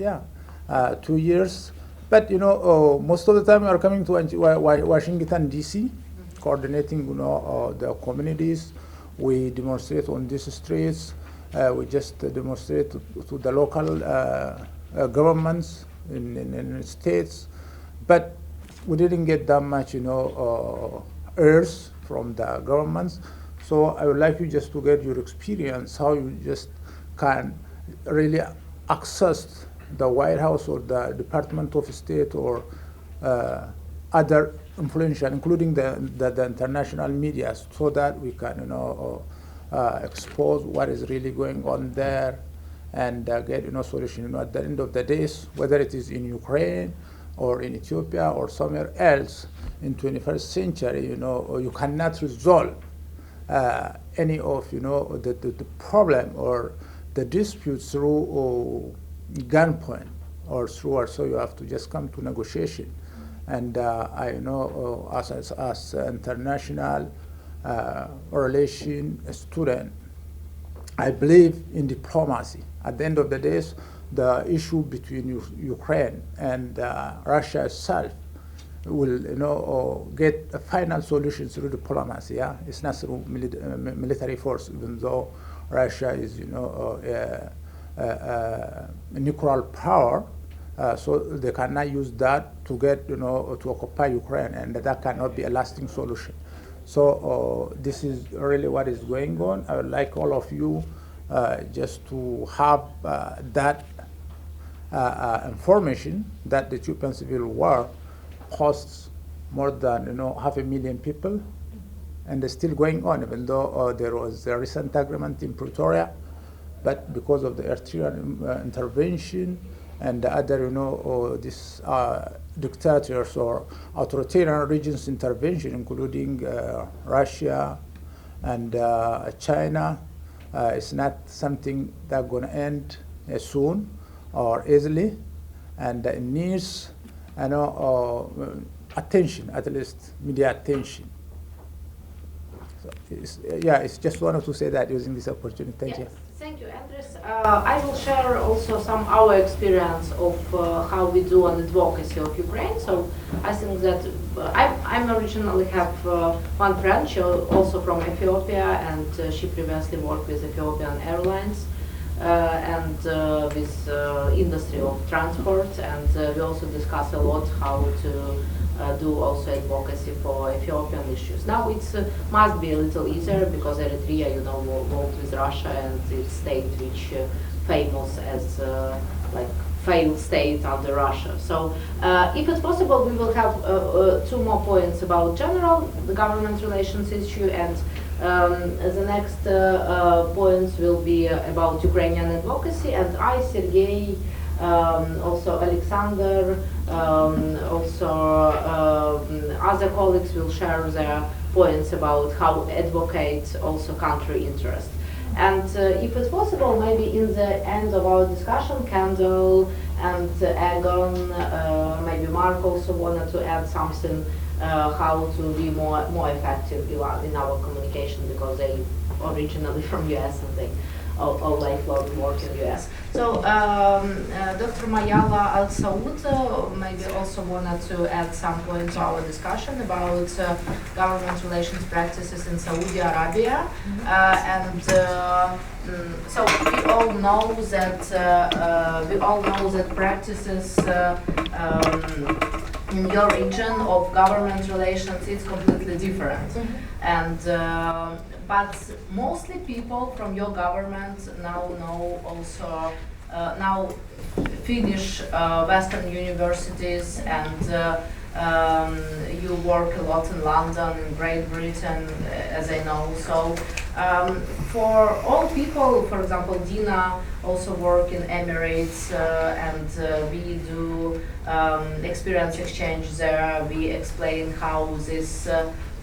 2 years. But most of the time we are coming to Washington D.C., coordinating the communities. We demonstrate on these streets. We just demonstrate to the local governments in states, but we didn't get that much ears from the governments. So I would like you just to get your experience, how you just can really access the White House or the Department of State or other influential, including the international media, so that we can expose what is really going on there and get solution. At the end of the day, whether it is in Ukraine or in Ethiopia or somewhere else in 21st century, you cannot resolve any of the problem or the dispute through gunpoint or through, so you have to just come to negotiation. And I know as international relation student, I believe in diplomacy. At the end of the day, the issue between Ukraine and Russia itself will get a final solution through diplomacy. Yeah, it's not through military force, even though Russia is a nuclear power. So they cannot use that to get to occupy Ukraine, and that cannot be a lasting solution. So this is really what is going on. I would like all of you just to have that information that the Ethiopian Civil War costs more than 500,000 people, and it's still going on, even though there was a recent agreement in Pretoria, but because of the Eritrean intervention and the other these dictators or authoritarian regions intervention, including Russia and China, it's not something that's going to end soon or easily, and it needs attention, at least media attention. So it's just wanted to say that using this opportunity. Thank you. Thank you, Andres. I will share also some our experience of how we do an advocacy of Ukraine. So I think that I originally have one friend, she also from Ethiopia, and she previously worked with Ethiopian Airlines and with industry of transport, and we also discuss a lot how to do also advocacy for Ethiopian issues. Now it must be a little easier because Eritrea, worked with Russia, and it's state which famous as like failed state under Russia. So if it's possible, we will have 2 more points about the government relations issue, and the next points will be about Ukrainian advocacy, and I, Sergey, also Alexander, also other colleagues will share their points about how advocate also country interest. And if it's possible, maybe in the end of our discussion, Kendall and Egon, maybe Mark also wanted to add something, how to be more effective in our communication, because they originally from US and they all lifelong work in US. So Dr. Mayala Al Saud maybe also wanted to add some point to our discussion about government relations practices in Saudi Arabia, and so we all know that practices in your region of government relations is completely different, and but mostly people from your government now know also now finish Western universities, and you work a lot in London, in Great Britain, as I know. So for all people, for example, Dina also work in Emirates, and we do experience exchange there. We explain how this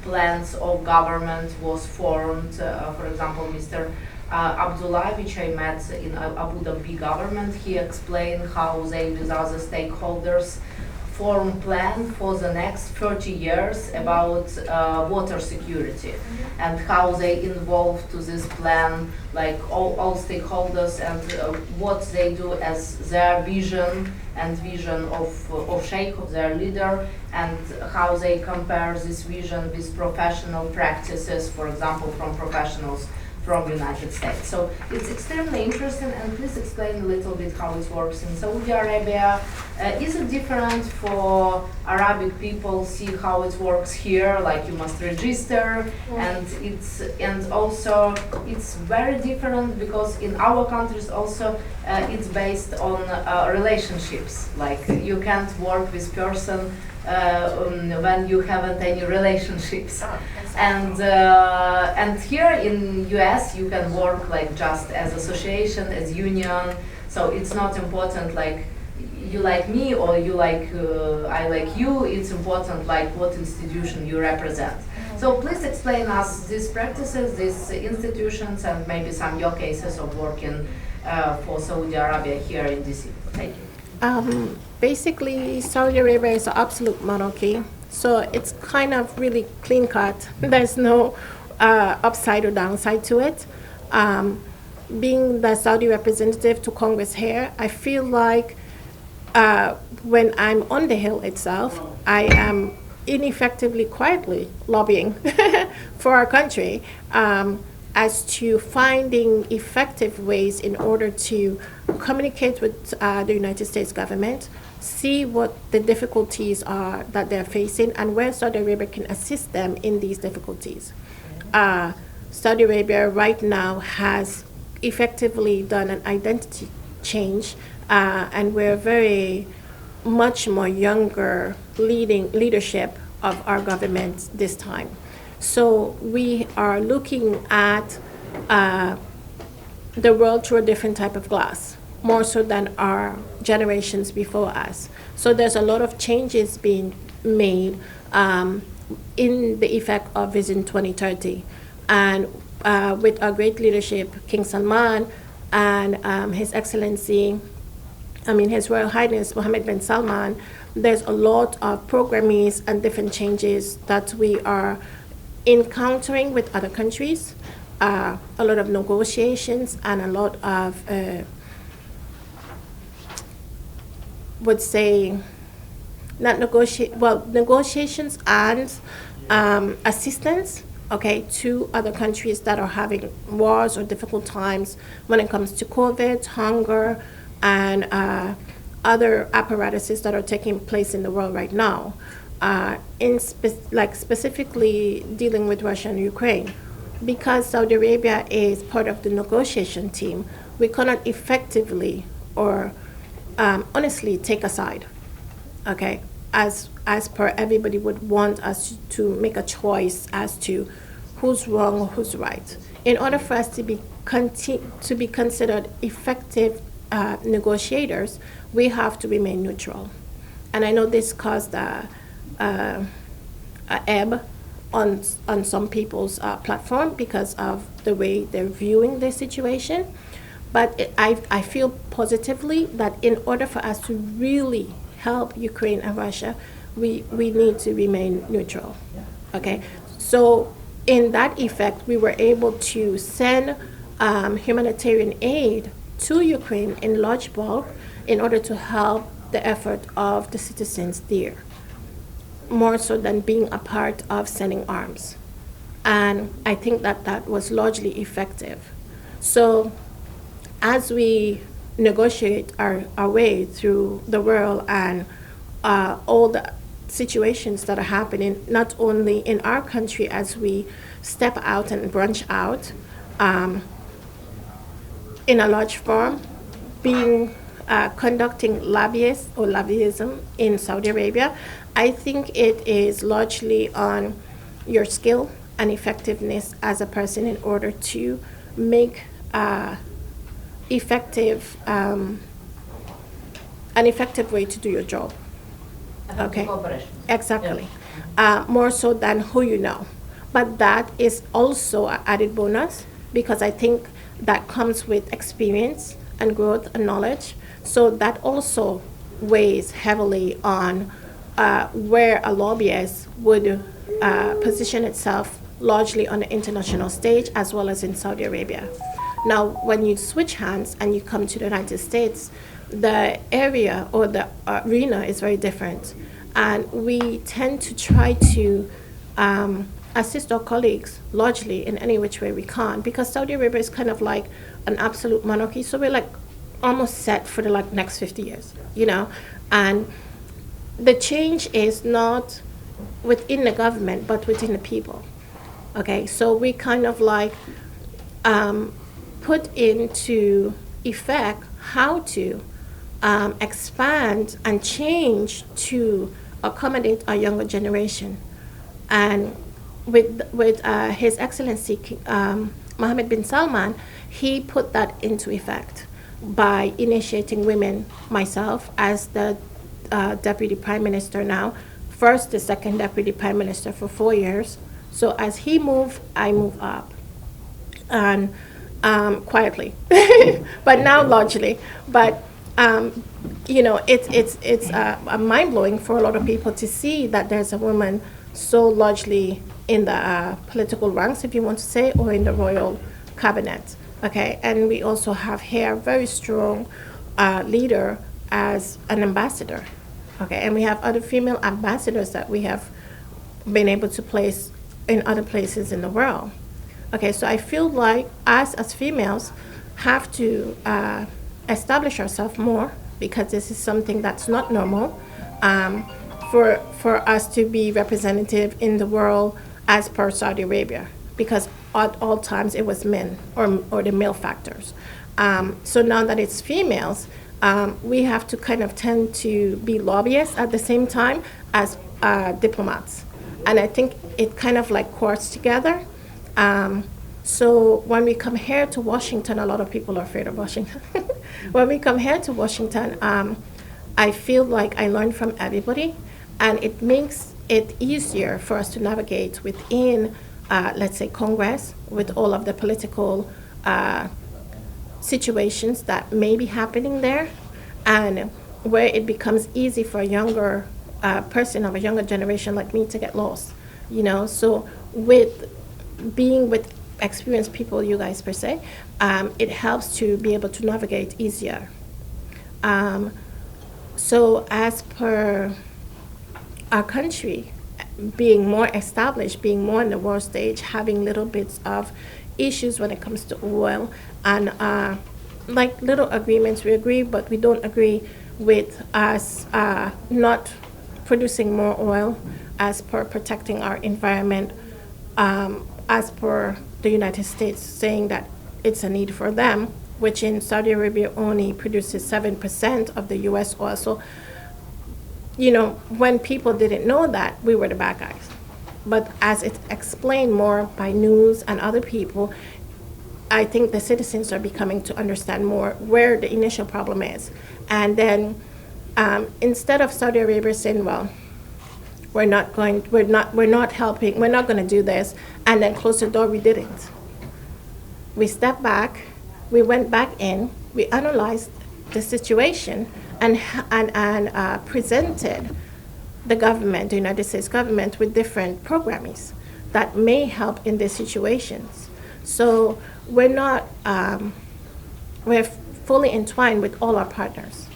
plans of government was formed. For example, Mr. Abdullah, which I met in Abu Dhabi government, he explained how they, with other stakeholders, form plan for the next 30 years about water security, and how they involve to this plan, like all stakeholders, and what they do as their vision and vision of Sheikh, of their leader, and how they compare this vision with professional practices, for example, from professionals from United States. So it's extremely interesting, and please explain a little bit how it works in Saudi Arabia. Is it different for Arabic people? See how it works here, like you must register, and also it's very different because in our countries also it's based on relationships. Like you can't work with person when you haven't any relationships. And here in US you can work like just as association, as union. So it's not important like you like me or you like I like you. It's important like what institution you represent. So please explain us these practices, these institutions, and maybe some your cases of working for Saudi Arabia here in DC. Thank you. Basically, Saudi Arabia is an absolute monarchy, so it's kind of really clean cut. There's no upside or downside to it. Being the Saudi representative to Congress here, I feel like when I'm on the Hill itself, I am ineffectively, quietly lobbying for our country as to finding effective ways in order to communicate with the United States government, see what the difficulties are that they're facing, and where Saudi Arabia can assist them in these difficulties. Saudi Arabia right now has effectively done an identity change, and we're very much more younger leadership of our government this time. So we are looking at the world through a different type of glass, more so than our generations before us. So there's a lot of changes being made in the effect of Vision 2030. And with our great leadership, King Salman and His Excellency, His Royal Highness Mohammed bin Salman, there's a lot of programmes and different changes that we are encountering with other countries, a lot of negotiations and a lot of, negotiations and assistance, to other countries that are having wars or difficult times when it comes to COVID, hunger, and other apparatuses that are taking place in the world right now, specifically dealing with Russia and Ukraine. Because Saudi Arabia is part of the negotiation team, we cannot effectively or honestly take a side, as per everybody would want us to make a choice as to who's wrong or who's right. In order for us to be considered effective negotiators, we have to remain neutral. And I know this caused a ebb on some people's platform because of the way they're viewing the situation. But I feel positively that in order for us to really help Ukraine and Russia, we need to remain neutral. So in that effect, we were able to send humanitarian aid to Ukraine in large bulk in order to help the effort of the citizens there, more so than being a part of sending arms. And I think that was largely effective. So as we negotiate our way through the world and all the situations that are happening, not only in our country as we step out and branch out in a large form, conducting lobbyism in Saudi Arabia, I think it is largely on your skill and effectiveness as a person in order to make an effective way to do your job. Cooperation. Exactly. More so than who you know. But that is also an added bonus because I think that comes with experience and growth and knowledge. So that also weighs heavily on where a lobbyist would position itself largely on the international stage as well as in Saudi Arabia. Now, when you switch hands and you come to the United States, the area or the arena is very different. And we tend to try to assist our colleagues largely in any which way we can, because Saudi Arabia is kind of like an absolute monarchy, so we're like almost set for the next 50 years, And the change is not within the government, but within the people. So we kind of put into effect how to expand and change to accommodate our younger generation. And with His Excellency Mohammed bin Salman, he put that into effect by initiating women, myself as the Deputy Prime Minister now, first the second Deputy Prime Minister for 4 years. So as he moved, I moved up, and quietly, but now largely. But you know, it's mind blowing for a lot of people to see that there's a woman so largely in the political ranks, if you want to say, or in the royal cabinet. Okay, and we also have here a very strong leader as an ambassador. Okay, and we have other female ambassadors that we have been able to place in other places in the world. Okay, so I feel like us as females have to establish ourselves more, because this is something that's not normal for us to be representative in the world as per Saudi Arabia, because at all times it was men or the male factors. So now that it's females, we have to kind of tend to be lobbyists at the same time as diplomats. And I think it kind of like courts together. So when we come here to Washington, a lot of people are afraid of Washington. When we come here to Washington, I feel like I learn from everybody, and it makes it easier for us to navigate within, let's say, Congress, with all of the political situations that may be happening there, and where it becomes easy for a younger person of a younger generation like me to get lost, you know. So with being with experienced people, you guys per se, it helps to be able to navigate easier. So as per our country being more established, being more on the world stage, having little bits of issues when it comes to oil, and like little agreements, we agree, but we don't agree with us not producing more oil, as per protecting our environment, as per the United States saying that it's a need for them, which in Saudi Arabia only produces 7% of the US oil. So, you know, when people didn't know that, we were the bad guys. But as it's explained more by news and other people, I think the citizens are becoming to understand more where the initial problem is. And then instead of Saudi Arabia saying, well, we're not helping, we're not going to do this, and then close the door, we didn't. We stepped back, we went back in, we analyzed the situation, and presented the government, the United States government, with different programs that may help in these situations. So we're not, we're fully entwined with all our partners,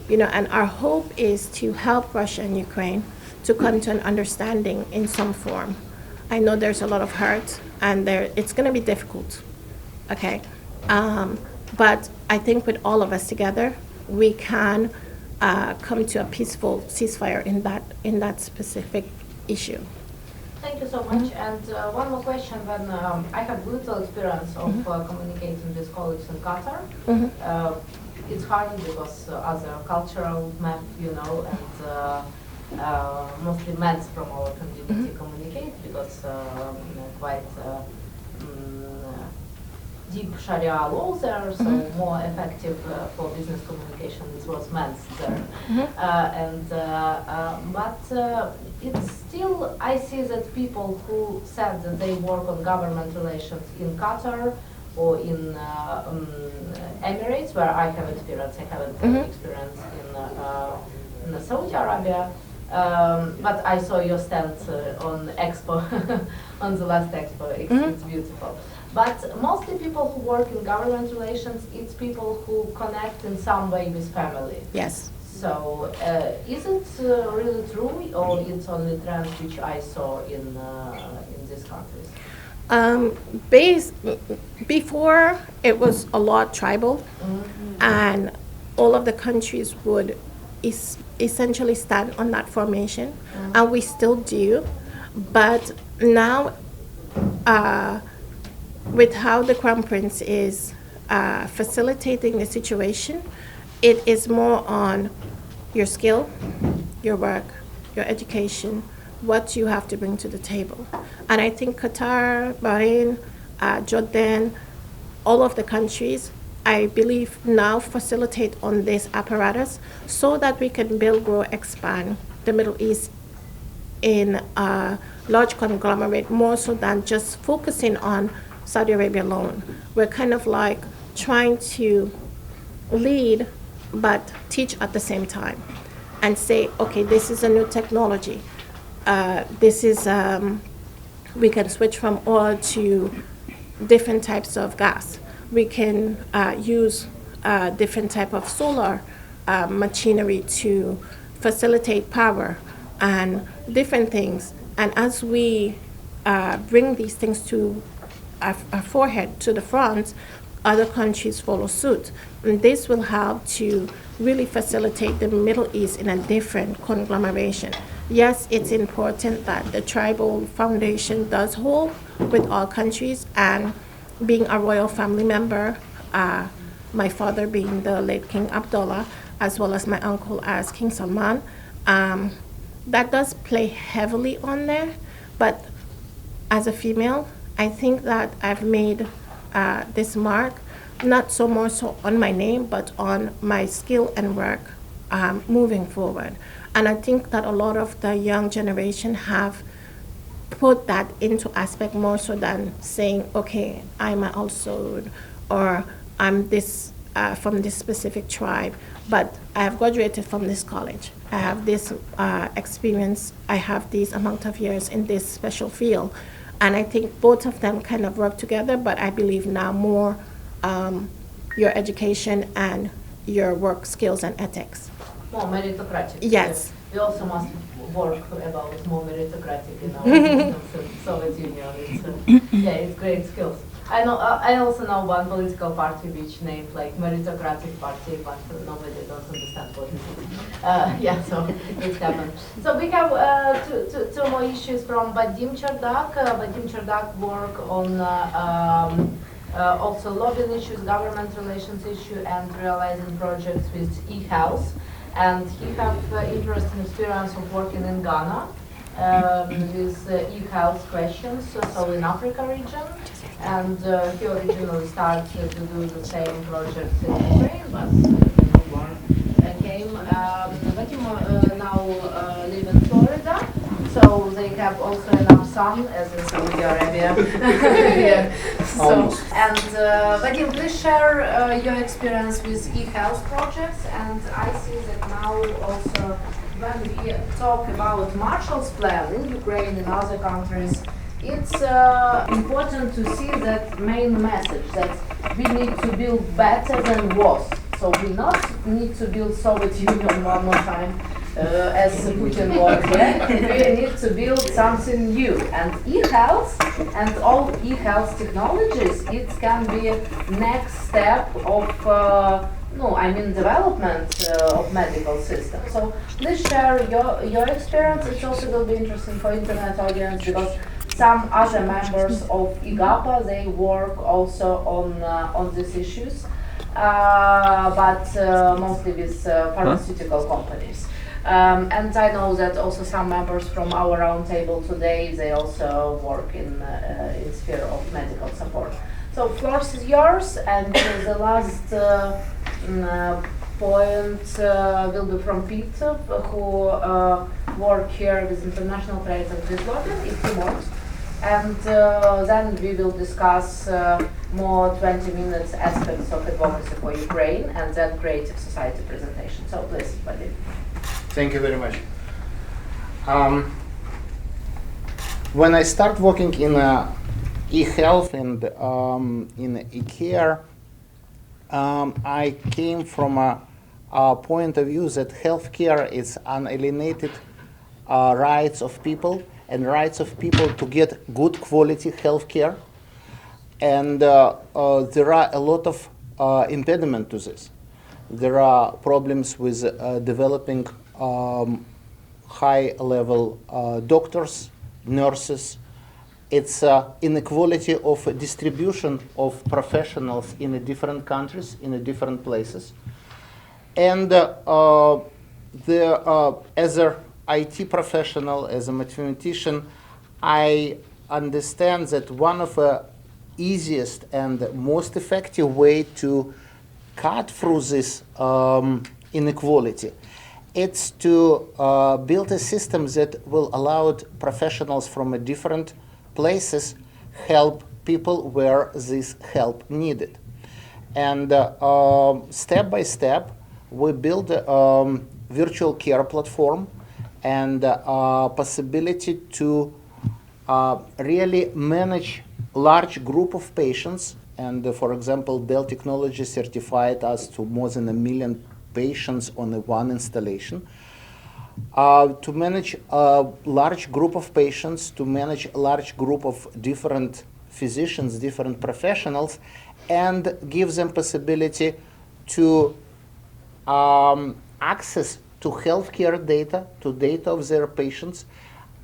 you know, and our hope is to help Russia and Ukraine to come to an understanding in some form. I know there's a lot of hurt, and it's going to be difficult, okay? But I think with all of us together, we can come to a peaceful ceasefire in that specific issue. Thank you so much. And one more question. When I have little experience of communicating with colleagues in Qatar, it's hard because other cultural map, you know, and mostly men from our community communicate, because quite deep Sharia laws there, so more effective for business communication. It was men there, but it's still, I see that people who said that they work on government relations in Qatar or in Emirates, where I have experience. I haven't experience in Saudi Arabia. But I saw your stand on Expo, on the last Expo. It's beautiful. But mostly people who work in government relations, it's people who connect in some way with family. Yes. So is it really true, or it's only trends which I saw in these countries? Before it was a lot tribal, and all of the countries would essentially stand on that formation, and we still do. But now, with how the Crown Prince is facilitating the situation, it is more on your skill, your work, your education, what you have to bring to the table. And I think Qatar, Bahrain, Jordan, all of the countries, I believe now facilitate on this apparatus so that we can build, grow, expand the Middle East in a large conglomerate more so than just focusing on Saudi Arabia alone. We're kind of like trying to lead but teach at the same time and say, okay, this is a new technology. This is, we can switch from oil to different types of gas. We can use different type of solar machinery to facilitate power and different things. And as we bring these things to our forehead, to the front, other countries follow suit. And this will help to really facilitate the Middle East in a different conglomeration. Yes, it's important that the tribal foundation does hold with all countries, and being a royal family member, my father being the late King Abdullah, as well as my uncle as King Salman, that does play heavily on there. But as a female, I think that I've made this mark, not so more so on my name, but on my skill and work moving forward. And I think that a lot of the young generation have put that into aspect more so than saying, okay, I'm an Al-Saud, or I'm this from this specific tribe, but I have graduated from this college. I have this experience, I have this amount of years in this special field. And I think both of them kind of work together, but I believe now more your education and your work skills and ethics. More meritocratic. Yes. We also must work about more meritocratic in our Soviet Union. It's, yeah, it's great skills. I know. I also know one political party which named like meritocratic party, but nobody don't understand what it is. Yeah, so it happened. So we have two more issues from Vadim Cherdak. Vadim Cherdak work on also lobbying issues, government relations issue, and realizing projects with e-health. And he have interesting experience of working in Ghana with e-health questions, so in Africa region. And he originally started to do the same project in Ukraine, but the war came. Vadim now live in Florida, so they have also enough sun as in Saudi Arabia. Yeah. So, and Vadim, please share your experience with e-health projects. And I see that now also when we talk about Marshall's Plan in Ukraine and other countries, it's important to see that main message that we need to build better than was. So we not need to build Soviet Union one more time as Putin was. Yeah? We need to build something new. And e-health and all e-health technologies, it can be next step of development of medical system. So please share your experience. It also will be interesting for internet audience because some other members of IGAPA, they work also on these issues, but mostly with pharmaceutical companies. And I know that also some members from our roundtable today, they also work in sphere of medical support. So floor is yours, and the last point will be from Peter, who work here with International Trade and Development, if he wants. And then we will discuss more 20 minutes aspects of advocacy for Ukraine and then creative society presentation. So please, Vadim. Thank you very much. When I start working in e-health and in e-care, I came from a point of view that healthcare is unalienated rights of people and rights of people to get good quality healthcare. And there are a lot of impediment to this. There are problems with developing high-level doctors, nurses. It's inequality of distribution of professionals in the different countries, in the different places. And the other IT professional, as a mathematician, I understand that one of the easiest and most effective way to cut through this inequality, it's to build a system that will allow professionals from different places help people where this help needed. And step by step, we build a virtual care platform and possibility to really manage large group of patients. And for example, Dell Technology certified us to more than 1 million patients on one installation. To manage a large group of patients, to manage a large group of different physicians, different professionals, and give them possibility to access to healthcare data, to data of their patients,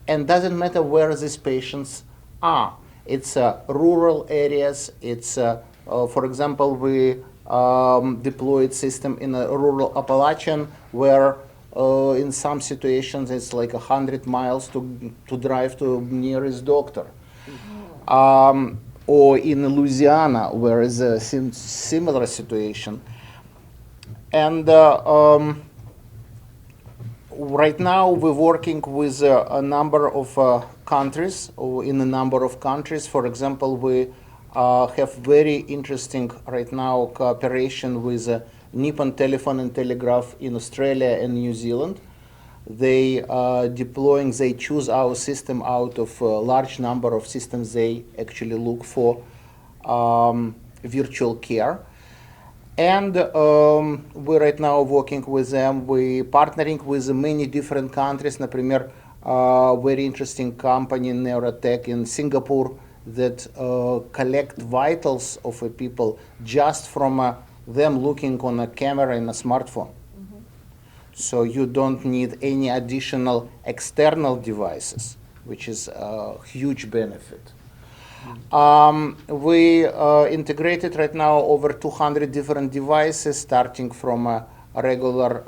and doesn't matter where these patients are. It's rural areas. It's, for example, we deployed system in a rural Appalachian where in some situations it's like 100 miles to drive to nearest doctor. Or in Louisiana where is a similar situation. And right now we're working with a number of countries, or in a number of countries. For example, we have very interesting right now cooperation with Nippon Telephone and Telegraph in Australia and New Zealand. They they choose our system out of a large number of systems they actually look for virtual care. And we're right now working with them. We're partnering with many different countries. Например, very interesting company, Neurotech in Singapore, that collect vitals of people just from them looking on a camera in a smartphone. So you don't need any additional external devices, which is a huge benefit. We integrated right now over 200 different devices, starting from regular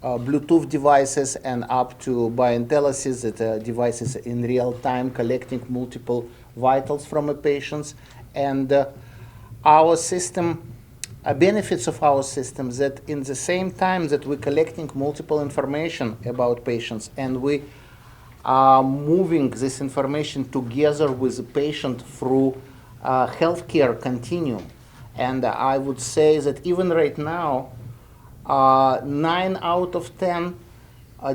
Bluetooth devices and up to biointellisis, that devices in real time collecting multiple vitals from a patients. And our system, benefits of our system, that in the same time that we're collecting multiple information about patients and we are moving this information together with the patient through healthcare continuum. And I would say that even right now, 9 out of 10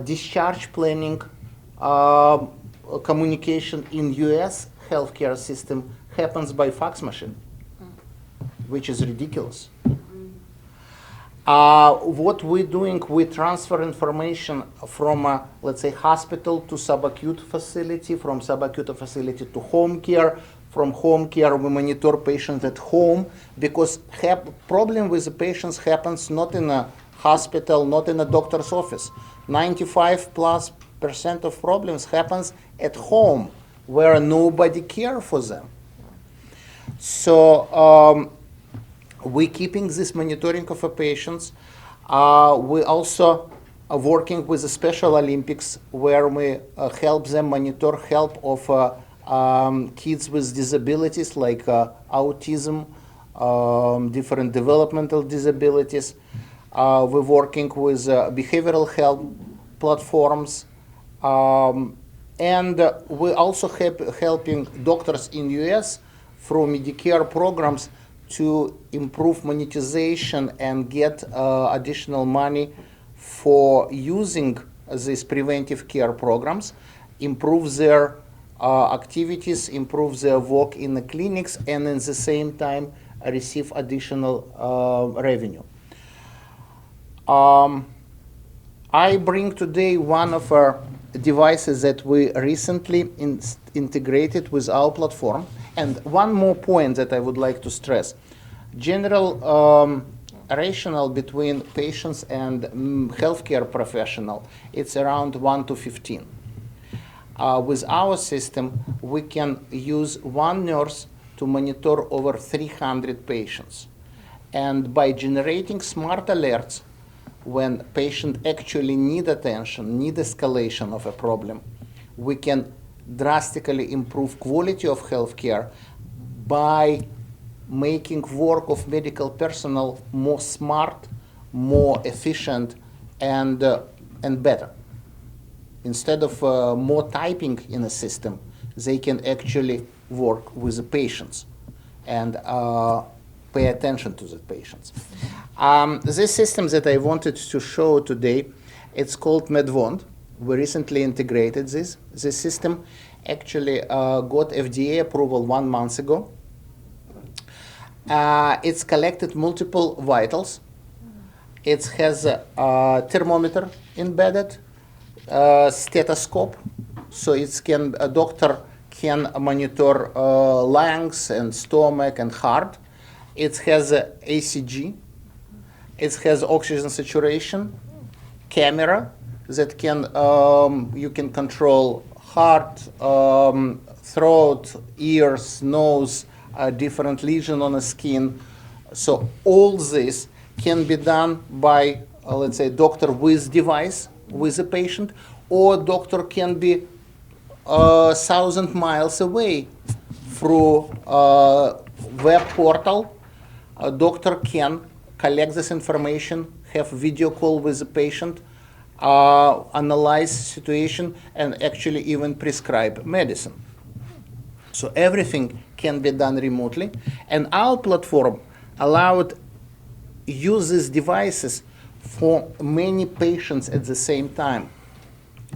discharge planning communication in US healthcare system happens by fax machine, which is ridiculous. What we're doing, we transfer information from, let's say, hospital to subacute facility, from subacute facility to home care. From home care, we monitor patients at home, because problem with the patients happens not in a hospital, not in a doctor's office. 95+% of problems happens at home, where nobody cares for them. So we're keeping this monitoring of patients. We also are working with the Special Olympics, where we help them monitor health of kids with disabilities like autism, different developmental disabilities. We're working with behavioral health platforms. And we're also helping doctors in US through Medicare programs to improve monetization and get additional money for using these preventive care programs, improve their activities, improve their work in the clinics, and at the same time receive additional revenue. I bring today one of our devices that we recently integrated with our platform. And one more point that I would like to stress. General rationale between patients and healthcare professional, it's around 1 to 15. With our system, we can use one nurse to monitor over 300 patients. And by generating smart alerts, when patient actually need attention, need escalation of a problem, we can drastically improve quality of healthcare by making work of medical personnel more smart, more efficient, and better. Instead of more typing in a system, they can actually work with the patients and pay attention to the patients. This system that I wanted to show today, it's called MedWand. We recently integrated this. This system actually got FDA approval 1 month ago. It's collected multiple vitals. It has a thermometer embedded, stethoscope, so a doctor can monitor lungs and stomach and heart. It has a ACG. It has oxygen saturation, camera that you can control heart, throat, ears, nose, different lesion on the skin. So all this can be done by, let's say, doctor with device, with a patient, or doctor can be 1,000 miles away through web portal. A doctor can collect this information, have video call with the patient, analyze situation, and actually even prescribe medicine. So everything can be done remotely. And our platform allowed use these devices for many patients at the same time,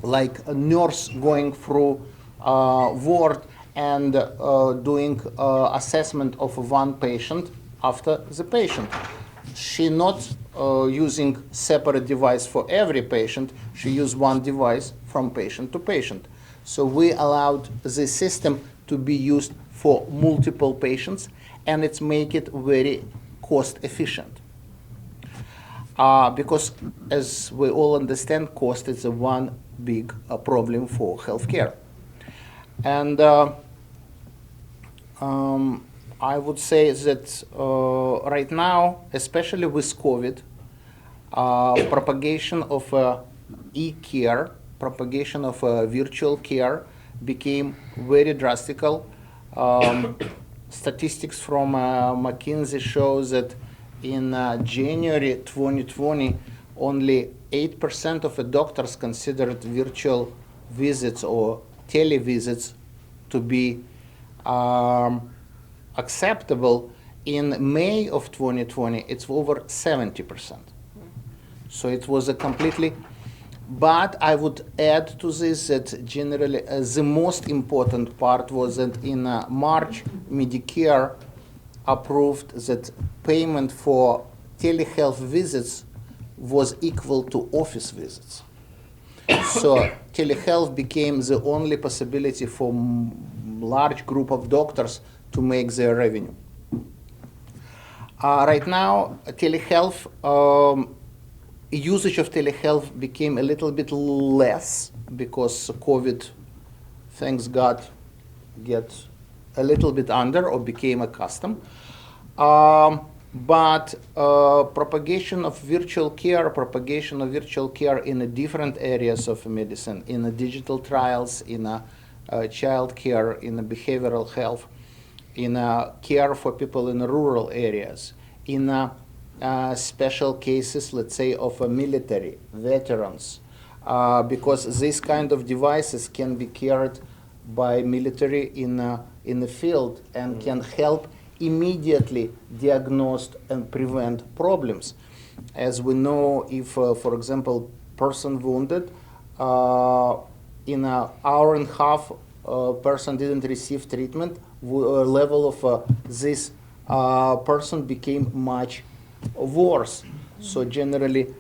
like a nurse going through ward and doing assessment of one patient after the patient. She not using separate device for every patient. She used one device from patient to patient. So we allowed this system to be used for multiple patients, and it's make it very cost efficient. Because as we all understand, cost is one big problem for healthcare. And I would say that right now, especially with COVID, propagation of e-care, propagation of virtual care became very drastical. Statistics from McKinsey shows that in January 2020, only 8% of the doctors considered virtual visits or televisits to be acceptable. In May of 2020, it's over 70%. So it was a completely, but I would add to this that generally the most important part was that in March, Medicare approved that payment for telehealth visits was equal to office visits. So telehealth became the only possibility for large group of doctors to make their revenue. Right now, telehealth, usage of telehealth became a little bit less because COVID, thanks God, get a little bit under or became accustomed. But propagation of virtual care in the different areas of medicine, in the digital trials, in child care, in the behavioral health, in care for people in rural areas, in special cases, let's say, of military veterans, because these kind of devices can be carried by military in the field and can help immediately diagnose and prevent problems. As we know, if, for example, person wounded, in an hour and a half, person didn't receive treatment, level of this person became much worse. So generally,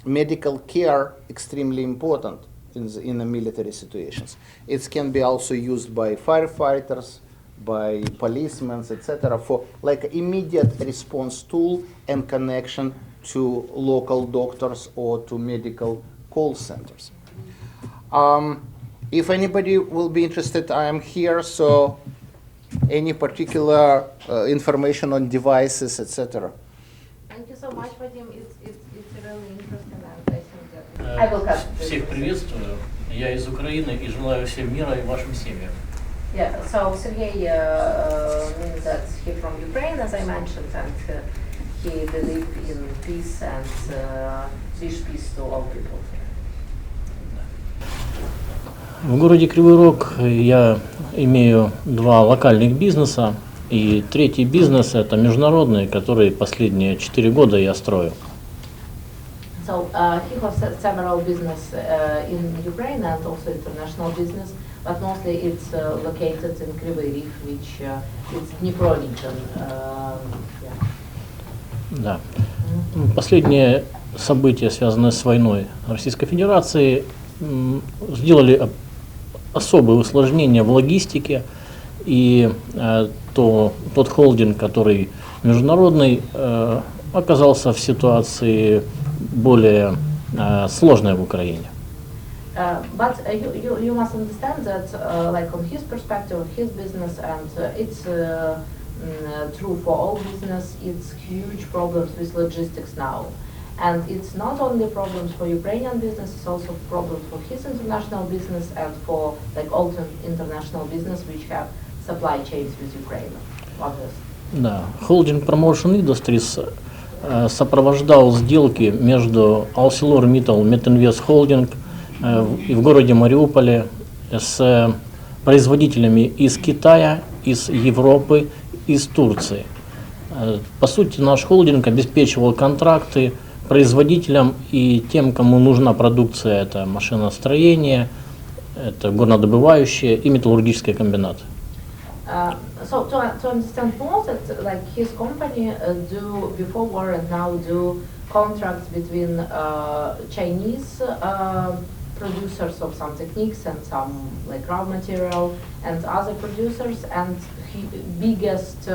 medical care extremely important in the military situations. It can be also used by firefighters, by policemen, etc., for like immediate response tool and connection to local doctors or to medical call centers. If anybody will be interested, I am here, so any particular information on devices, etc. Thank you so much, Vadim. It's really interesting, and I think that I will cut this. Всех приветствую. Я из Украины и желаю всем мира и вашим семьям. Yeah, so Sergey means that he's from Ukraine, as I mentioned, and he believes in peace and wish peace to all people. В городе Кривой Рог я имею 2 локальных бизнеса, и третий бизнес это международный, который последние 4 года я строю. So he has several business in Ukraine and also international business, but mostly it's located in Kryvyi Rih, which is Dnipro region. Yeah. Да. Последние события, связанные с войной Российской Федерации, сделали особые усложнения в логистике, и тот холдинг, который международный, оказался в ситуации более сложной в Украине. But you must understand that, like on his perspective, his business, and it's true for all business, it's huge problems with logistics now. And it's not only problems for Ukrainian business, it's also problems for his international business and for like all international business which have supply chains with Ukraine. Obviously. Да. Холдинг Promotion Industries сопровождал сделки между ArcelorMittal Metinvest Holding в городе Мариуполе с производителями из Китая, из Европы, из Турции. По сути, наш холдинг обеспечивал контракты производителям и тем, кому нужна продукция, это машиностроение, это горнодобывающие и металлургические комбинаты. So to understand more, that like his company do before war and now do contracts between Chinese producers of some techniques and some like raw material and other producers, and biggest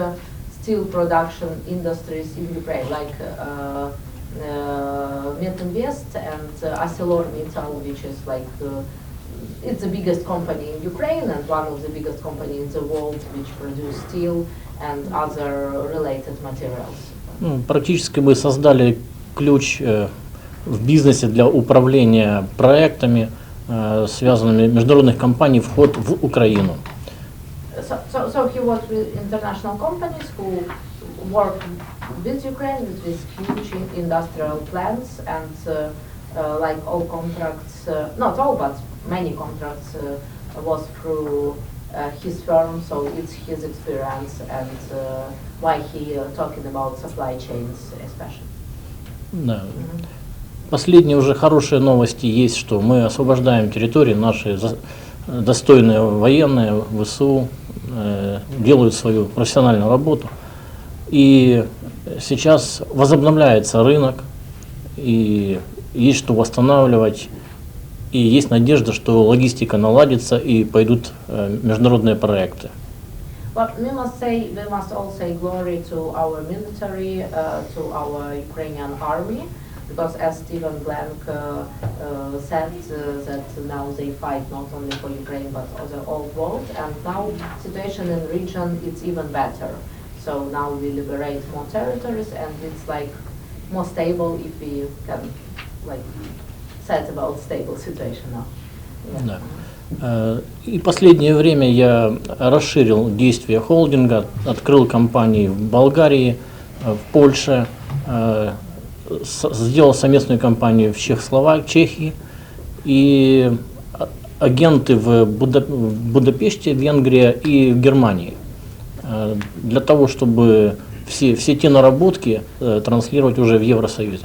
steel production industries in Ukraine, like Metinvest and ArcelorMittal, which is like it's the biggest company in Ukraine and one of the biggest companies in the world which produce steel and other related materials. Практически мы создали ключ в бизнесе для управления проектами, связанными международных компаний, вход в Украину. So he worked with international companies who work with Ukraine with these huge industrial plants, and like all contracts, not all but many contracts was through his firm, so it's his experience and why he talking about supply chains especially. Да. Последние уже хорошие новости есть, что мы освобождаем территории, наши достойные военные, ВСУ, делают свою профессиональную работу. И сейчас возобновляется рынок, и есть что восстанавливать, и есть надежда, что логистика наладится и пойдут международные проекты. But we must all say glory to our military, to our Ukrainian army, because as Stephen Blank said, that now they fight not only for Ukraine but for the whole world, and now situation in the region is even better. So now we liberate more territories, and it's like more stable if we can like set about stable situation now. Yeah. Да. И последнее время я расширил действия холдинга, открыл компании в Болгарии, в Польше, сделал совместную компанию в Чехии, и агенты в Будапеште, Венгрия и в Германии, для того, чтобы все те наработки транслировать уже в Евросоюзе.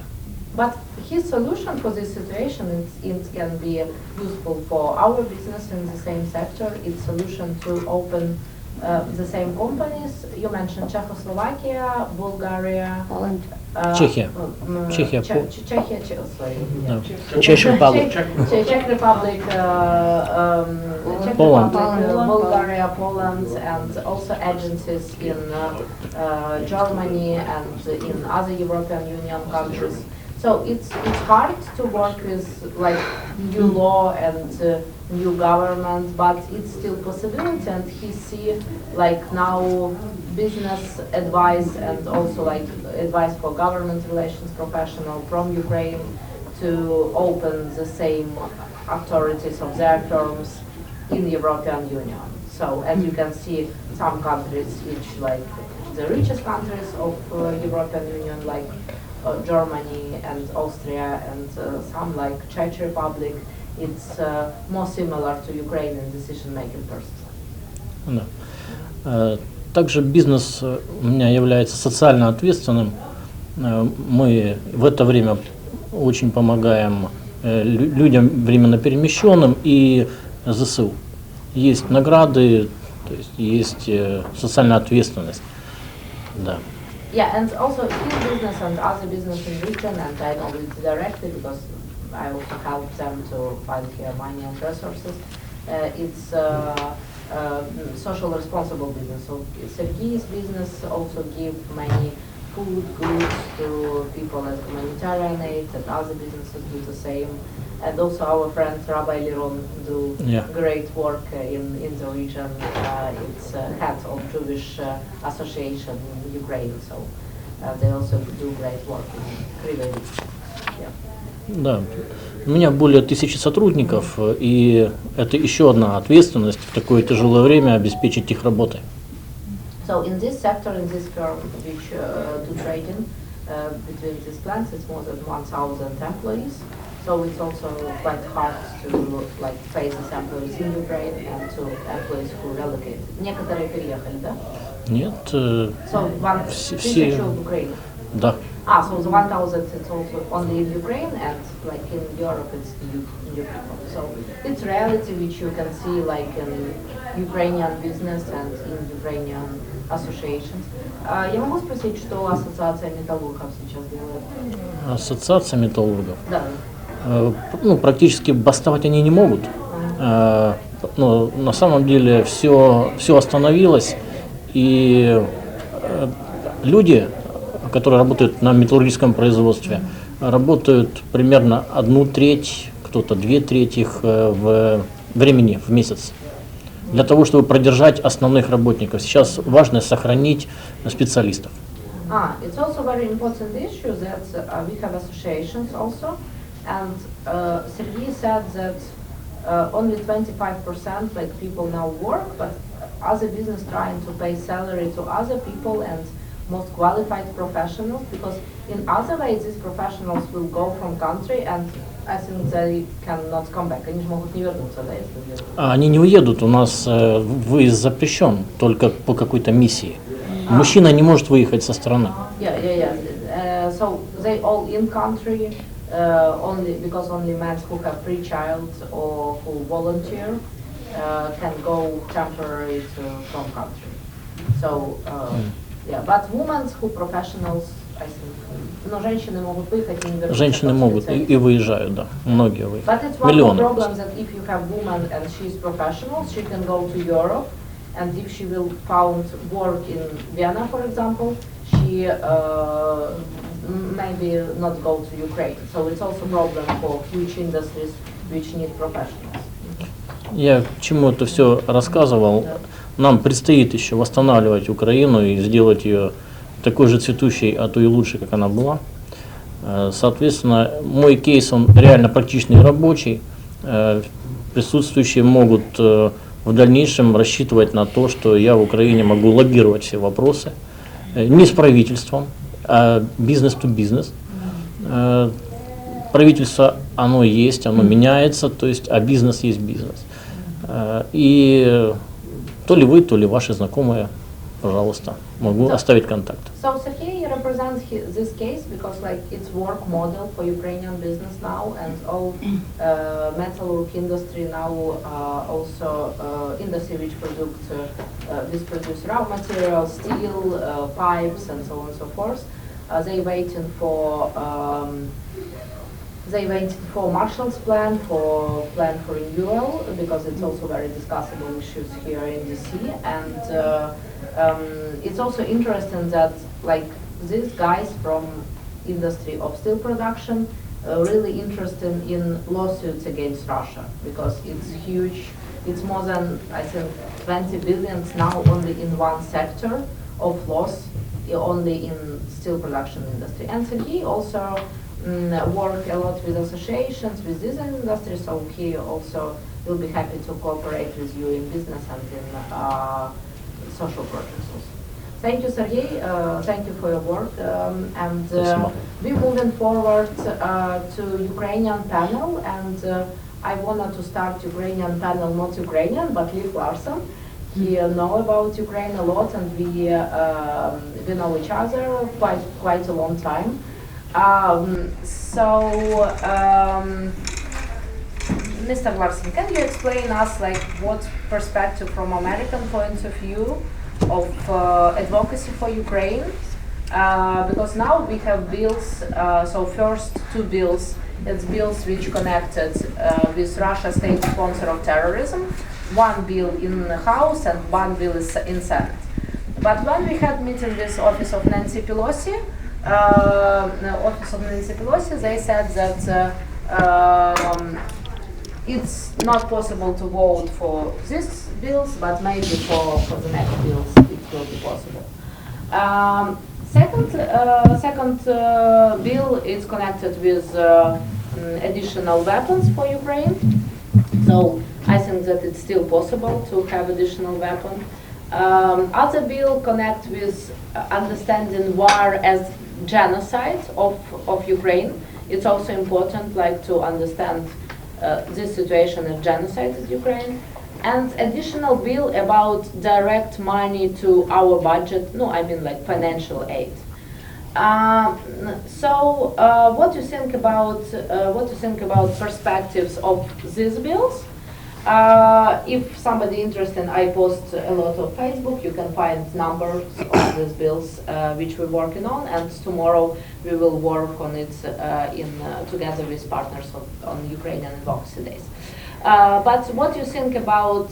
But his solution for this situation it can be useful for our business in the same sector. It's solution to open the same companies. You mentioned Czechoslovakia, Bulgaria, Poland. Czechia. Czech Republic. Czech Republic, Poland. Bulgaria, Poland, and also agencies in Germany and in other European Union countries. So it's hard to work with like new law and new government, but it's still possibility. And he see like now business advice and also like advice for government relations professional from Ukraine to open the same authorities of their firms in the European Union. So as you can see, some countries which like the richest countries of European Union, like Germany and Austria and some like Czech Republic, it's more similar to Ukrainian decision-making process. Да. Также бизнес у меня является социально ответственным. Мы в это время очень помогаем людям временно перемещенным и ЗСУ. Есть награды, то есть есть социальная ответственность. Да. Yeah, and also his business and other business in region, and I know it directly because I also help them to find here money and resources. It's social responsible business. So Sergei's business also give many food, goods to people as humanitarian aid, and other businesses do the same. And also our friend Rabbi Liron do great work in the region. It's head of Jewish association in Ukraine, so they also do great work in Kryvyi Rih. Yeah. Да. У меня более 1000 сотрудников, и это еще одна ответственность в такое тяжелое время обеспечить их работой. So in this sector, in this firm which do trading between these plants, it's more than 1,000 employees. So it's also quite hard to like pay these employees in Ukraine and to employees who relocate. Некоторые переехали, да? Нет. So 1,000 в Украине. Да. So the 1,000 it's also only in Ukraine, and like in Europe it's new people. So it's reality which you can see like in Ukrainian business and in Ukrainian associations. Я могу спросить, что ассоциация металлургов сейчас делает? Ассоциация металлургов. Да. Ну, практически бастовать они не могут. Но на самом деле все остановилось, и люди, которые работают на металлургическом производстве, работают примерно 1/3, кто-то 2/3 времени в месяц. Для того, чтобы продержать основных работников. Сейчас важно сохранить специалистов. It's also very important issue that we have associations also, and Sergei said that only 25% like people now work, but other business trying to pay salary to other people and most qualified professionals, because in other ways these professionals will go from country and I think they cannot come back. Они же могут не вернуться, да, если уедут. Они не уедут, у нас выезд запрещен только по какой-то миссии. Мужчина не может выехать со страны. Yeah. So they all in country only because only men who have pre-child or who volunteer can go temporary from country. So yeah, but women who professionals, I think, но женщины могут выехать и не вернуться. Женщины могут и выезжают, да, многие выезжают. But it's one Миллионы. problem that if you have woman and she's professional, she can go to Europe, and if she will found work in Vienna, for example, she maybe not go to Ukraine. So it's also a problem for huge industries which need professionals. Я к чему это все рассказывал. Нам предстоит еще восстанавливать Украину и сделать ее такой же цветущей, а то и лучше, как она была. Соответственно, мой кейс, он реально практичный и рабочий. Присутствующие могут в дальнейшем рассчитывать на то, что я в Украине могу лоббировать все вопросы. Не с правительством, а бизнес-то-бизнес. Правительство, оно есть, оно меняется, то есть, а бизнес есть бизнес. И то ли вы, то ли ваши знакомые, пожалуйста, могу оставить контакт. So Sergei represents this case because like it's work model for Ukrainian business now, and all metalwork industry now also industry which produce raw materials, steel, pipes, and so on and so forth. They waiting for Marshall's plan for renewal, because it's also very discussable issues here in DC, and it's also interesting that like these guys from industry of steel production, really interested in lawsuits against Russia because it's huge. It's more than, I think, 20 billion now only in one sector of loss, only in steel production industry. And Sergei also work a lot with associations with this industry, so he also will be happy to cooperate with you in business and in social projects also. Thank you, Sergei. Thank you for your work. We're moving forward to Ukrainian panel, and I wanted to start Ukrainian panel, not Ukrainian, but Liv Larson. He know about Ukraine a lot, and we know each other quite a long time. Mr. Larson, can you explain us like what perspective from American point of view of advocacy for Ukraine? Because now we have bills, so first two bills, it's bills which connected with Russia state sponsor of terrorism. One bill in the House and one bill is in Senate. But when we had meeting with Office of Nancy Pelosi, they said that it's not possible to vote for these bills, but maybe for the next bills it will be possible. Second bill is connected with additional weapons for Ukraine. So I think that it's still possible to have additional weapons. Other bill connect with understanding war as genocide of Ukraine. It's also important, like, to understand this situation as genocide in Ukraine. And additional bill about direct money to our budget. No, I mean like financial aid. What do you think about perspectives of these bills? If somebody interested, I post a lot of Facebook. You can find numbers of these bills which we're working on, and tomorrow we will work on it together with partners on Ukrainian Advocacy Days. But what do you think about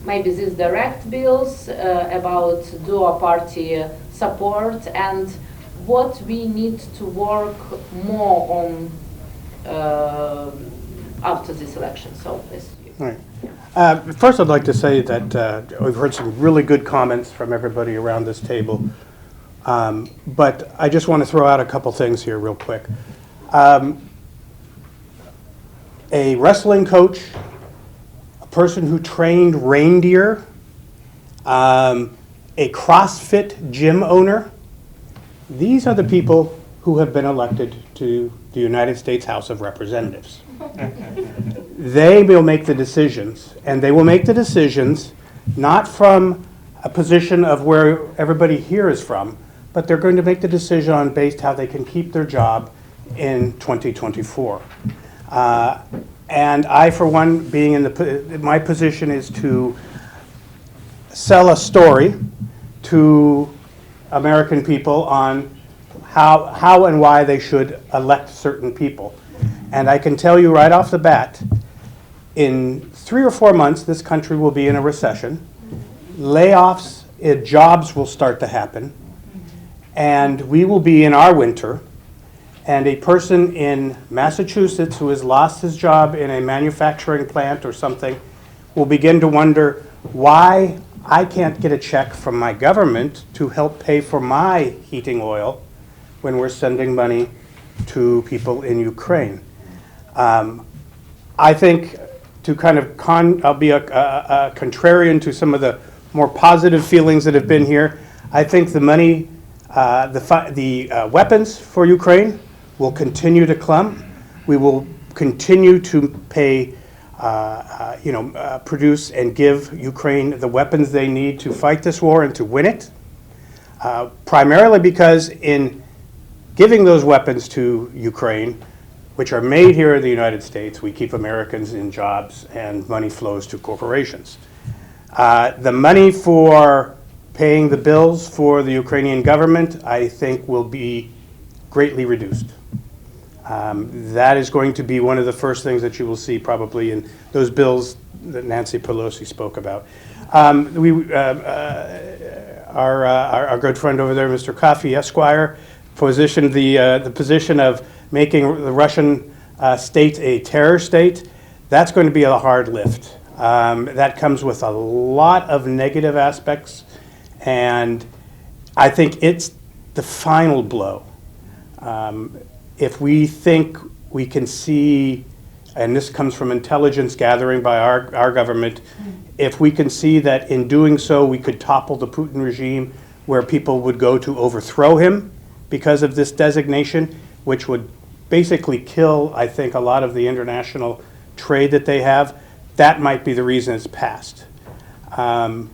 maybe these direct bills, about dual party support, and what we need to work more on after this election? So please. Right. First, I'd like to say that we've heard some really good comments from everybody around this table. But I just want to throw out a couple things here real quick. A wrestling coach, a person who trained reindeer, a CrossFit gym owner, these are the people who have been elected to the United States House of Representatives. They will make the decisions, and they will make the decisions not from a position of where everybody here is from, but they're going to make the decision on based how they can keep their job in 2024. And I, for one, being in my position is to sell a story to American people on how and why they should elect certain people. And I can tell you right off the bat, in 3 or 4 months, this country will be in a recession. Layoffs, jobs will start to happen, and we will be in our winter. And a person in Massachusetts who has lost his job in a manufacturing plant or something will begin to wonder why I can't get a check from my government to help pay for my heating oil when we're sending money to people in Ukraine. I think to kind of I'll be a contrarian to some of the more positive feelings that have been here. I think the money, the weapons for Ukraine will continue to come. We will continue to pay, produce and give Ukraine the weapons they need to fight this war and to win it. Primarily because in giving those weapons to Ukraine, which are made here in the United States, we keep Americans in jobs and money flows to corporations. The money for paying the bills for the Ukrainian government, I think, will be greatly reduced. That is going to be one of the first things that you will see probably in those bills that Nancy Pelosi spoke about. Our good friend over there, Mr. Coffey, Esquire, position, the position of making the Russian state a terror state, that's going to be a hard lift. That comes with a lot of negative aspects, and I think it's the final blow. If we think we can see, and this comes from intelligence gathering by our government, if we can see that in doing so we could topple the Putin regime where people would go to overthrow him because of this designation, which would basically kill, I think, a lot of the international trade that they have, that might be the reason it's passed. I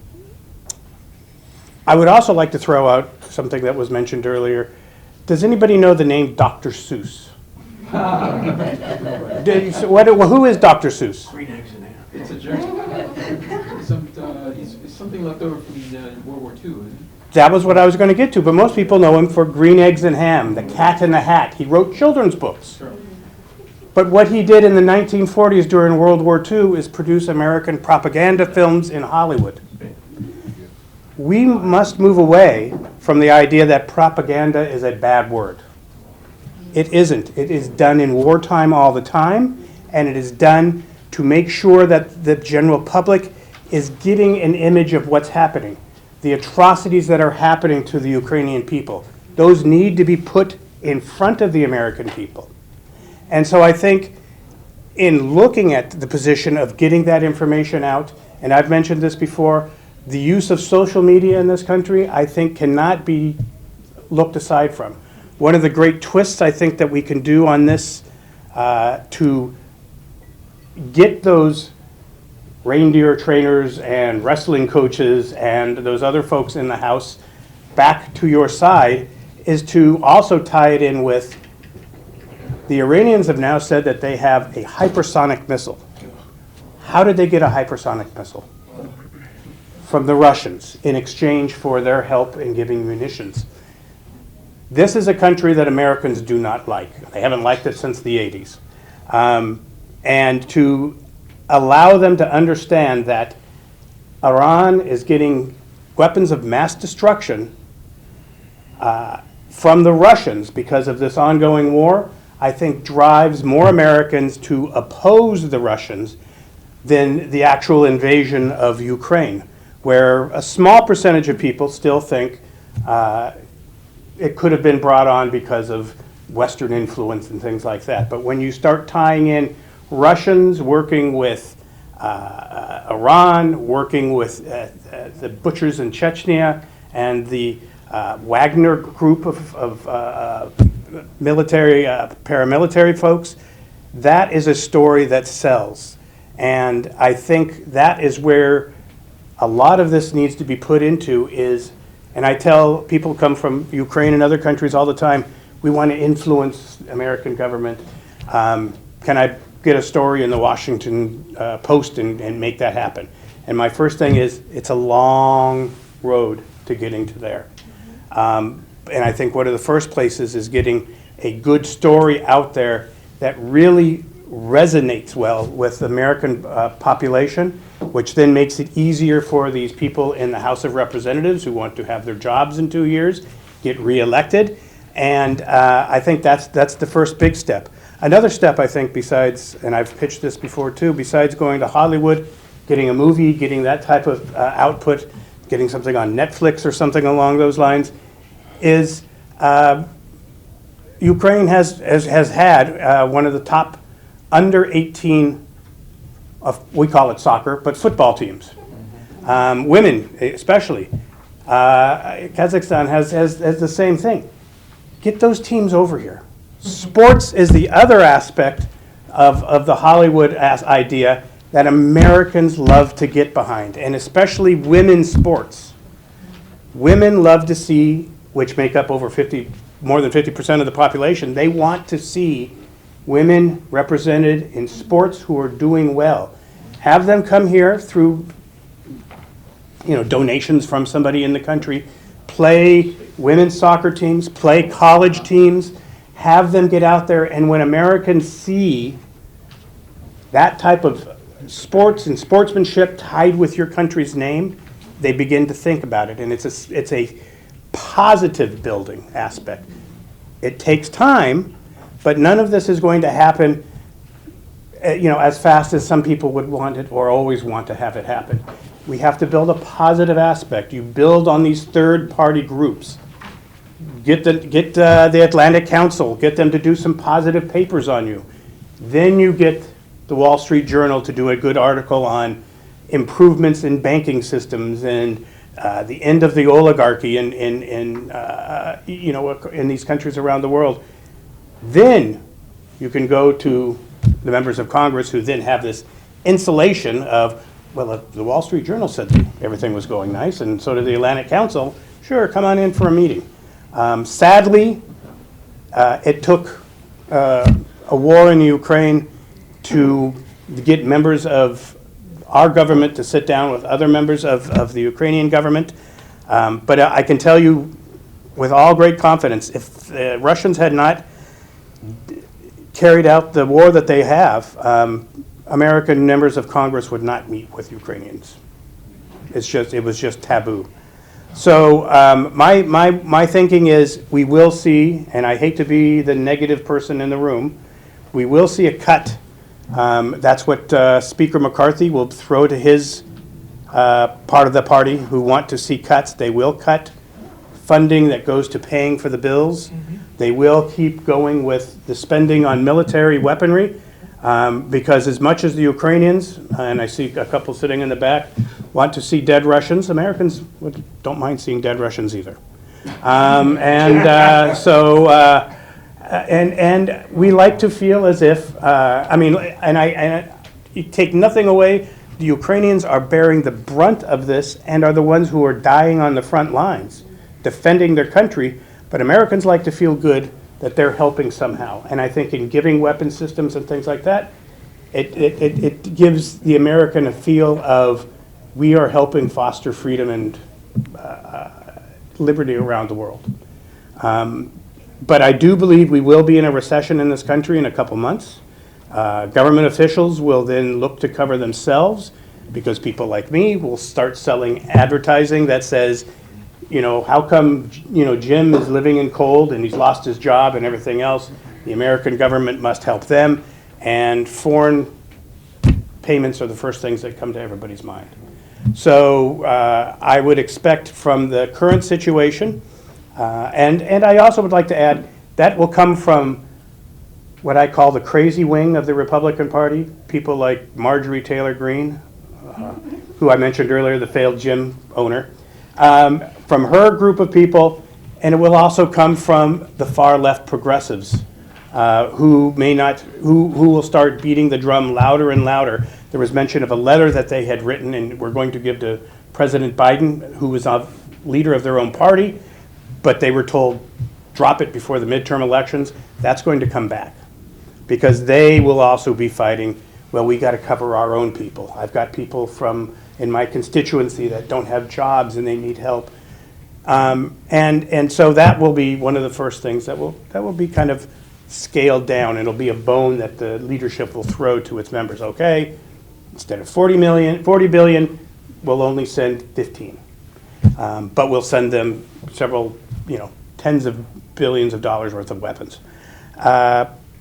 would also like to throw out something that was mentioned earlier. Does anybody know the name Dr. Seuss? Who is Dr. Seuss? Green eggs and ham. It's a German. It's something left over from World War II, isn't it? That was what I was going to get to, but most people know him for Green Eggs and Ham, The Cat in the Hat. He wrote children's books. Sure. But what he did in the 1940s during World War II is produce American propaganda films in Hollywood. We must move away from the idea that propaganda is a bad word. It isn't. It is done in wartime all the time, and it is done to make sure that the general public is getting an image of what's happening. The atrocities that are happening to the Ukrainian people, those need to be put in front of the American people. And so I think in looking at the position of getting that information out, and I've mentioned this before, the use of social media in this country, I think, cannot be looked aside from. One of the great twists I think that we can do on this to get those reindeer trainers and wrestling coaches and those other folks in the house back to your side is to also tie it in with the Iranians have now said that they have a hypersonic missile. How did they get a hypersonic missile? From the Russians in exchange for their help in giving munitions. This is a country that Americans do not like. They haven't liked it since the 80s. And to allow them to understand that Iran is getting weapons of mass destruction from the Russians because of this ongoing war, I think drives more Americans to oppose the Russians than the actual invasion of Ukraine, where a small percentage of people still think it could have been brought on because of Western influence and things like that. But when you start tying in Russians working with Iran, working with the butchers in Chechnya, and the Wagner group of military, paramilitary folks, that is a story that sells. And I think that is where a lot of this needs to be put into is, and I tell people who come from Ukraine and other countries all the time, we want to influence American government. Can I get a story in the Washington Post and make that happen? And my first thing is, it's a long road to getting to there. And I think one of the first places is getting a good story out there that really resonates well with the American population, which then makes it easier for these people in the House of Representatives who want to have their jobs in 2 years get reelected. And I think that's the first big step. Another step, I think, besides, and I've pitched this before too, besides going to Hollywood, getting a movie, getting that type of output, getting something on Netflix or something along those lines, is Ukraine has had one of the top under 18, we call it soccer, but football teams. Women especially. Kazakhstan has the same thing. Get those teams over here. Sports is the other aspect of the Hollywood idea that Americans love to get behind, and especially women's sports. Women love to see, which make up more than 50% of the population, they want to see women represented in sports who are doing well. Have them come here through donations from somebody in the country, play women's soccer teams, play college teams, have them get out there, and when Americans see that type of sports and sportsmanship tied with your country's name, they begin to think about it, and it's a positive building aspect. It takes time, but none of this is going to happen, as fast as some people would want it or always want to have it happen. We have to build a positive aspect. You build on these third-party groups. Get the Atlantic Council, get them to do some positive papers on you. Then you get the Wall Street Journal to do a good article on improvements in banking systems and the end of the oligarchy in these countries around the world. Then you can go to the members of Congress who then have this insulation of, well, the Wall Street Journal said that everything was going nice, and so did the Atlantic Council. Sure, come on in for a meeting. Sadly, it took a war in Ukraine to get members of our government to sit down with other members of the Ukrainian government. But I can tell you with all great confidence, if the Russians had not carried out the war that they have, American members of Congress would not meet with Ukrainians. It was just taboo. So my thinking is we will see, and I hate to be the negative person in the room, we will see a cut. That's what Speaker McCarthy will throw to his part of the party who want to see cuts. They will cut funding that goes to paying for the bills. They will keep going with the spending on military weaponry because as much as the Ukrainians, and I see a couple sitting in the back, want to see dead Russians, Americans don't mind seeing dead Russians either. And we like to feel as if, you take nothing away, the Ukrainians are bearing the brunt of this and are the ones who are dying on the front lines, defending their country, but Americans like to feel good that they're helping somehow. And I think in giving weapon systems and things like that, it gives the American a feel of we are helping foster freedom and liberty around the world. But I do believe we will be in a recession in this country in a couple months. Government officials will then look to cover themselves because people like me will start selling advertising that says, how come, Jim is living in cold and he's lost his job and everything else. The American government must help them. And foreign payments are the first things that come to everybody's mind. So I would expect from the current situation, and I also would like to add, that will come from what I call the crazy wing of the Republican Party, people like Marjorie Taylor Greene, who I mentioned earlier, the failed gym owner, from her group of people, and it will also come from the far left progressives who will start beating the drum louder and louder. There was mention of a letter that they had written and were going to give to President Biden, who was a leader of their own party, but they were told, drop it before the midterm elections. That's going to come back because they will also be fighting, well, we got to cover our own people. I've got people in my constituency that don't have jobs and they need help. And so that will be one of the first things that will be kind of scaled down. It'll be a bone that the leadership will throw to its members. Okay, instead of 40 billion, we'll only send 15. But we'll send them several, tens of billions of dollars worth of weapons.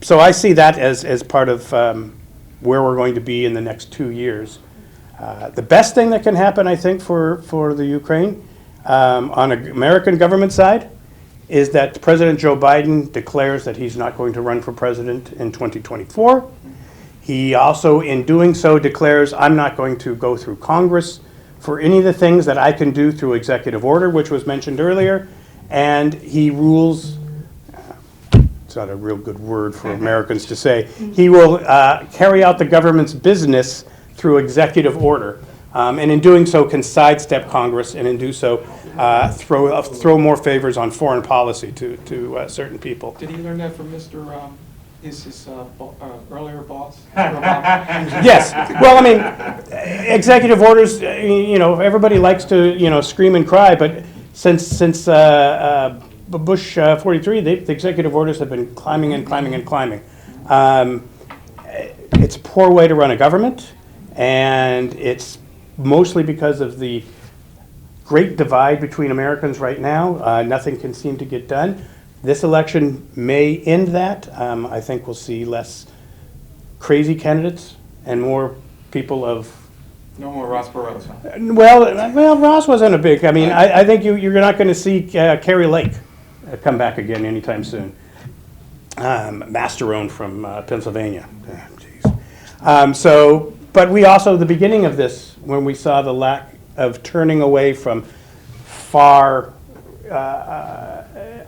So I see that as part of where we're going to be in the next 2 years. The best thing that can happen, I think, for the Ukraine on an American government side is that President Joe Biden declares that he's not going to run for president in 2024. He also, in doing so, declares, I'm not going to go through Congress for any of the things that I can do through executive order, which was mentioned earlier, and he rules, it's not a real good word for Americans to say, he will carry out the government's business through executive order, and in doing so can sidestep Congress, and in do so throw more favors on foreign policy to certain people. Did he learn that from his earlier boss? Yes. Well, I mean, executive orders, everybody likes to, scream and cry, but since Bush 43, the executive orders have been climbing and climbing and climbing. It's a poor way to run a government, and it's mostly because of the great divide between Americans right now. Nothing can seem to get done. This election may end that. I think we'll see less crazy candidates and more people of, No more Ross Perot. well, Ross wasn't a big, I mean, I think you're not going to see Carrie Lake come back again anytime soon. Masterone from Pennsylvania. But we also, the beginning of this, when we saw the lack of turning away from far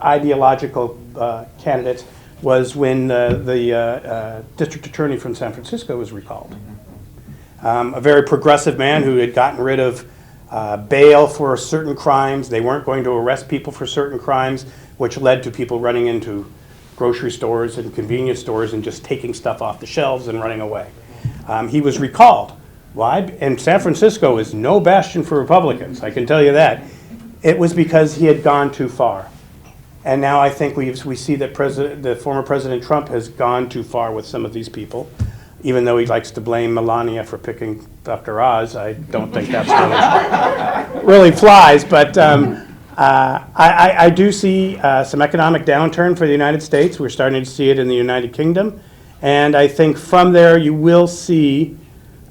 ideological candidates, was when the district attorney from San Francisco was recalled. A very progressive man who had gotten rid of bail for certain crimes. They weren't going to arrest people for certain crimes, which led to people running into grocery stores and convenience stores and just taking stuff off the shelves and running away. He was recalled. Why? And San Francisco is no bastion for Republicans, I can tell you that. It was because he had gone too far. And now I think we see that the former President Trump has gone too far with some of these people. Even though he likes to blame Melania for picking Dr. Oz, I don't think that's really flies. But I do see some economic downturn for the United States. We're starting to see it in the United Kingdom. And I think from there you will see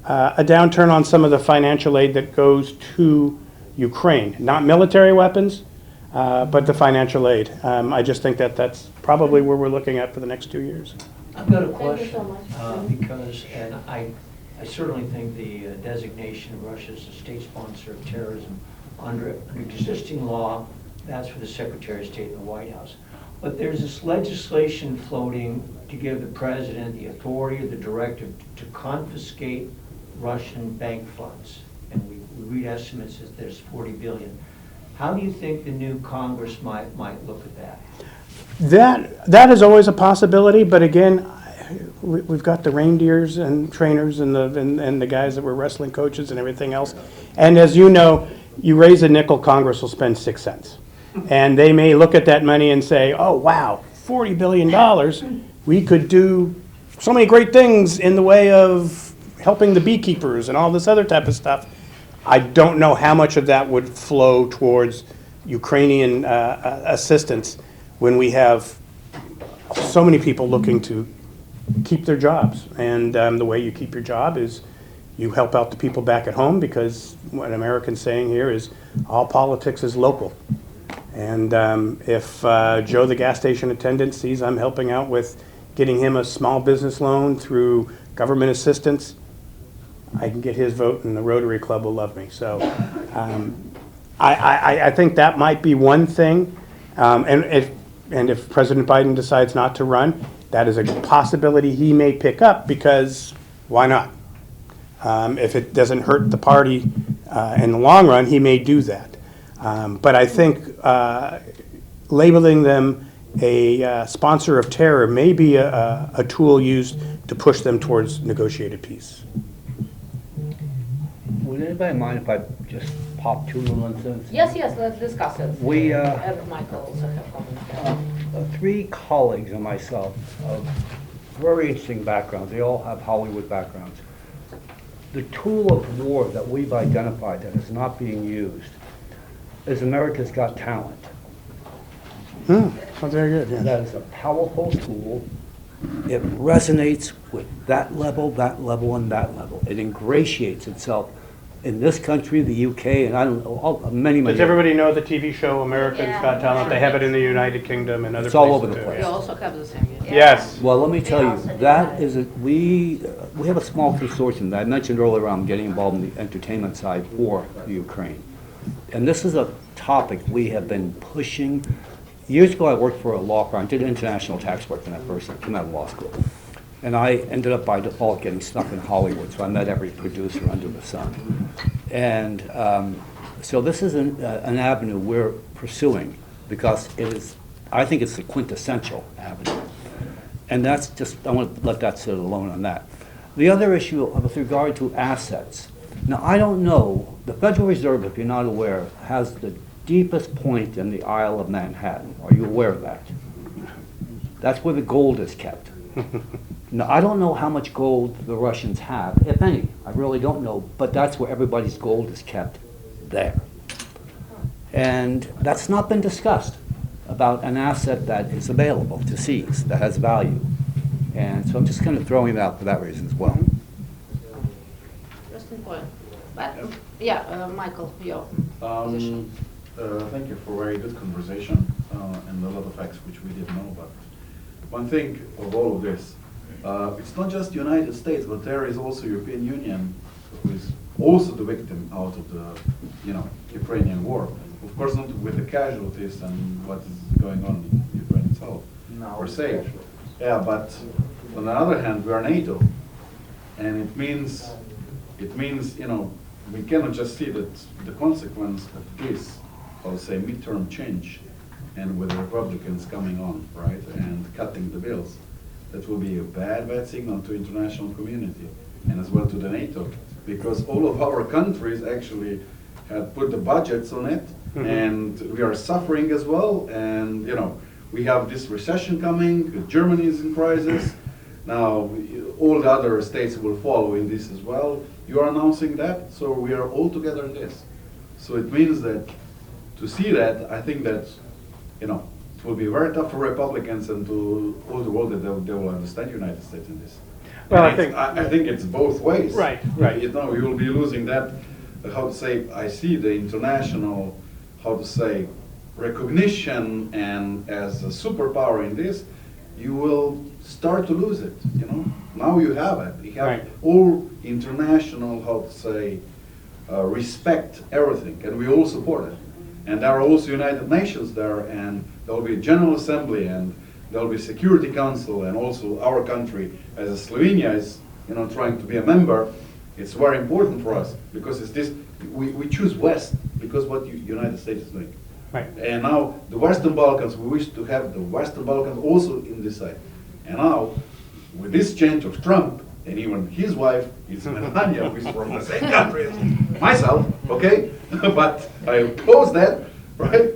a downturn on some of the financial aid that goes to Ukraine. Not military weapons, but the financial aid. I just think that that's probably where we're looking at for the next 2 years. I've got a question, because, and I certainly think the designation of Russia as a state sponsor of terrorism under existing law, that's for the Secretary of State in the White House. But there's this legislation floating to give the president the authority or the directive to confiscate Russian bank funds. And we read estimates that there's 40 billion. How do you think the new Congress might look at that? That is always a possibility, but again, we've got the reindeers and trainers and the guys that were wrestling coaches and everything else. And as you know, you raise a nickel, Congress will spend 6 cents. And they may look at that money and say, oh, wow, $40 billion, we could do so many great things in the way of helping the beekeepers and all this other type of stuff. I don't know how much of that would flow towards Ukrainian assistance when we have so many people looking to keep their jobs. And the way you keep your job is you help out the people back at home, because what Americans saying here is all politics is local. And if Joe, the gas station attendant, sees I'm helping out with getting him a small business loan through government assistance, I can get his vote and the Rotary Club will love me. So I think that might be one thing. And if President Biden decides not to run, that is a possibility he may pick up, because why not? If it doesn't hurt the party in the long run, he may do that. But I think labeling them a sponsor of terror may be a tool used to push them towards negotiated peace. Would anybody mind if I just pop two little incidents? Yes, let's discuss it. We, and Michael also have comments. 3 colleagues and myself of very interesting backgrounds. They all have Hollywood backgrounds. The tool of war that we've identified that is not being used is America's Got Talent. Oh, very good. Yeah. That is a powerful tool. It resonates with that level, and that level. It ingratiates itself in this country, the UK, and I don't know, many. Does everybody know the TV show America's Got Talent? They have it in the United Kingdom and other It's places. all over the too, place. We yeah. also have the same. Yes. Well, let me tell you, that is, we have a small consortium that I mentioned earlier. I'm getting involved in the entertainment side for the Ukraine. And this is a topic we have been pushing. Years ago, I worked for a law firm. I did international tax work when I first came out of law school. And I ended up, by default, getting stuck in Hollywood, so I met every producer under the sun. And so this is an avenue we're pursuing, because it is, I think it's the quintessential avenue. And that's just, I want to let that sit alone on that. The other issue with regard to assets. Now, I don't know, the Federal Reserve, if you're not aware, has the deepest point in the Isle of Manhattan. Are you aware of that? That's where the gold is kept. Now, I don't know how much gold the Russians have, if any. I really don't know, but that's where everybody's gold is kept, there. And that's not been discussed. about an asset that is available to seize, that has value. And so I'm just kind of throwing it out for that reason as well. Interesting point. But, yeah, Michael, your position. Thank you for a very good conversation and a lot of facts which we didn't know about. One thing of all of this, it's not just United States, but there is also European Union who is also the victim out of the, Ukrainian war. Of course, not with the casualties and what is going on in Ukraine itself, per se. Yeah, but on the other hand, we are NATO, and it means, we cannot just see that the consequence of this, I would say, midterm change, and with the Republicans coming on, right, and cutting the bills, that will be a bad signal to international community, and as well to the NATO, because all of our countries actually have put the budgets on it, and we are suffering as well, and we have this recession coming, Germany is in crisis, now all the other states will follow in this as well. You are announcing that, so we are all together in this. So it means that to see that, I think that it will be very tough for Republicans and to all the world that they will understand United States in this. Well, And I think it's both ways. Right. You will be losing that. I see the international, recognition and as a superpower in this, you will start to lose it. Now you have it. You have all international, respect everything, and we all support it. And there are also United Nations there, and there will be a General Assembly, and there will be Security Council, and also our country, as Slovenia is, trying to be a member. It's very important for us because it's this. We choose West because what United States is doing. Right. And now the Western Balkans, we wish to have the Western Balkans also in this side. And now, with this change of Trump, and even his wife is Melania, who is from the same country as myself, okay? But I oppose that, right?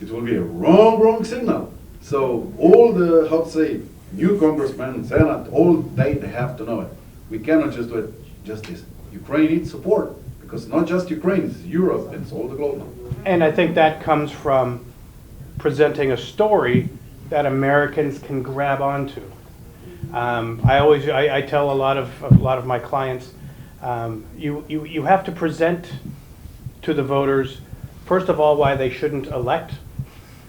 It will be a wrong signal. So all the, new congressmen, Senate, all they have to know it. We cannot just do it just this. Ukraine needs support, because not just Ukraine, it's Europe, it's all the globe. And I think that comes from presenting a story that Americans can grab onto. I tell a lot of my clients, you have to present to the voters, first of all, why they shouldn't elect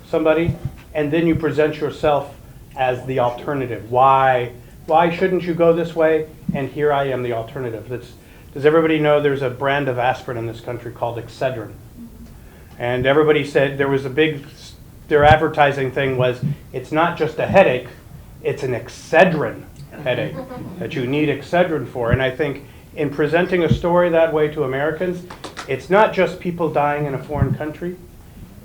somebody, and then you present yourself as the alternative. Why shouldn't you go this way? And here I am, the alternative. Does everybody know there's a brand of aspirin in this country called Excedrin? And everybody said their advertising thing was, it's not just a headache, it's an Excedrin headache that you need Excedrin for. And I think in presenting a story that way to Americans, it's not just people dying in a foreign country,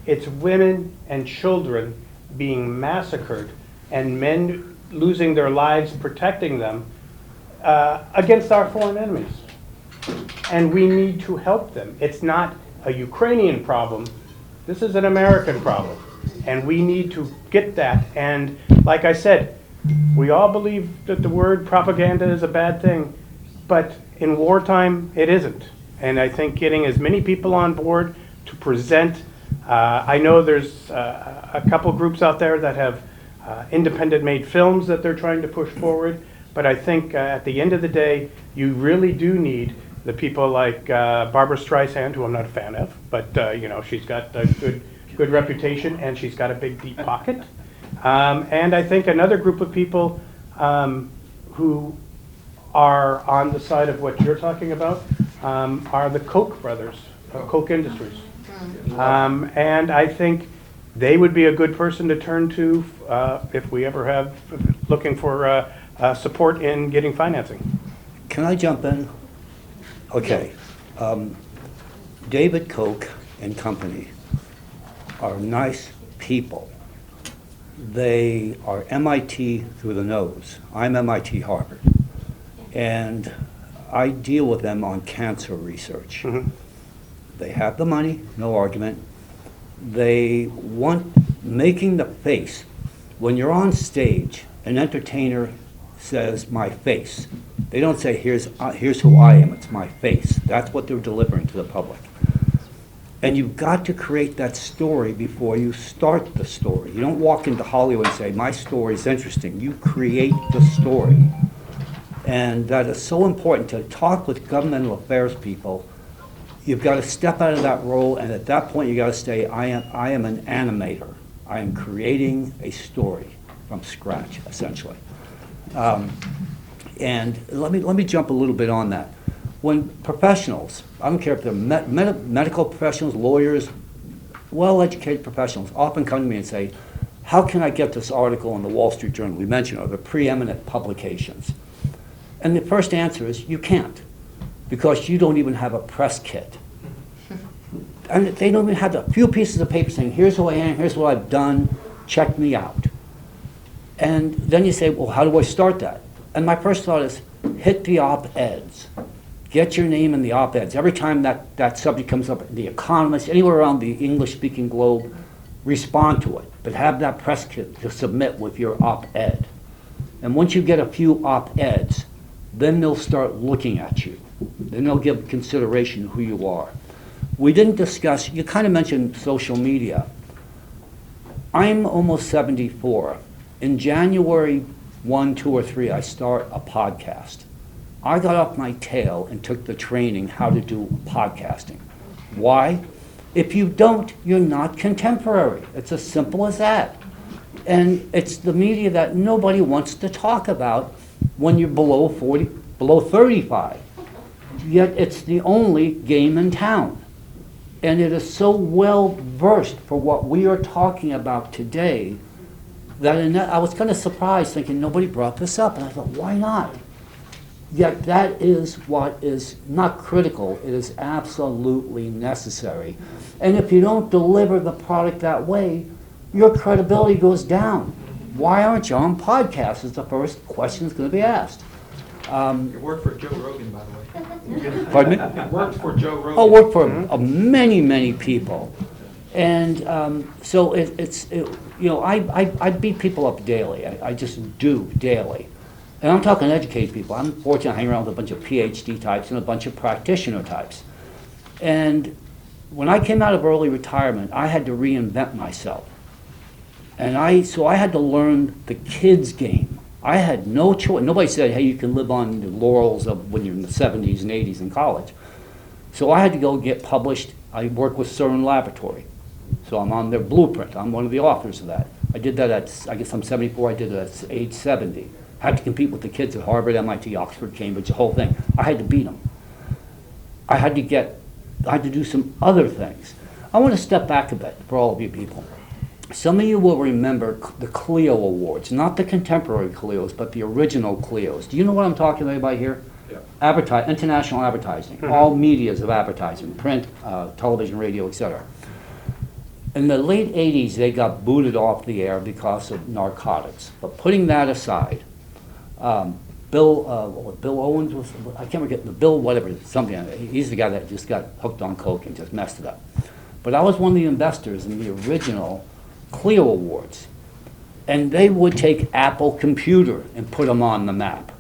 it's women and children being massacred and men losing their lives protecting them against our foreign enemies. And we need to help them. It's not a Ukrainian problem. This is an American problem. And we need to get that. And like I said, we all believe that the word propaganda is a bad thing, but in wartime, it isn't. And I think getting as many people on board to present, I know there's a couple groups out there that have independent-made films that they're trying to push forward, but I think at the end of the day, you really do need the people like Barbara Streisand, who I'm not a fan of, but she's got a good reputation and she's got a big deep pocket. And I think another group of people who are on the side of what you're talking about are the Koch brothers, Koch Industries. And I think they would be a good person to turn to if we ever have looking for support in getting financing. Can I jump in? Okay. David Koch and company are nice people. They are MIT through the nose. I'm MIT Harvard. And I deal with them on cancer research. Mm-hmm. They have the money, no argument. They want making the face. When you're on stage, an entertainer says, my face. They don't say, here's who I am, it's my face. That's what they're delivering to the public. And you've got to create that story before you start the story. You don't walk into Hollywood and say, my story's interesting. You create the story. And that is so important to talk with governmental affairs people. You've got to step out of that role, and at that point you got to say, I am an animator. I am creating a story from scratch, essentially. And let me jump a little bit on that. When professionals, I don't care if they're medical professionals, lawyers, well-educated professionals, often come to me and say, how can I get this article in the Wall Street Journal we mentioned, or the preeminent publications? And the first answer is, you can't, because you don't even have a press kit. And they don't even have a few pieces of paper saying, here's who I am, here's what I've done, check me out. And then you say, well, how do I start that? And my first thought is, hit the op-eds. Get your name in the op-eds. Every time that subject comes up, The Economist, anywhere around the English-speaking globe, respond to it. But have that press kit to submit with your op-ed. And once you get a few op-eds, then they'll start looking at you. Then they'll give consideration to who you are. We didn't discuss, you kind of mentioned social media. I'm almost 74. In January 1, 2, or 3, I start a podcast. I got off my tail and took the training how to do podcasting. Why? If you don't, you're not contemporary. It's as simple as that. And it's the media that nobody wants to talk about when you're below 40, below 35. Yet it's the only game in town. And it is so well versed for what we are talking about today that I was kind of surprised thinking nobody brought this up. And I thought, why not? Yet that is what is not critical, it is absolutely necessary. And if you don't deliver the product that way, your credibility goes down. Why aren't you on podcasts is the first question that's going to be asked. It worked for Joe Rogan, by the way. Pardon me? It worked for Joe Rogan. Oh, worked for many, many people. And so I beat people up daily. I just do daily. And I'm talking educated people. I'm fortunate to hang around with a bunch of PhD types and a bunch of practitioner types. And when I came out of early retirement, I had to reinvent myself. And so I had to learn the kids' game. I had no choice. Nobody said, hey, you can live on the laurels of when you're in the 70s and 80s in college. So I had to go get published. I work with CERN Laboratory. So I'm on their blueprint. I'm one of the authors of that. I did that at, I guess I'm 74, I did it at age 70. Had to compete with the kids at Harvard, MIT, Oxford, Cambridge, the whole thing. I had to beat them. I had to do some other things. I want to step back a bit for all of you people. Some of you will remember the Clio Awards, not the contemporary Clios, but the original Clios. Do you know what I'm talking about anybody here? Yeah. International advertising, all medias of advertising, print, television, radio, etc. In the late 80s, they got booted off the air because of narcotics. But putting that aside, Bill Owens was, I can't forget, Bill whatever, something, he's the guy that just got hooked on coke and just messed it up. But I was one of the investors in the original Clio Awards. And they would take Apple Computer and put them on the map.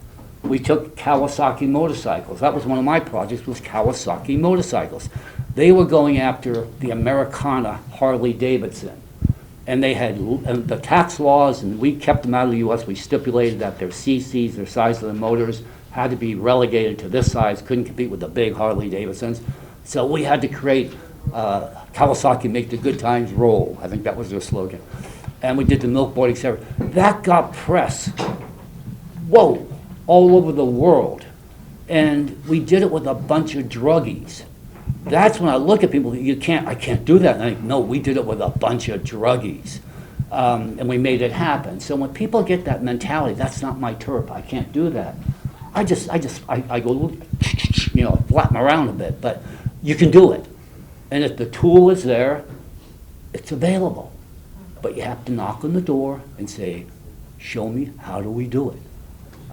We took Kawasaki motorcycles. That was one of my projects, was Kawasaki motorcycles. They were going after the Americana Harley Davidson. And they had the tax laws, and we kept them out of the U.S. We stipulated that their CCs, their size of the motors, had to be relegated to this size, couldn't compete with the big Harley Davidsons. So we had to create Kawasaki Make the Good Times Roll. I think that was their slogan. And we did the milk board, etc. That got press, whoa, all over the world. And we did it with a bunch of druggies. That's when I look at people, I can't do that. And I think, no, we did it with a bunch of druggies. And we made it happen. So when people get that mentality, that's not my turf, I can't do that. I go, flap them around a bit, but you can do it. And if the tool is there, it's available. But you have to knock on the door and say, show me, how do we do it?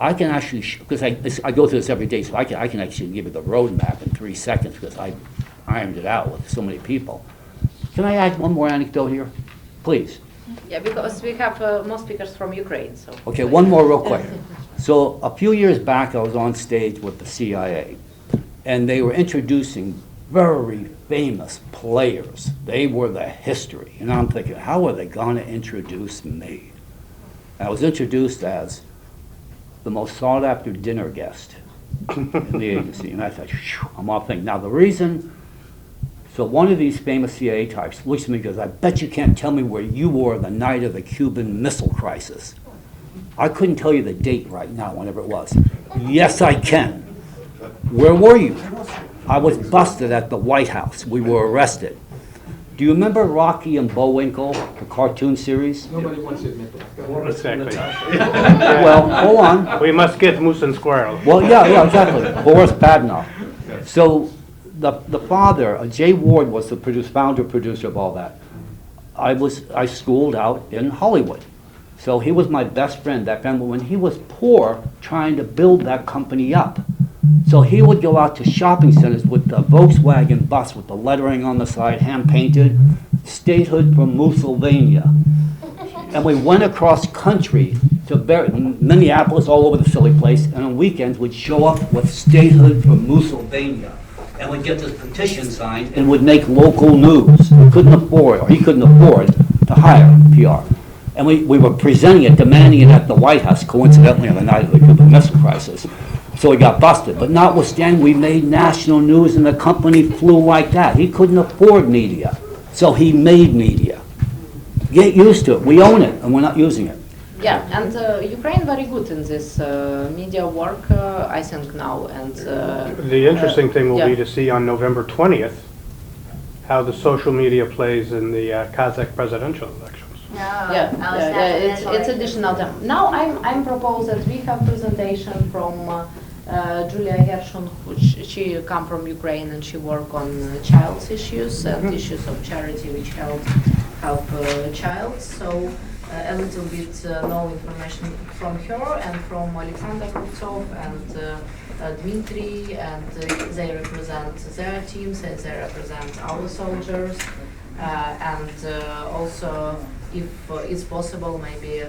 I can actually, because I go through this every day, so I can actually give you the roadmap in 3 seconds because I ironed it out with so many people. Can I add one more anecdote here? Please. Yeah, because we have more speakers from Ukraine. So. Okay, one more real quick. So a few years back, I was on stage with the CIA, and they were introducing very famous players. They were the history. And I'm thinking, how are they going to introduce me? I was introduced as the most sought-after dinner guest in the agency. And I thought, phew, I'm off thinking. Now, the reason, so one of these famous CIA types looks at me and goes, I bet you can't tell me where you were the night of the Cuban Missile Crisis. I couldn't tell you the date right now, whenever it was. Yes, I can. Where were you? I was busted at the White House. We were arrested. Do you remember Rocky and Bullwinkle, the cartoon series? Nobody wants to admit that. Exactly. Well, hold on. We must get moose and squirrel. Well, yeah, exactly. Boris Badenov. So the father, Jay Ward, was the founder producer of all that. I schooled out in Hollywood. So he was my best friend, that family, when he was poor, trying to build that company up. So he would go out to shopping centers with the Volkswagen bus with the lettering on the side, hand-painted, statehood from Pennsylvania. And we went across country to Minneapolis, all over the silly place, and on weekends we'd show up with statehood from Pennsylvania. And we'd get this petition signed and would make local news. We couldn't afford, or he couldn't afford, to hire PR. And we were presenting it, demanding it at the White House, coincidentally on the night of the Cuban Missile Crisis. So he got busted. But notwithstanding, we made national news and the company flew like that. He couldn't afford media, so he made media. Get used to it. We own it, and we're not using it. Yeah, and Ukraine very good in this media work, I think now. And The interesting thing will be to see on November 20th how the social media plays in the Kazakh presidential elections. It's additional time. Now I'm propose that we have presentation from Julia Gershon, she come from Ukraine and she work on child's issues and issues of charity which help child. So a little bit no information from her and from Alexander Rubtsov and Dmitry, and they represent their teams and they represent our soldiers, and also if it's possible, maybe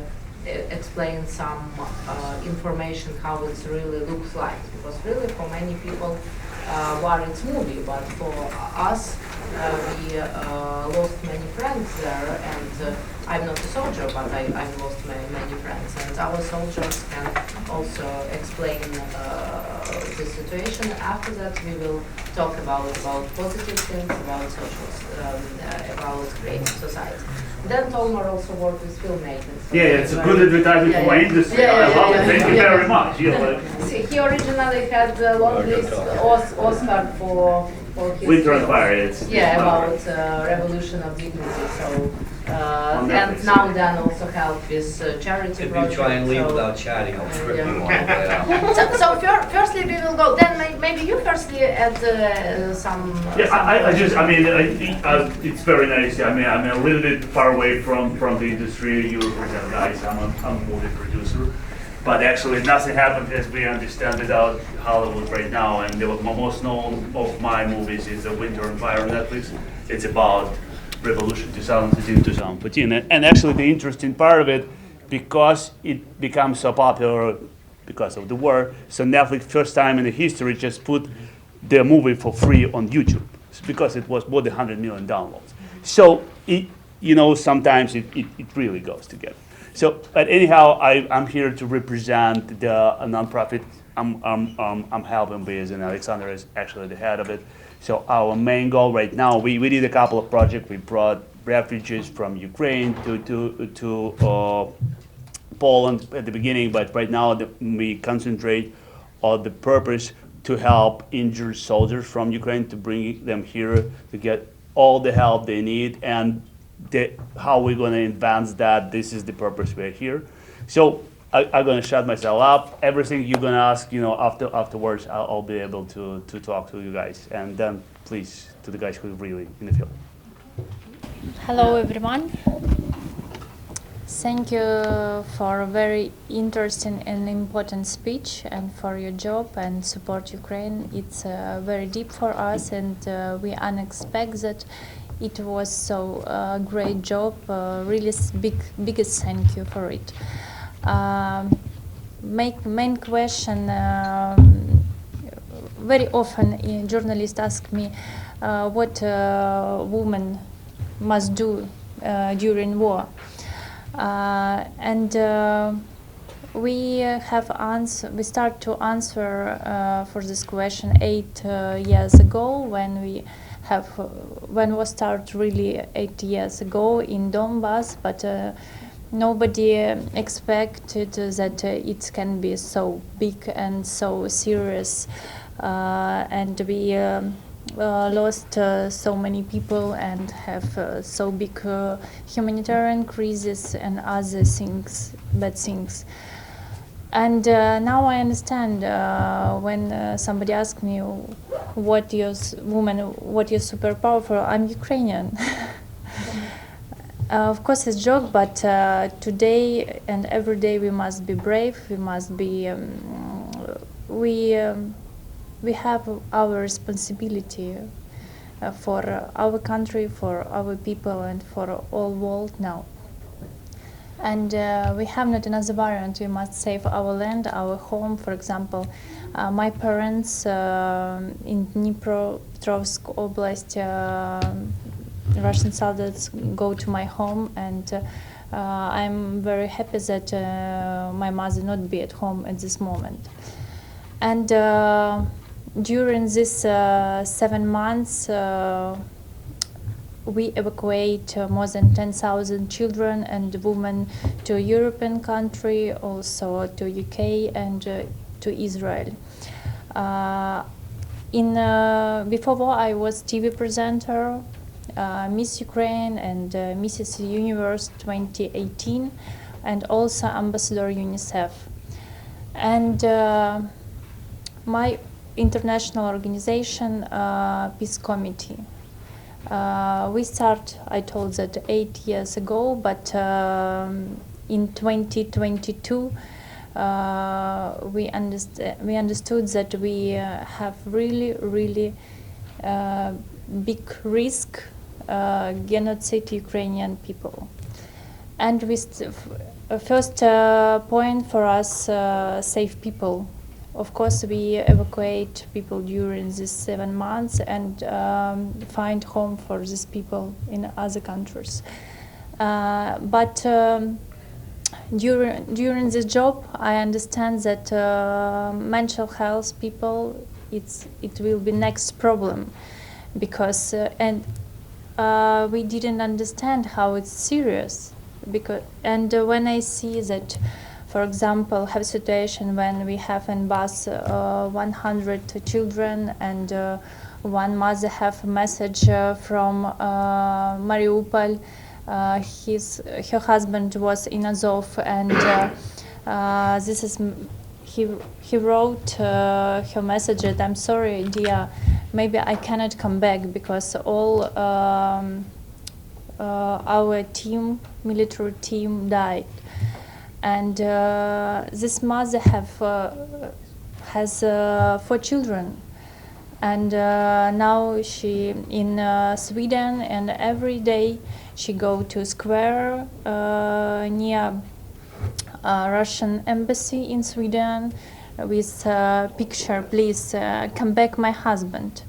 explain some information how it really looks like, because really for many people war it's movie, but for us we lost many friends there, and I'm not a soldier, but I lost many friends, and our soldiers can also explain the situation. After that we will talk about positive things, about social, about creating society. Then Tolmar also worked with filmmaking. So it's a good advertisement for my industry. I love it. Thank you very much. He originally had the long list Oscar for his Winter on Fire. about Revolution of Dignity. So and now Dan also helped with charity project. If you try and leave without chatting, I'll strip you all the way out. So firstly we will go. Then maybe you firstly add some. It's very nice. I'm a little bit far away from the industry. You represent guys. I'm a movie producer. But actually, nothing happened as we understand without Hollywood right now. And the most known of my movies is The Winter on Fire on Netflix. It's about Revolution 2013-2014. And actually, the interesting part of it, because it becomes so popular because of the war, so Netflix, first time in the history, just put the movie for free on YouTube. It's because it was more than 100 million downloads. So, sometimes it really goes together. So, but anyhow, I'm here to represent the nonprofit I'm helping with, and Alexander is actually the head of it. So our main goal right now, we did a couple of projects. We brought refugees from Ukraine to Poland at the beginning, but right now we concentrate on the purpose to help injured soldiers from Ukraine, to bring them here to get all the help they need, and how we're going to advance that. This is the purpose we're here. So I'm going to shut myself up. Everything you're going to ask, afterwards, I'll be able to talk to you guys. And then, please, to the guys who are really in the field. Hello, everyone. Thank you for a very interesting and important speech, and for your job and support Ukraine. It's very deep for us, and we unexpected. It was so great job. Really biggest thank you for it. Main question. very often journalists ask me what women must do during war. We start to answer for this question 8 years ago when we start really 8 years ago in Donbass, but nobody expected that it can be so big and so serious, and we lost so many people and have so big humanitarian crisis and other things, bad things. And now I understand when somebody asks me, what your superpower for? I'm Ukrainian. Of course it's a joke, but today and every day we must be brave. We must be. We have our responsibility for our country, for our people, and for all world now. And we have not another variant. We must save our land, our home. For example, my parents in Dnipropetrovsk Oblast, Russian soldiers go to my home, and I'm very happy that my mother not be at home at this moment. And during this 7 months, we evacuate more than 10,000 children and women to European country, also to UK and to Israel. Before war, I was TV presenter, Miss Ukraine and Mrs. Universe 2018, and also Ambassador UNICEF. And my international organization, Peace Committee. We start, I told that 8 years ago, but in 2022 we understood that we have really big risk genocide Ukrainian people. And first point for us, save people. Of course, we evacuate people during these 7 months and find home for these people in other countries. But during this job, I understand that mental health people, it will be next problem, because we didn't understand how it's serious. When I see that, for example, have a situation when we have in bus 100 children, and one mother have a message from Mariupol. Her husband was in Azov, and he wrote her message that, I'm sorry, dear, maybe I cannot come back because all our team, military team, died. And this mother has 4 children, and now she in Sweden, and every day she go to square near Russian embassy in Sweden with picture, please come back, my husband.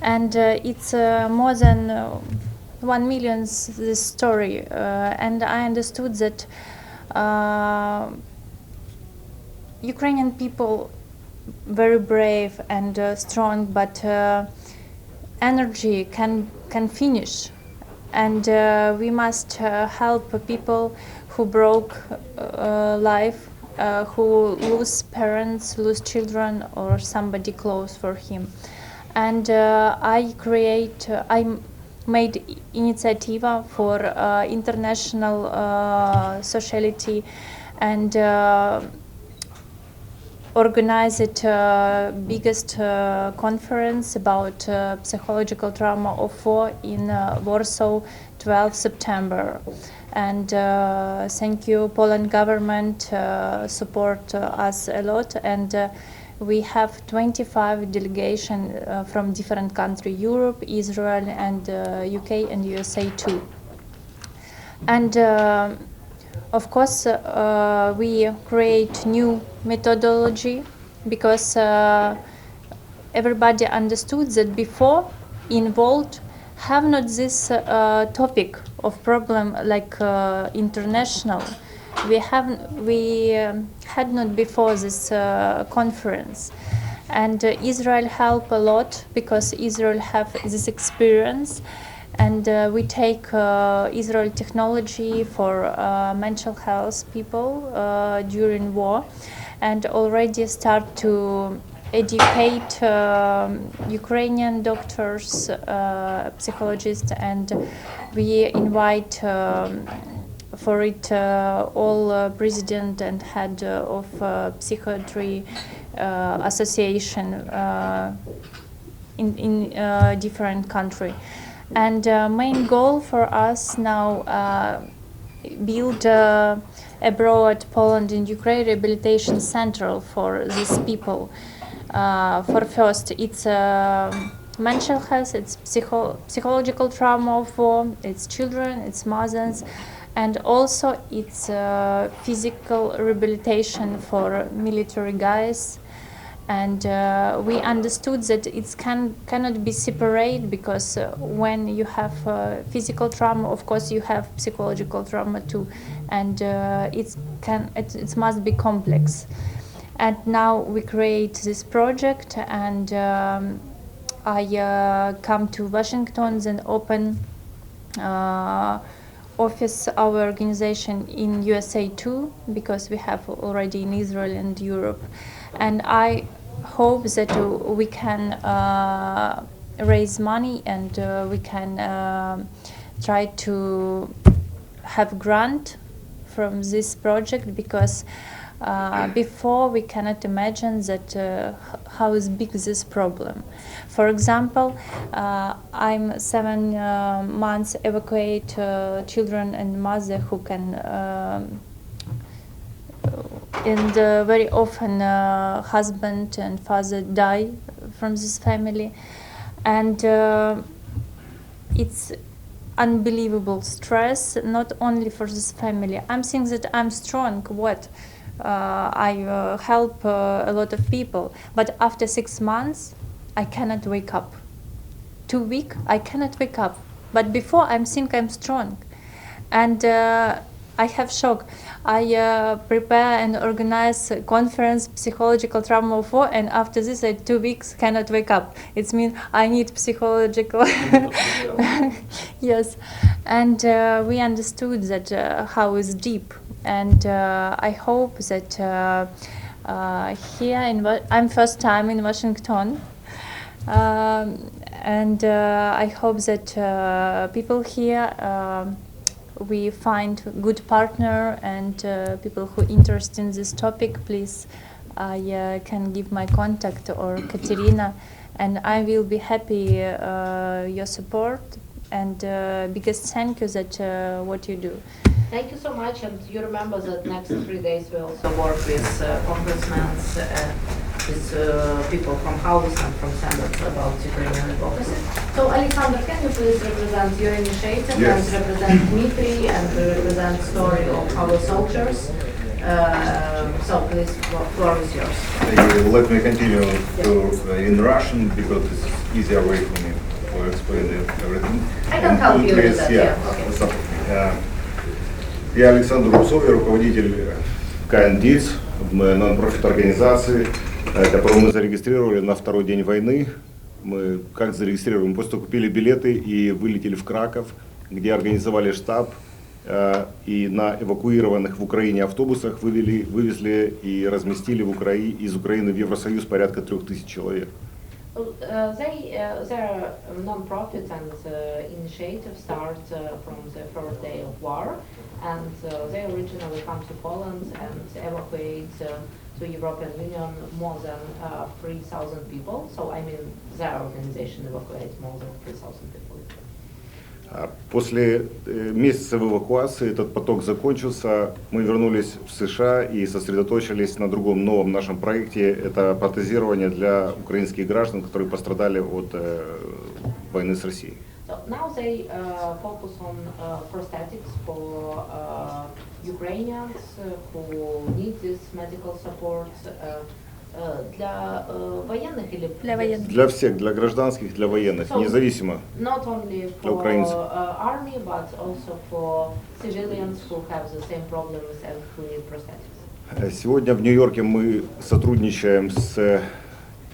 And it's more than 1 million this story, and I understood that Ukrainian people very brave and strong, but energy can finish, and we must help people who broke life, who lose parents, lose children, or somebody close for him. And I made initiative for international sociality, and organized biggest conference about psychological trauma of war in Warsaw, 12 September. And thank you, Poland government support us a lot, and we have 25 delegations from different countries, Europe, Israel, and UK and USA too. And of course, we create new methodology, because everybody understood that before involved have not this topic of problem like international. We had not before this conference, and Israel helped a lot because Israel have this experience, and we take Israel technology for mental health people during war, and already start to educate Ukrainian doctors, psychologists, and we invite for it all president and head of psychiatry association in different country. And main goal for us now build abroad Poland and Ukraine rehabilitation center for these people. For first, it's mental health, it's psychological trauma of war, it's children, it's mothers, and also it's physical rehabilitation for military guys. And we understood that it cannot be separate because when you have physical trauma, of course you have psychological trauma too, and it must be complex. And now we create this project, and I come to Washington and open office, our organization in USA too, because we have already in Israel and Europe. And I hope that we can raise money and we can try to have grant from this project, because before we cannot imagine that how is big this problem. For example, I'm 7 months evacuate children and mother who can and very often husband and father die from this family, and it's unbelievable stress, not only for this family. I'm saying that I'm strong, I help a lot of people, but after 6 months I cannot wake up. 2 weeks I cannot wake up, but before I'm think I'm strong, and I have shock. I prepare and organize a conference, psychological trauma of war, and after this, I 2 weeks cannot wake up. It means I need psychological. Yes, and we understood that how is deep, and I hope that here I'm first time in Washington, and I hope that people here. We find good partner and people who interested in this topic. Please, I can give my contact or Katerina, and I will be happy your support, and biggest thank you that what you do. Thank you so much, and you remember that next 3 days we also work with congressmen, with people from House and from Senate about Ukrainian advocacy. So, Alexander, can you please represent your initiative and represent Dmitry and represent story of our soldiers? So, please, floor is yours. Thank you. Let me continue in Russian because it's easier way for me to explain everything. I can help you with that. Yeah. Okay. Я Александр Русов, я руководитель КНДИС, нон-профит организации, которую мы зарегистрировали на второй день войны. Мы как зарегистрировали? Мы просто купили билеты и вылетели в Краков, где организовали штаб, и на эвакуированных в Украине автобусах вывезли и разместили из Украины в Евросоюз порядка 3000 человек. Their non-profit and initiative start from the first day of war, and they originally come to Poland and evacuate to European Union more than 3,000 people. So I mean, their organization evacuates more than 3,000 people. После месяца в эвакуации этот поток закончился. Мы вернулись в США и сосредоточились на другом новом нашем проекте. Это протезирование для украинских граждан, которые пострадали от войны с Россией. So now they focus on prosthetics for Ukrainians who need this medical support. Для военных или Для военных. Для всех, для гражданских, для военных, So, независимо. not only Для for украинцев. army, but also for civilians who have the same problems and who need prosthetics. Сегодня в Нью-Йорке мы сотрудничаем с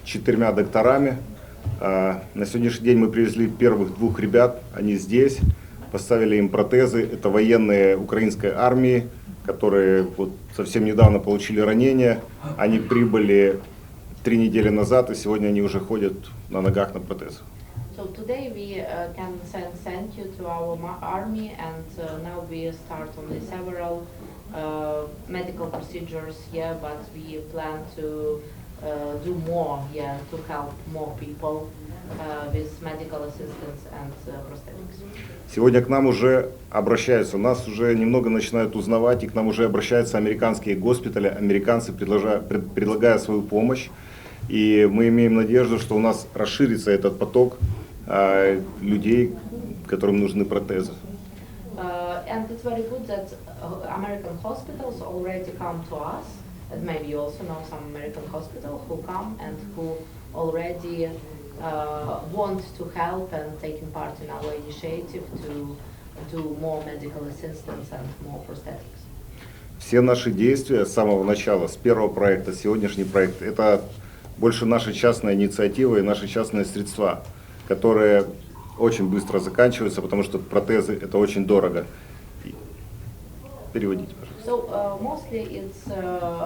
4 докторами. На сегодняшний день мы привезли первых 2 ребят, они здесь, поставили им протезы. Это военные украинской армии, которые вот совсем недавно получили ранения. Они прибыли 3 недели назад, и сегодня они уже ходят на ногах на протезах. So today we can send you to our army, and now we start only several medical procedures here, but we plan to do more here to help more people with medical assistance and prosthetics. Сегодня к нам уже обращаются, нас уже немного начинают узнавать, и к нам уже обращаются американские госпитали, американцы, предлагая свою помощь. И мы имеем надежду, что у нас расширится этот поток людей, которым нужны протезы. And it's very good that American hospitals already come to us, and maybe you also know some American hospitals who come and who already want to help and taking part in our initiative to do more medical assistance and more prosthetics. Все наши действия с самого начала, с первого проекта, сегодняшний проект, это больше наша частная инициатива и наши частные средства, которые очень быстро заканчиваются, потому что протезы это очень дорого. Переводите, пожалуйста. So mostly it's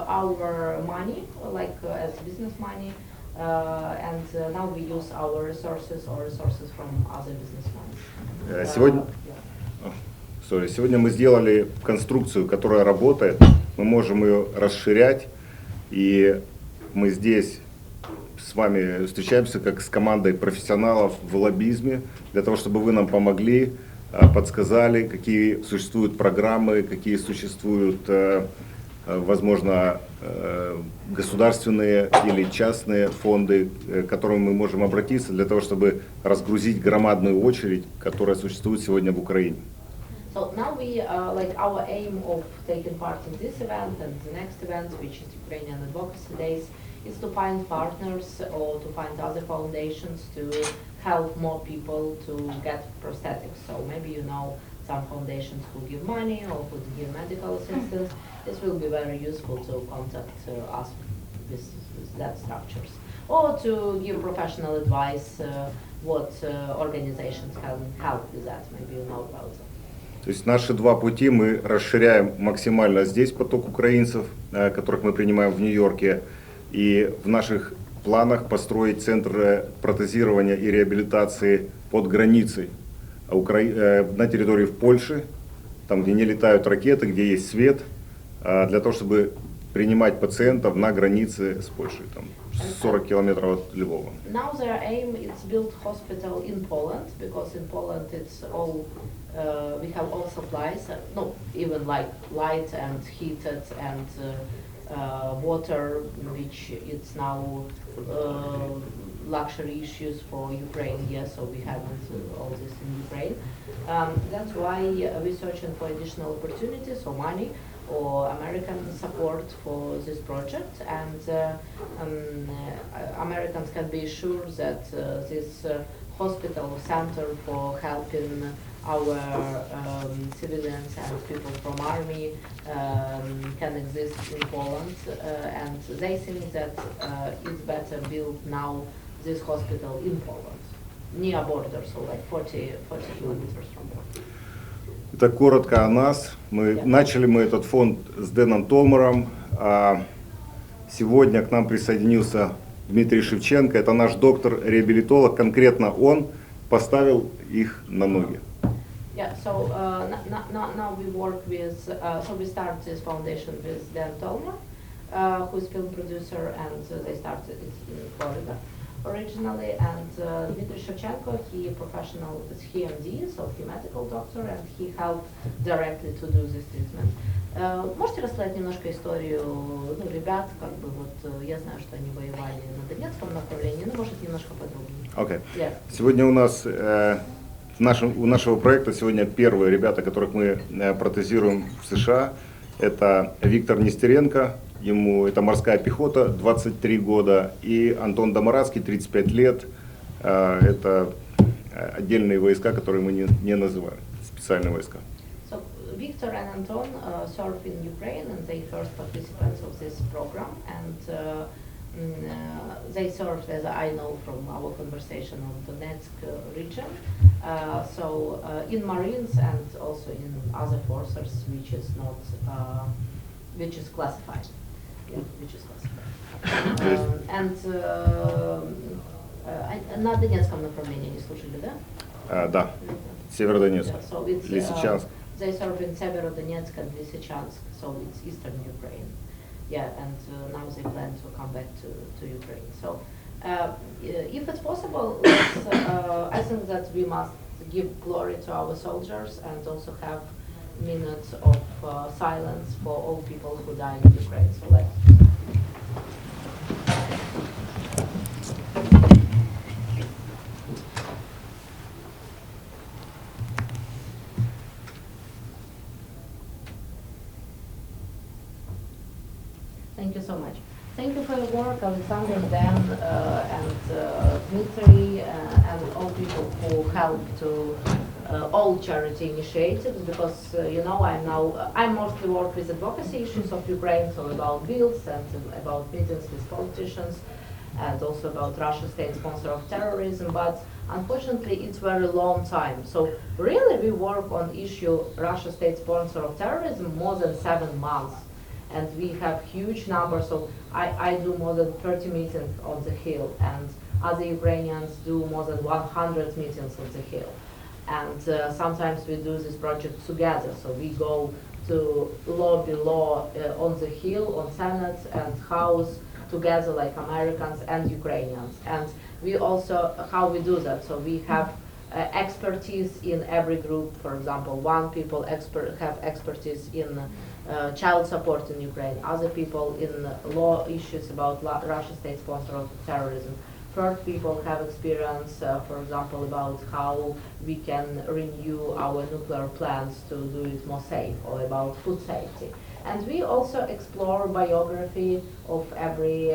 our money, like as business money, and now we use our resources or resources from other business money. Сегодня мы сделали конструкцию, которая работает, мы можем ее расширять, и мы здесь с вами встречаемся как с командой профессионалов в лоббизме, для того, чтобы вы нам помогли, подсказали, какие существуют программы, какие существуют, возможно, государственные или частные фонды, к которым мы можем обратиться для того, чтобы разгрузить громадную очередь, которая существует сегодня в Украине. So now we, like our aim of taking part in this event and the next event, which is Ukrainian Advocacy Days, is to find partners or to find other foundations to help more people to get prosthetics. So maybe you know some foundations who give money or who give medical assistance. This will be very useful to contact us with that structures. Or to give professional advice what organizations can help with that. Maybe you know about them. То есть наши 2 пути мы расширяем максимально здесь поток украинцев, которых мы принимаем в Нью-Йорке, и в наших планах построить центр протезирования и реабилитации под границей на территории в Польше, там где не летают ракеты, где есть свет, для того, чтобы принимать пациентов на границе с Польшей, там 40 километров от Львова. Now their aim is build hospital in Poland, because in Poland it's all we have all supplies, no, even like light and heated and water, which it's now luxury issues for Ukraine. Yes, so we haven't all this in Ukraine. That's why we're searching for additional opportunities or money or American support for this project, and Americans can be sure that this hospital center for helping our civilians and people from army can exist in Poland, and they think that it's better build now this hospital in Poland, near border, so like 40 kilometers from border. Это коротко о нас. Начали мы этот фонд с Дэном Толмером, а сегодня к нам присоединился Дмитрий Шевченко. Это наш доктор-реабилитолог. Конкретно он поставил их на ноги. Yeah, so now we work with, so we start this foundation with Dan Tolmer, who's film producer, and they started it in Florida originally, and Dmitry Shevchenko, he professional, he MD, so he medical doctor, and he helped directly to do this treatment. Можете рассказать немножко историю, ну, ребят, как бы вот, я знаю, что они воевали на Донецком направлении, ну, может, немножко подробнее. Okay. Yeah. Сегодня у нас, у нашего проекта сегодня первые ребята, которых мы протезируем в США, это Виктор Нестеренко, ему это морская пехота, 23 года, и Антон Домарадский, 35 лет, это отдельные войска, которые мы не называем, специальные войска. So Victor and Anton serve in Ukraine, and they first participants of this program, and they served, as I know from our conversation, on Donetsk region. So in Marines and also in other forces, which is not, which is classified. Yeah, which is classified. На Донецком направлении не служили, да? Да, Северодонецк, Yeah, so it's, Лисичанск. they serve in Severodonetsk and Lysychansk, so it's eastern Ukraine. Yeah, and now they plan to come back to Ukraine. So if it's possible, I think that we must give glory to our soldiers and also have minutes of silence for all people who die in Ukraine. So let's. Thank you so much. Thank you for your work, Alexander, Dan, and Dmitry, and all people who help to all charity initiatives, because you know I mostly work with advocacy issues of Ukraine, so about bills and about meetings with politicians, and also about Russia state sponsor of terrorism. But unfortunately, it's very long time. So really, we work on issue Russia state sponsor of terrorism more than 7 months. And we have huge numbers, so I do more than 30 meetings on the Hill, and other Ukrainians do more than 100 meetings on the Hill. And sometimes we do this project together, so we go to lobby law on the Hill, on Senate and House together, like Americans and Ukrainians. And we also, how we do that, so we have expertise in every group. For example, one people have expertise in child support in Ukraine, other people in law issues about Russia state sponsor of terrorism. Third people have experience, for example, about how we can renew our nuclear plants to do it more safe, or about food safety. And we also explore biography of every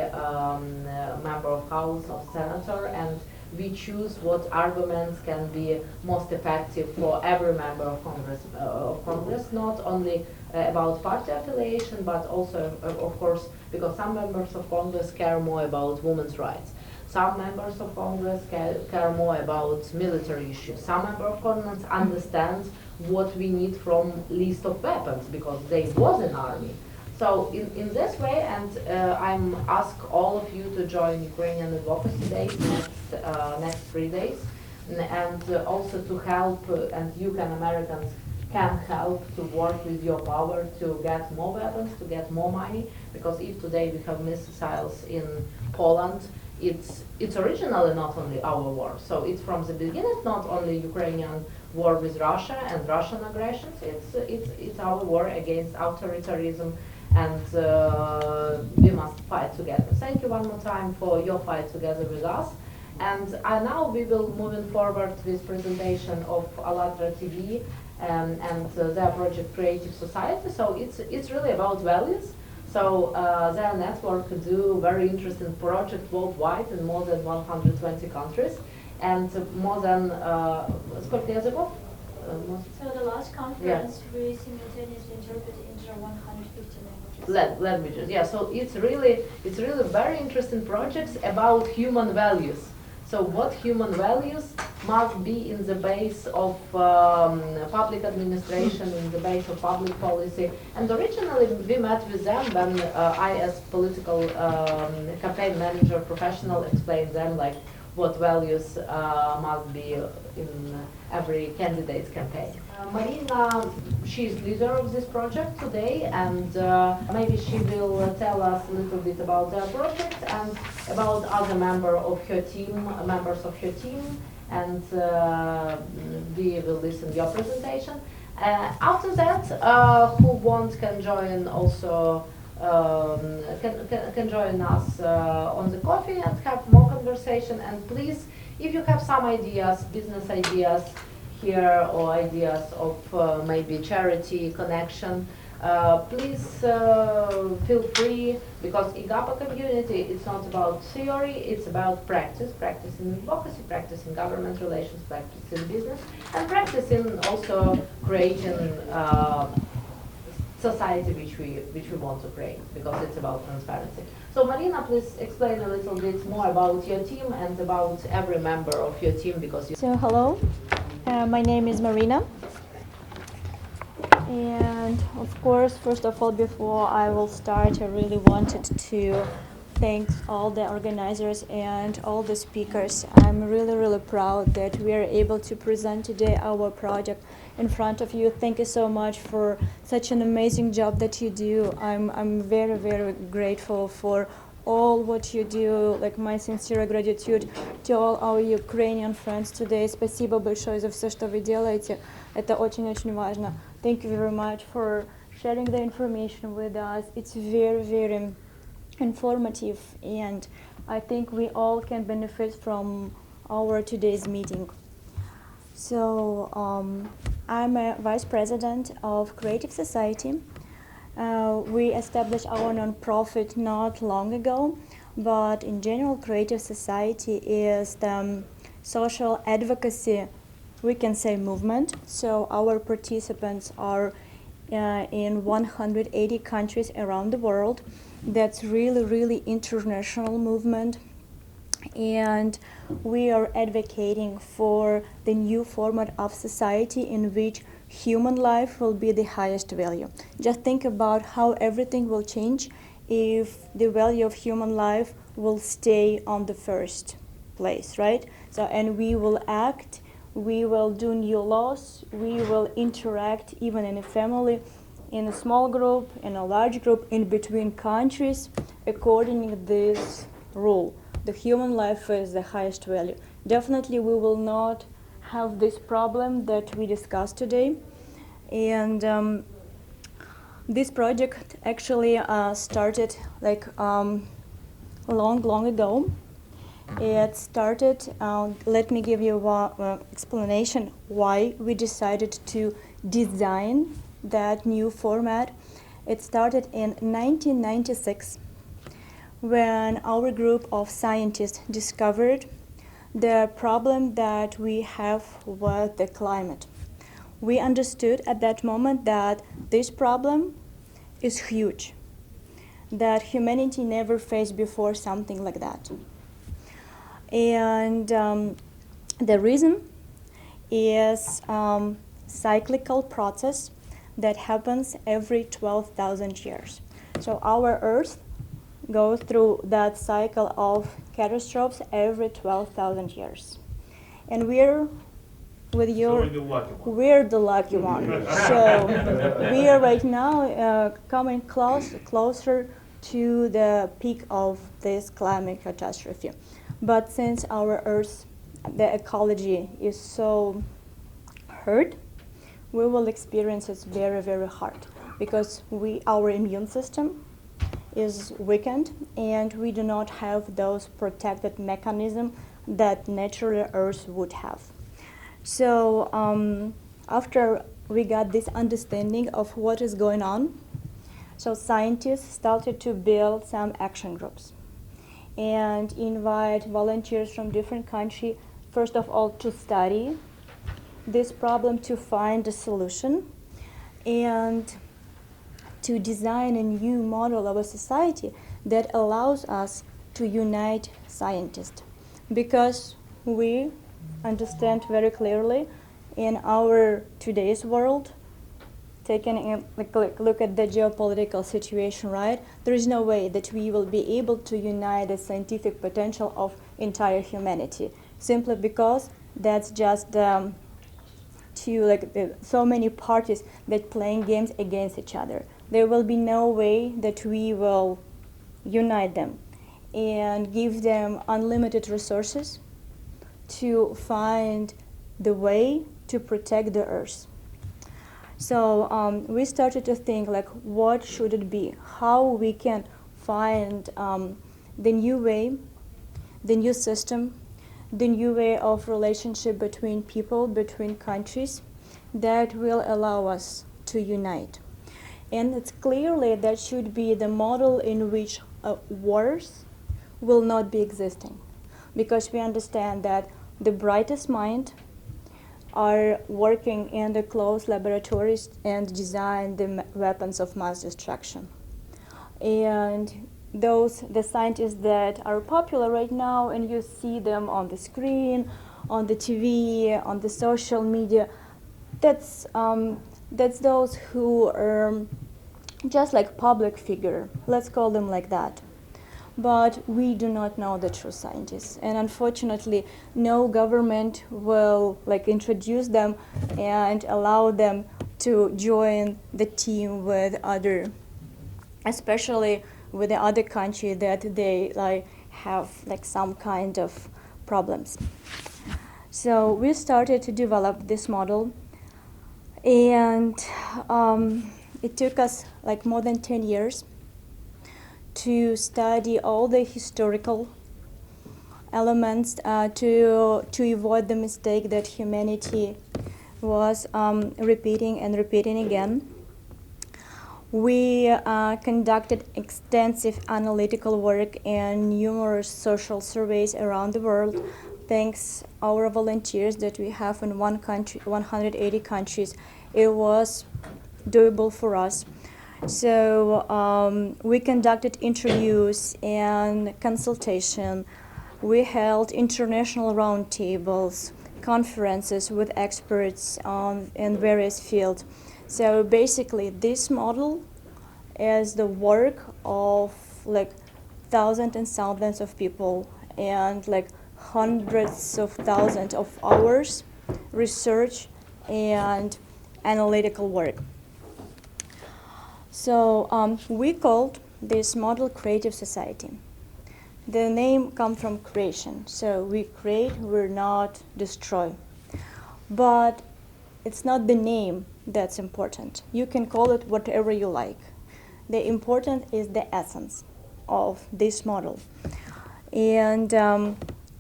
member of House, of Senator, and we choose what arguments can be most effective for every member of Congress, not only about party affiliation, but also, of course, because some members of Congress care more about women's rights. Some members of Congress care more about military issues. Some members of Congress understand what we need from list of weapons, because they was an army. So in this way, and I'm ask all of you to join Ukrainian Advocacy Days next 3 days, and also to help, and you can, Americans, can help to work with your power to get more weapons, to get more money, because if today we have missiles in Poland, it's originally not only our war. So it's from the beginning not only Ukrainian war with Russia and Russian aggressions, it's our war against authoritarianism, and we must fight together. Thank you one more time for your fight together with us. And now we will moving forward with presentation of ALLATRA TV and their project Creative Society. So it's really about values. So their network do very interesting projects worldwide in more than 120 countries, and more than сколько языков? So the last conference we simultaneously interpreted into 150 languages. Languages, yeah. So it's really very interesting projects about human values. So what human values must be in the base of public administration, in the base of public policy. And originally we met with them when I, as political campaign manager professional, explained them like what values must be in every candidate's campaign. Marina, she is leader of this project today, and maybe she will tell us a little bit about the project and about other members of her team, and we will listen to your presentation. After that, who wants can join also. Can join us on the coffee and have more conversation. And please, if you have some ideas, business ideas here, or ideas of maybe charity connection, Please feel free, because IGAPA community, it's not about theory, it's about practice. Practice in advocacy, practice in government relations, practice in business, and practice in also creating society which we want to create, because it's about transparency. So Marina, please explain a little bit more about your team and about every member of your team, because you... So hello, my name is Marina. And of course, first of all, before I will start, I really wanted to thank all the organizers and all the speakers. I'm really proud that we are able to present today our project in front of you. Thank you so much for such an amazing job that you do. I'm very grateful for all what you do. Like, my sincere gratitude to all our Ukrainian friends today. Спасибо большое за все, что вы делаете. Это очень важно. Thank you very much for sharing the information with us. It's very informative, and I think we all can benefit from our today's meeting. So I'm a vice president of Creative Society. We established our nonprofit not long ago, but in general, Creative Society is the social advocacy, we can say, movement. So our participants are in 180 countries around the world. That's really international movement. And we are advocating for the new format of society in which human life will be the highest value. Just think about how everything will change if the value of human life will stay on the first place, right? So, and we will act, we will do new laws, we will interact even in a family, in a small group, in a large group, in between countries, according to this rule. The human life is the highest value. Definitely we will not have this problem that we discussed today. And this project actually started like long ago. It started, let me give you an explanation why we decided to design that new format. It started in 1996 when our group of scientists discovered the problem that we have with the climate. We understood at that moment that this problem is huge, that humanity never faced before something like that. And the reason is cyclical process that happens every 12,000 years. So our Earth goes through that cycle of catastrophes every 12,000 years. And we're the lucky one. So we are right now coming closer to the peak of this climate catastrophe. But since our Earth, the ecology is so hurt, we will experience it very hard, because our immune system is weakened and we do not have those protected mechanisms that naturally Earth would have. So after we got this understanding of what is going on, so scientists started to build some action groups and invite volunteers from different countries, first of all, to study this problem, to find a solution, and to design a new model of a society that allows us to unite scientists. Because we understand very clearly in our today's world, taking a look at the geopolitical situation, right? There is no way that we will be able to unite the scientific potential of entire humanity, simply because that's just so many parties that playing games against each other. There will be no way that we will unite them and give them unlimited resources to find the way to protect the Earth. So we started to think, like, what should it be? How we can find the new way, the new system, the new way of relationship between people, between countries, that will allow us to unite. And it's clearly that should be the model in which wars will not be existing, because we understand that the brightest mind are working in the closed laboratories and design the weapons of mass destruction. And the scientists that are popular right now, and you see them on the screen, on the TV, on the social media, that's those who are just like public figure. Let's call them like that. But we do not know the true scientists, and unfortunately, no government will introduce them and allow them to join the team with other, especially with the other country that they have some kind of problems. So we started to develop this model, and it took us more than 10 years to study all the historical elements to avoid the mistake that humanity was repeating and repeating again. We conducted extensive analytical work and numerous social surveys around the world. Thanks our volunteers that we have in 180 countries, it was doable for us. So we conducted interviews and consultation. We held international roundtables, conferences with experts in various fields. So basically, this model is the work of thousands and thousands of people and hundreds of thousands of hours research and analytical work. So we called this model Creative Society. The name comes from creation. So we create, we're not destroy. But it's not the name that's important. You can call it whatever you like. The important is the essence of this model. And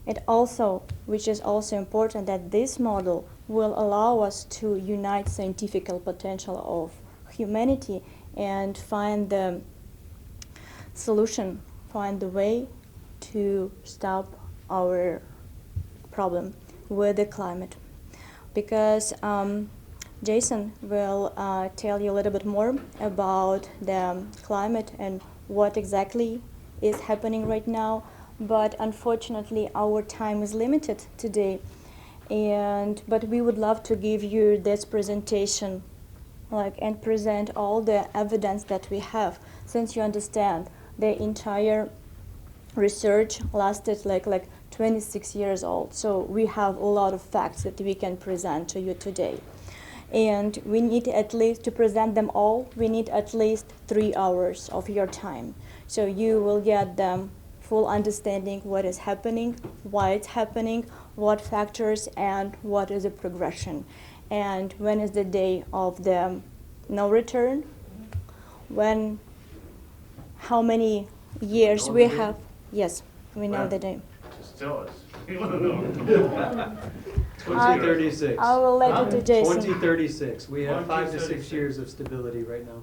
it also, which is also important, that this model will allow us to unite scientific potential of humanity and find the solution, find the way to stop our problem with the climate. Because Jason will tell you a little bit more about the climate and what exactly is happening right now. But unfortunately, our time is limited today. But we would love to give you this presentation and present all the evidence that we have, since you understand the entire research lasted 26 years old. So we have a lot of facts that we can present to you today. And we need at least, to present them all, we need at least 3 hours of your time. So you will get them full understanding what is happening, why it's happening, what factors, and what is the progression. And when is the day of the no return? How many years we have? Yes, we know the day. Just tell us. 2036. I will let it to Jason. 2036. We have 5 to 6 years of stability right now.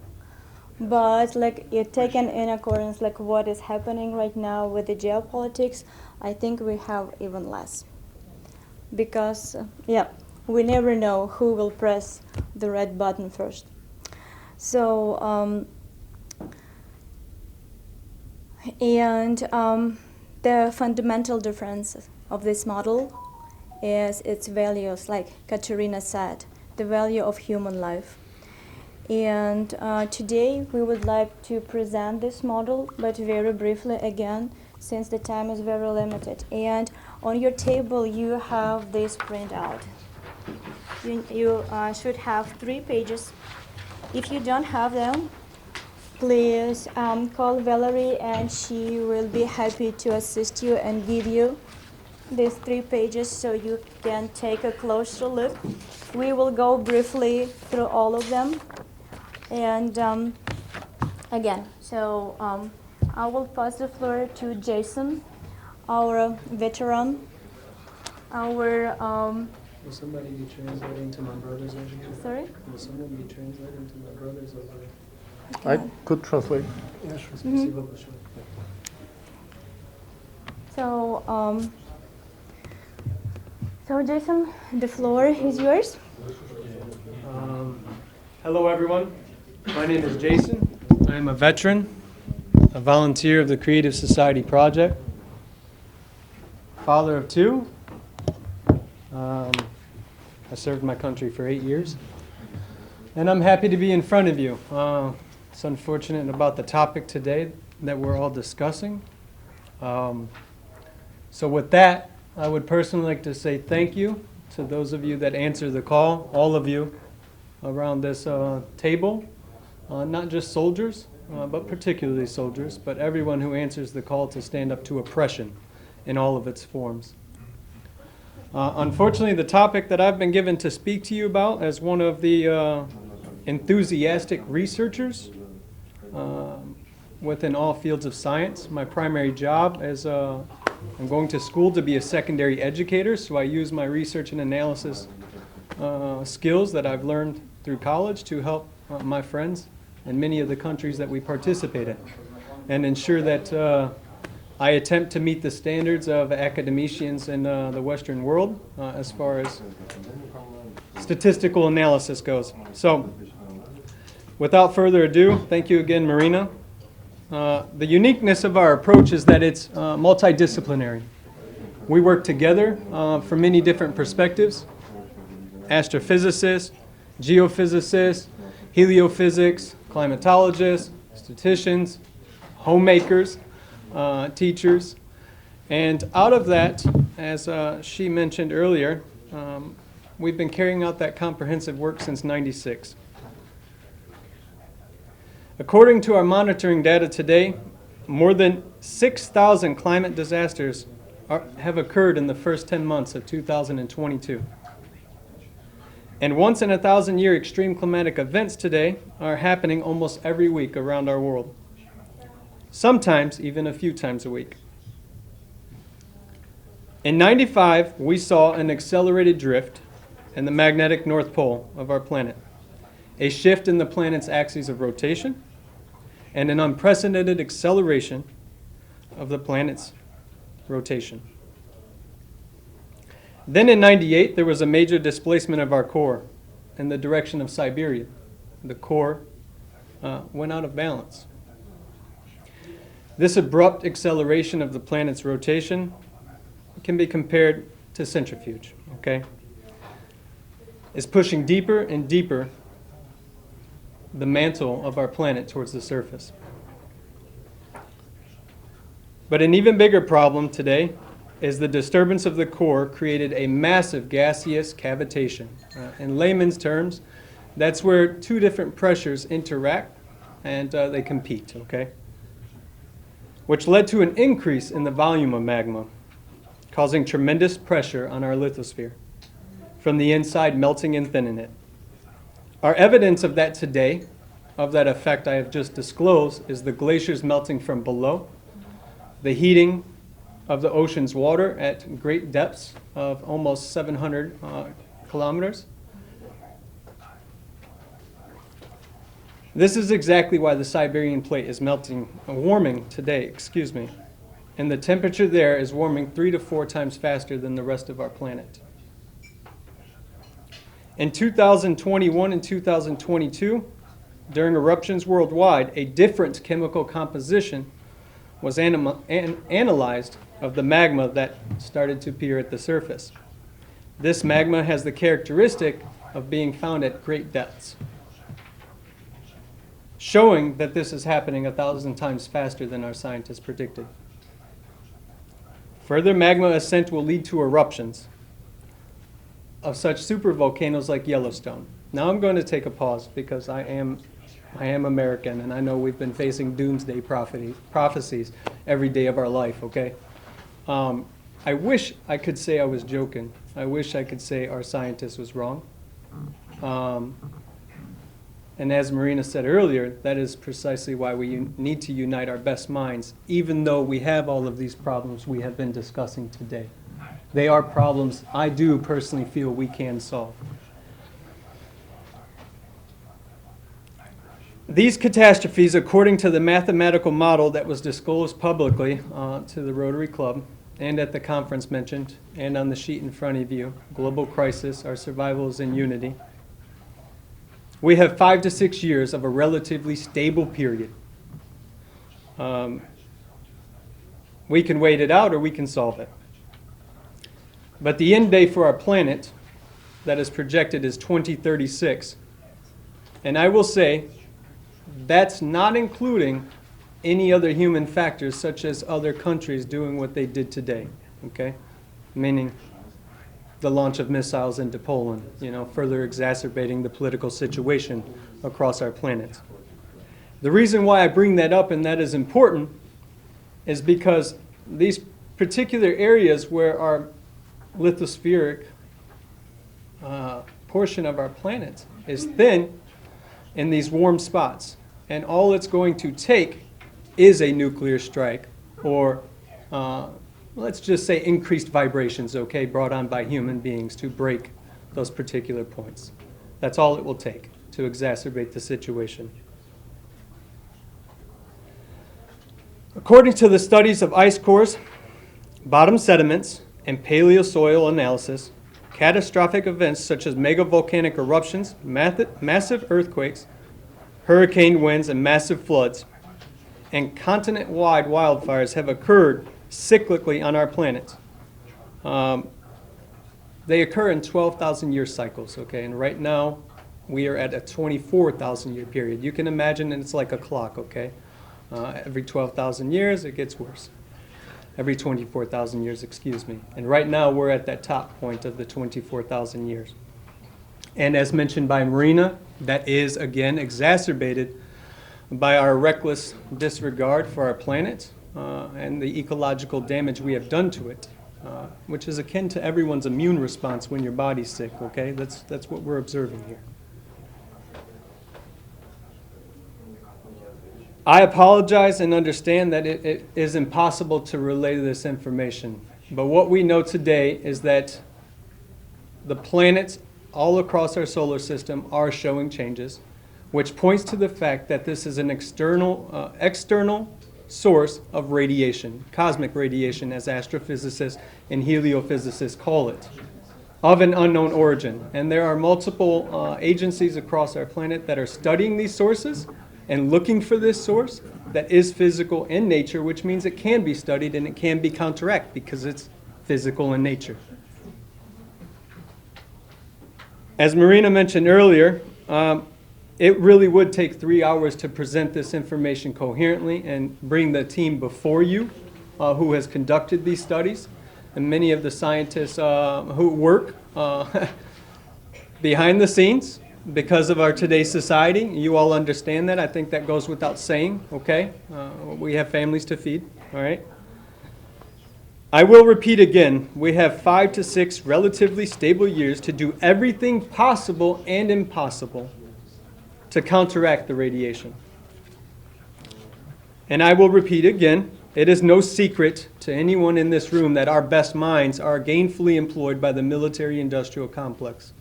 But you're taken in accordance what is happening right now with the geopolitics, I think we have even less. Because we never know who will press the red button first. So the fundamental difference of this model is its values, like Katerina said, the value of human life. And today we would like to present this model, but very briefly again, since the time is very limited. And on your table you have this printout. You should have 3 pages. If you don't have them, please call Valerie and she will be happy to assist you and give you these 3 pages so you can take a closer look. We will go briefly through all of them. And again, so I will pass the floor to Jason, our veteran, our Will somebody be translating to my brothers over here? Sorry? Will someone be translating to my brothers over here? I could translate. So, so Jason, the floor is yours. Hello, everyone. My name is Jason. I am a veteran, a volunteer of the Creative Society Project, father of two. I served my country for 8 years, and I'm happy to be in front of you. It's unfortunate about the topic today that we're all discussing. So with that, I would personally like to say thank you to those of you that answer the call, all of you around this table, not just soldiers, but particularly soldiers, but everyone who answers the call to stand up to oppression in all of its forms. Unfortunately, the topic that I've been given to speak to you about as one of the enthusiastic researchers within all fields of science, my primary job is I'm going to school to be a secondary educator, so I use my research and analysis skills that I've learned through college to help my friends in many of the countries that we participate in and ensure that I attempt to meet the standards of academicians in the Western world as far as statistical analysis goes. So, without further ado, thank you again, Marina. The uniqueness of our approach is that it's multidisciplinary. We work together from many different perspectives: astrophysicists, geophysicists, heliophysics, climatologists, statisticians, homemakers, teachers. And out of that, as she mentioned earlier, we've been carrying out that comprehensive work since '96. According to our monitoring data today, more than 6,000 climate disasters have occurred in the first 10 months of 2022. And once in a 1,000-year extreme climatic events today are happening almost every week around our world, sometimes even a few times a week. In '95, we saw an accelerated drift in the magnetic North Pole of our planet, a shift in the planet's axis of rotation, and an unprecedented acceleration of the planet's rotation. Then in '98, there was a major displacement of our core in the direction of Siberia. The core went out of balance. This abrupt acceleration of the planet's rotation can be compared to centrifuge, okay? It's pushing deeper and deeper the mantle of our planet towards the surface. But an even bigger problem today is the disturbance of the core created a massive gaseous cavitation. In layman's terms, that's where two different pressures interact and they compete, okay? Which led to an increase in the volume of magma, causing tremendous pressure on our lithosphere, from the inside melting and thinning it. Our evidence of that today, of that effect I have just disclosed, is the glaciers melting from below, the heating of the ocean's water at great depths of almost 700 kilometers. This is exactly why the Siberian plate is warming today, and the temperature there is warming 3 to 4 times faster than the rest of our planet. In 2021 and 2022, during eruptions worldwide, a different chemical composition was analyzed of the magma that started to appear at the surface. This magma has the characteristic of being found at great depths, showing that this is happening 1,000 times faster than our scientists predicted. Further magma ascent will lead to eruptions of such supervolcanoes like Yellowstone. Now I'm going to take a pause because I am American, and I know we've been facing doomsday prophecies every day of our life, okay? I wish I could say I was joking. I wish I could say our scientist was wrong. And as Marina said earlier, that is precisely why we need to unite our best minds, even though we have all of these problems we have been discussing today. They are problems I do personally feel we can solve. These catastrophes, according to the mathematical model that was disclosed publicly to the Rotary Club and at the conference mentioned, and on the sheet in front of you, Global Crisis, Our Survival is in Unity, we have 5 to 6 years of a relatively stable period. We can wait it out or we can solve it. But the end day for our planet that is projected is 2036. And I will say, that's not including any other human factors such as other countries doing what they did today, okay? Meaning the launch of missiles into Poland, further exacerbating the political situation across our planet. The reason why I bring that up and that is important is because these particular areas where our lithospheric portion of our planet is thin in these warm spots, and all it's going to take is a nuclear strike or let's just say increased vibrations, okay, brought on by human beings to break those particular points. That's all it will take to exacerbate the situation. According to the studies of ice cores, bottom sediments, and paleosoil analysis, catastrophic events such as megavolcanic eruptions, massive earthquakes, hurricane winds, and massive floods, and continent-wide wildfires have occurred cyclically on our planet. They occur in 12,000-year cycles, okay? And right now, we are at a 24,000-year period. You can imagine it's like a clock, okay? Every 12,000 years, it gets worse. Every 24,000 years, excuse me. And right now, we're at that top point of the 24,000 years. And as mentioned by Marina, that is, again, exacerbated by our reckless disregard for our planet and the ecological damage we have done to it, which is akin to everyone's immune response when your body's sick, okay? That's what we're observing here. I apologize and understand that it is impossible to relay this information, but what we know today is that the planets all across our solar system are showing changes, which points to the fact that this is an external source of radiation, cosmic radiation as astrophysicists and heliophysicists call it, of an unknown origin. And there are multiple agencies across our planet that are studying these sources and looking for this source that is physical in nature, which means it can be studied and it can be counteracted because it's physical in nature. As Marina mentioned earlier, it really would take 3 hours to present this information coherently and bring the team before you who has conducted these studies and many of the scientists who work behind the scenes because of our today's society. You all understand that. I think that goes without saying, okay? We have families to feed, all right? I will repeat again, we have 5 to 6 relatively stable years to do everything possible and impossible to counteract the radiation. And I will repeat again, it is no secret to anyone in this room that our best minds are gainfully employed by the military-industrial complex,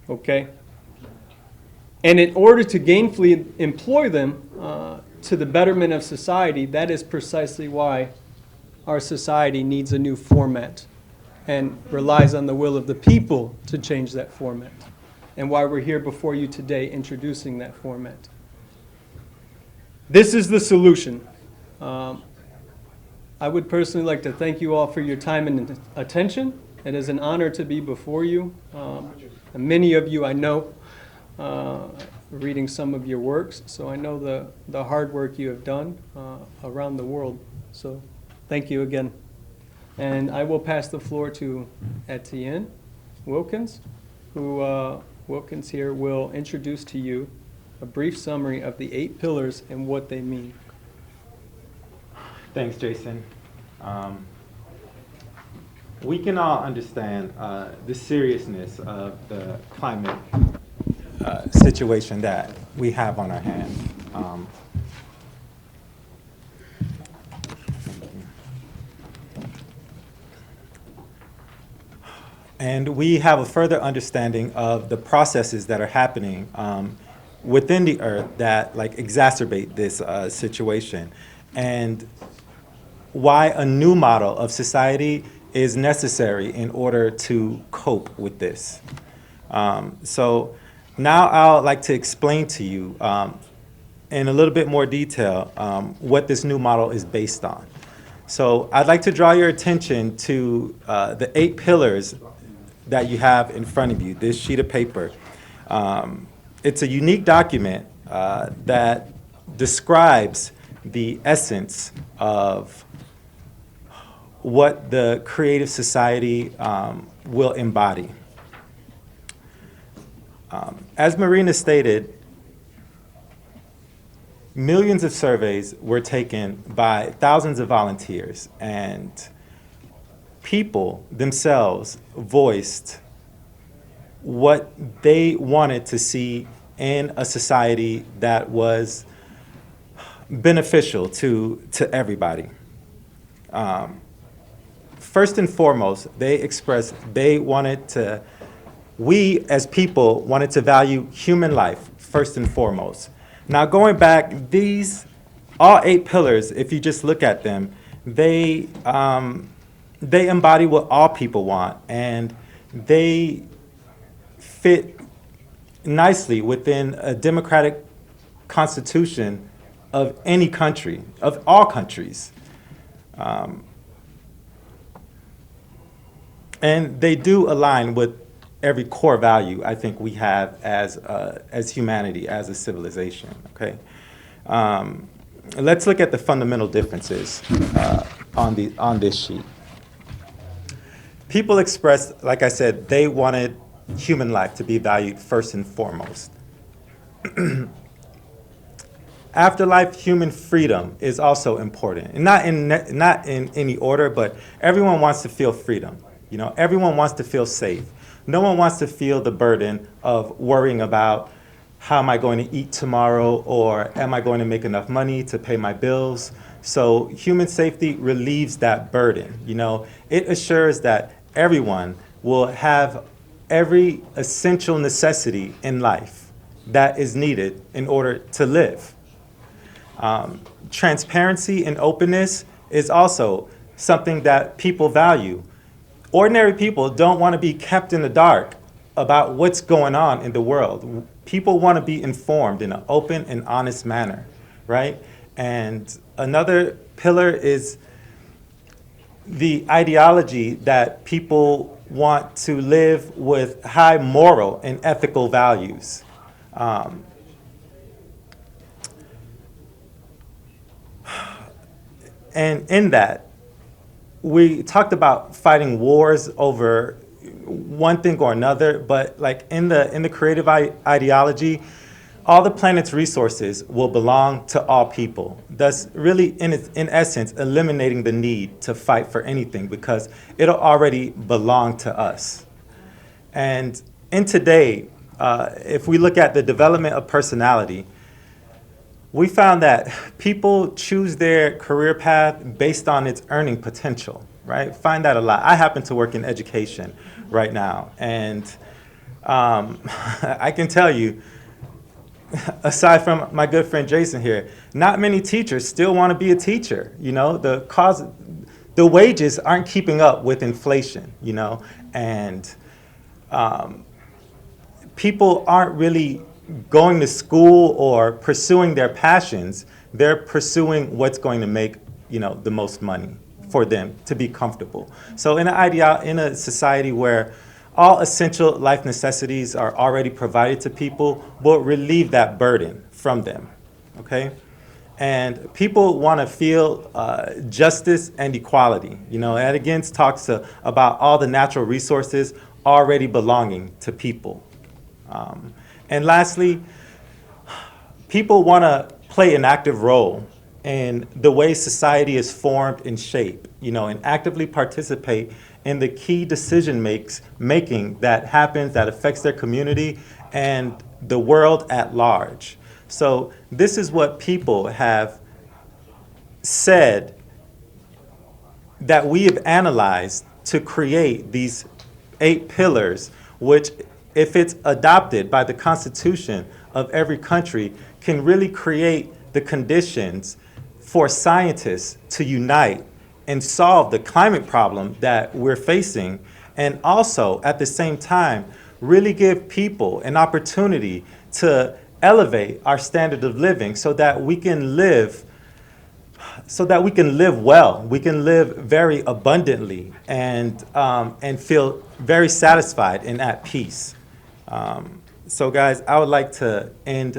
okay? And in order to gainfully employ them to the betterment of society, that is precisely why our society needs a new format and relies on the will of the people to change that format, and why we're here before you today introducing that format. This is the solution. I would personally like to thank you all for your time and attention. It is an honor to be before you. And many of you I know, reading some of your works, so I know the hard work you have done around the world. So thank you again. And I will pass the floor to Etienne Wilkins, who Wilkins here will introduce to you a brief summary of the 8 pillars and what they mean. Thanks, Jason. We can all understand the seriousness of the climate situation that we have on our hands. And we have a further understanding of the processes that are happening within the earth that like exacerbate this situation, and why a new model of society is necessary in order to cope with this. So now I'd like to explain to you in a little bit more detail what this new model is based on. So I'd like to draw your attention to the 8 pillars that you have in front of you, this sheet of paper. It's a unique document that describes the essence of what the creative society will embody. As Marina stated, millions of surveys were taken by thousands of volunteers, and people themselves voiced what they wanted to see in a society that was beneficial to everybody. First and foremost, they expressed we as people wanted to value human life first and foremost. Now going back, all 8 pillars, if you just look at them, they embody what all people want, and they fit nicely within a democratic constitution of any country, of all countries. And they do align with every core value I think we have as humanity, as a civilization, okay? Let's look at the fundamental differences on this sheet. People expressed, like I said, they wanted human life to be valued first and foremost. Afterlife, human freedom is also important. And not in any order, but everyone wants to feel freedom. You know, everyone wants to feel safe. No one wants to feel the burden of worrying about how am I going to eat tomorrow, or am I going to make enough money to pay my bills? So human safety relieves that burden. You know, it assures that everyone will have every essential necessity in life that is needed in order to live. Transparency and openness is also something that people value. Ordinary people don't want to be kept in the dark about what's going on in the world. People want to be informed in an open and honest manner, right? And another pillar is the ideology that people want to live with high moral and ethical values. And in that, we talked about fighting wars over one thing or another, but like in the creative ideology, all the planet's resources will belong to all people. Thus, really, in essence, eliminating the need to fight for anything because it'll already belong to us. And in today, if we look at the development of personality, we found that people choose their career path based on its earning potential, right? Find that a lot. I happen to work in education right now, and I can tell you, aside from my good friend Jason here, not many teachers still want to be a teacher. You know, the wages aren't keeping up with inflation, you know, and people aren't really going to school or pursuing their passions. They're pursuing what's going to make, you know, the most money for them to be comfortable. So in a society where all essential life necessities are already provided to people, will relieve that burden from them, okay? And people want to feel justice and equality. You know, and again talks about all the natural resources already belonging to people. And lastly, people want to play an active role in the way society is formed and shaped, you know, and actively participate in the key decision making that happens, that affects their community and the world at large. So this is what people have said that we have analyzed to create these 8 pillars, which if it's adopted by the constitution of every country, can really create the conditions for scientists to unite and solve the climate problem that we're facing, and also at the same time really give people an opportunity to elevate our standard of living so that we can live well, we can live very abundantly and feel very satisfied and at peace. So guys, I would like to end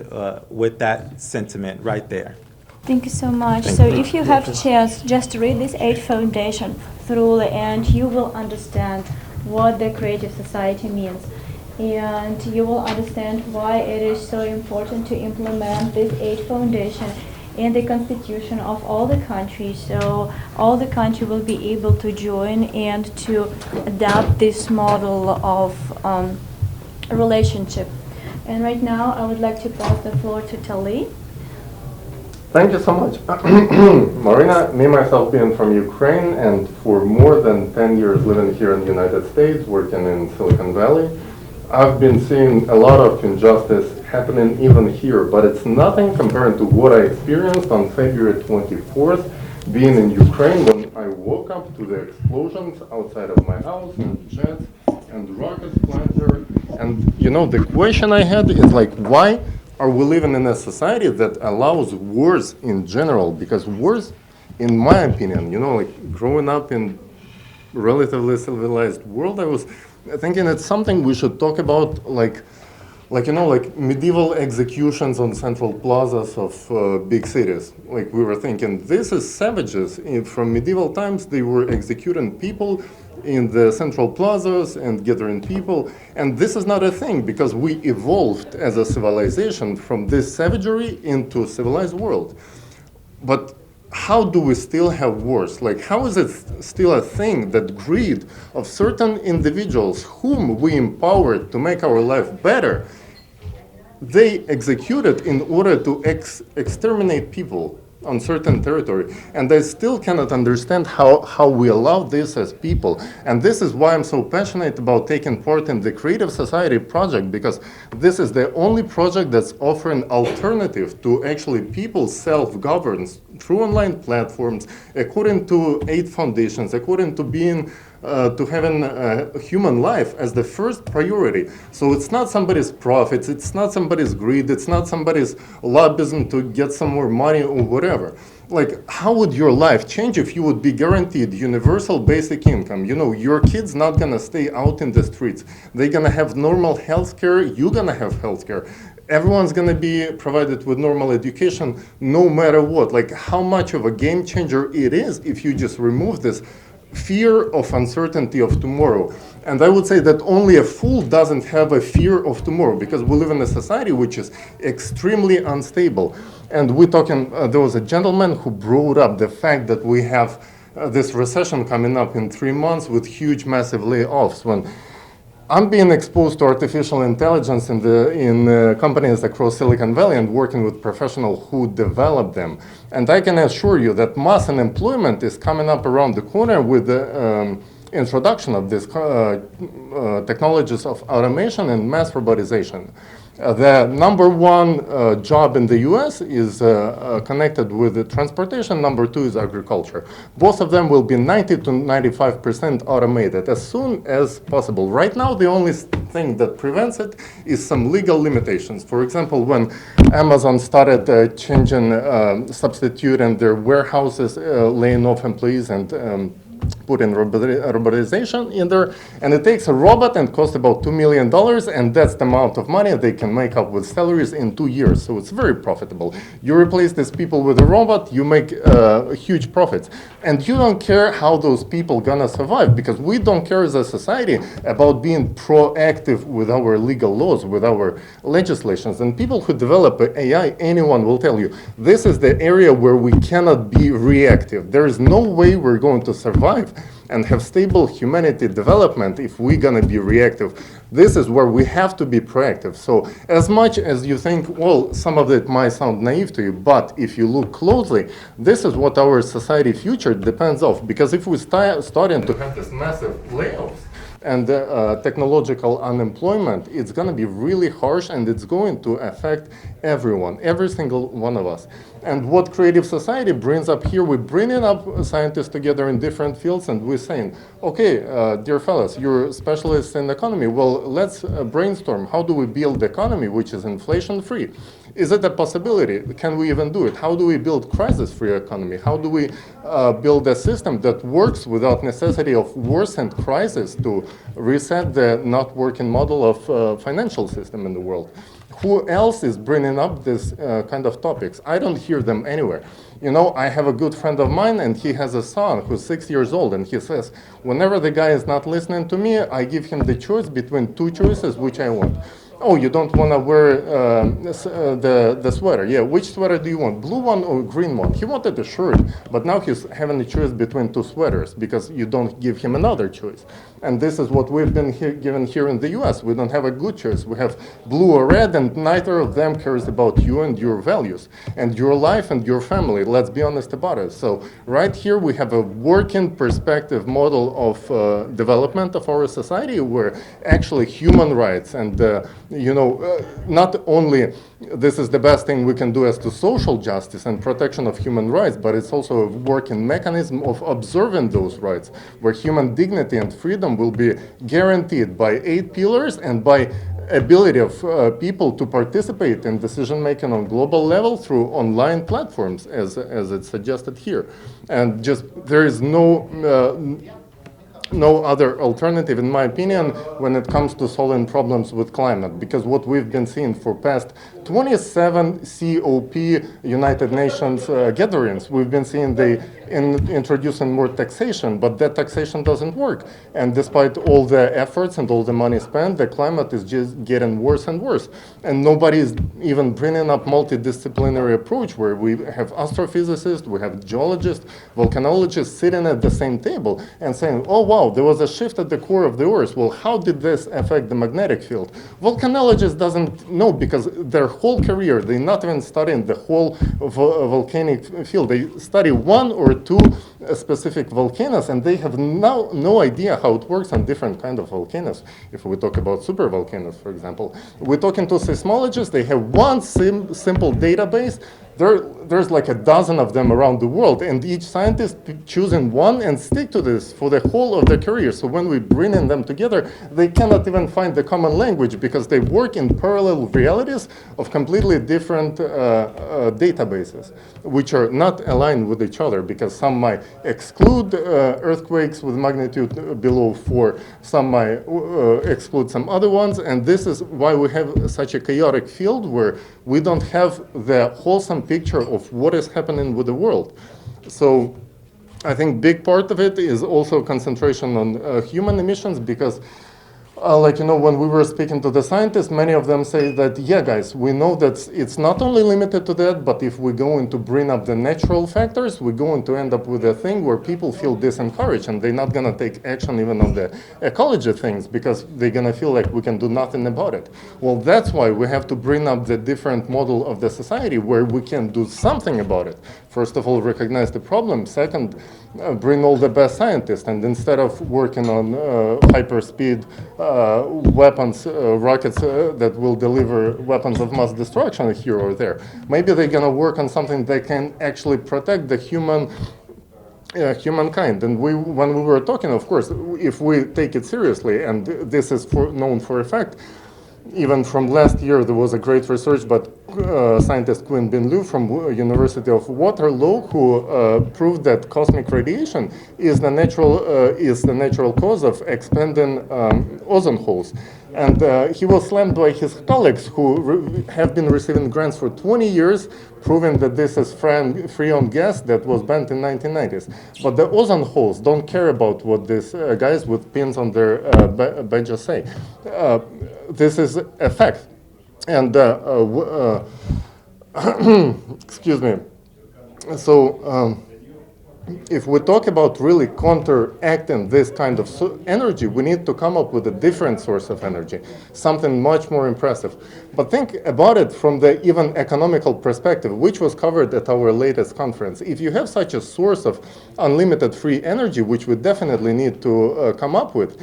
with that sentiment right there. Thank you so much. So if you have chance, just read this Aid Foundation thoroughly and you will understand what the creative society means. And you will understand why it is so important to implement this Aid Foundation in the constitution of all the countries, so all the country will be able to join and to adopt this model of relationship. And right now I would like to pass the floor to Tali. Thank you so much. Marina, me myself being from Ukraine and for more than 10 years living here in the United States, working in Silicon Valley, I've been seeing a lot of injustice happening even here, but it's nothing compared to what I experienced on February 24th, being in Ukraine when I woke up to the explosions outside of my house and jets and rockets flying there. And you know, the question I had is like, why are we living in a society that allows wars in general? Because wars, in my opinion, you know, like growing up in relatively civilized world, I was thinking it's something we should talk about, like you know, like medieval executions on central plazas of big cities. Like we were thinking, this is savages. From medieval times, they were executing people in the central plazas and gathering people. And this is not a thing because we evolved as a civilization from this savagery into a civilized world. But how do we still have wars? Like, how is it still a thing that greed of certain individuals whom we empowered to make our life better, they executed in order to exterminate people on certain territory? And I still cannot understand how we allow this as people. And this is why I'm so passionate about taking part in the Creative Society project, because this is the only project that's offering alternative to actually people's self-governance through online platforms, according to aid foundations, according to being to having a human life as the first priority. So it's not somebody's profits, it's not somebody's greed, it's not somebody's lobbyism to get some more money or whatever. Like, how would your life change if you would be guaranteed universal basic income? You know, your kid's not gonna stay out in the streets. They're gonna have normal health care, you're gonna have health care. Everyone's gonna be provided with normal education no matter what. Like, how much of a game changer it is if you just remove this fear of uncertainty of tomorrow. And I would say that only a fool doesn't have a fear of tomorrow, because we live in a society which is extremely unstable. And we're talking, there was a gentleman who brought up the fact that we have this recession coming up in 3 months with huge, massive layoffs. When I'm being exposed to artificial intelligence in companies across Silicon Valley and working with professionals who develop them. And I can assure you that mass unemployment is coming up around the corner with the introduction of these technologies of automation and mass robotization. The number one job in the US is connected with the transportation. Number two is agriculture. Both of them will be 90 to 95% automated as soon as possible. Right now, the only thing that prevents it is some legal limitations. For example, when Amazon started substituting their warehouses, laying off employees and put in robotization in there, and it takes a robot and costs about $2 million, and that's the amount of money they can make up with salaries in 2 years. So it's very profitable. You replace these people with a robot, you make huge profits. And you don't care how those people gonna survive, because we don't care as a society about being proactive with our legal laws, with our legislations. And people who develop AI, anyone will tell you, this is the area where we cannot be reactive. There is no way we're going to survive and have stable humanity development if we're gonna be reactive. This is where we have to be proactive. So as much as you think, well, some of it might sound naive to you, but if you look closely, this is what our society future depends on. Because if we starting to have this massive layoffs, and technological unemployment, it's going to be really harsh, and it's going to affect everyone, every single one of us. And what Creative Society brings up here, we're bringing up scientists together in different fields, and we're saying, okay, dear fellas, you're specialists in economy. Well, let's brainstorm. How do we build economy which is inflation-free? Is it a possibility? Can we even do it? How do we build crisis-free economy? How do we build a system that works without necessity of worsened crisis to reset the not working model of financial system in the world? Who else is bringing up this kind of topics? I don't hear them anywhere. You know, I have a good friend of mine, and he has a son who's 6 years old, and he says, whenever the guy is not listening to me, I give him the choice between two choices, which I want. Oh, you don't want to wear the sweater. Yeah, which sweater do you want, blue one or green one? He wanted a shirt, but now he's having a choice between two sweaters because you don't give him another choice. And this is what we've been given here in the US. We don't have a good choice. We have blue or red, and neither of them cares about you and your values and your life and your family. Let's be honest about it. So right here we have a working perspective model of development of our society where actually human rights and not only this is the best thing we can do as to social justice and protection of human rights, but it's also a working mechanism of observing those rights, where human dignity and freedom will be guaranteed by 8 pillars and by ability of people to participate in decision making on global level through online platforms, as it's suggested here. And just there is no other alternative, in my opinion, when it comes to solving problems with climate, because what we've been seeing for past 27 COP United Nations gatherings, we've been seeing they introducing more taxation, but that taxation doesn't work. And despite all the efforts and all the money spent, the climate is just getting worse and worse. And nobody is even bringing up multidisciplinary approach where we have astrophysicists, we have geologists, volcanologists sitting at the same table and saying, oh wow, there was a shift at the core of the Earth. Well, how did this affect the magnetic field? Volcanologist doesn't know because their whole career, they're not even studying the whole volcanic field. They study one or two specific volcanoes, and they have no idea how it works on different kind of volcanoes. If we talk about super volcanoes, for example, we're talking to seismologists. They have one simple database. There's like a dozen of them around the world, and each scientist choosing one and stick to this for the whole of their career. So when we bring in them together, they cannot even find the common language because they work in parallel realities of completely different databases, which are not aligned with each other because some might exclude earthquakes with magnitude below 4, some might exclude some other ones, and this is why we have such a chaotic field where we don't have the wholesome picture of what is happening with the world. So I think big part of it is also concentration on human emissions because when we were speaking to the scientists, many of them say that, yeah, guys, we know that it's not only limited to that, but if we're going to bring up the natural factors, we're going to end up with a thing where people feel disencouraged and they're not going to take action even on the ecology things because they're going to feel like we can do nothing about it. Well, that's why we have to bring up the different model of the society where we can do something about it. First of all, recognize the problem. Second, bring all the best scientists, and instead of working on hyperspeed weapons, rockets that will deliver weapons of mass destruction here or there, maybe they're going to work on something that can actually protect the humankind. And when we were talking, of course, if we take it seriously, and this is known for a fact, even from last year, there was a great research by scientist Quinn Bin Liu from University of Waterloo, who proved that cosmic radiation is the natural cause of expanding ozone holes. And he was slammed by his colleagues who have been receiving grants for 20 years, proving that this is freon gas that was banned in 1990s. But the ozone holes don't care about what these guys with pins on their badges say. This is a fact. And excuse me. So if we talk about really counteracting this kind of energy, we need to come up with a different source of energy, something much more impressive. But think about it from the even economical perspective, which was covered at our latest conference. If you have such a source of unlimited free energy, which we definitely need to come up with,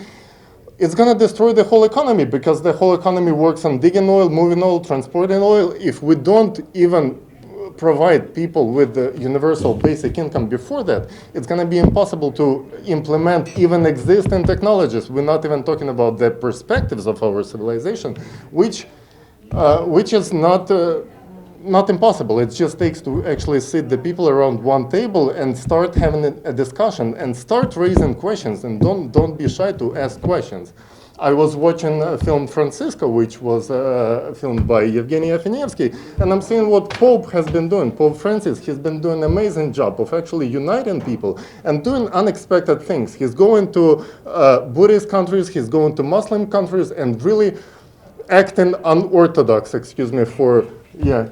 it's going to destroy the whole economy, because the whole economy works on digging oil, moving oil, transporting oil. If we don't even provide people with the universal basic income before that, it's going to be impossible to implement even existing technologies. We're not even talking about the perspectives of our civilization, which is not impossible. It just takes to actually sit the people around one table and start having a discussion and start raising questions, and don't be shy to ask questions. I was watching a film Francisco, which was filmed by Evgeny Afinievsky, and I'm seeing what Pope has been doing. Pope Francis, he's been doing an amazing job of actually uniting people and doing unexpected things. He's going to Buddhist countries, he's going to Muslim countries, and really acting unorthodox, excuse me for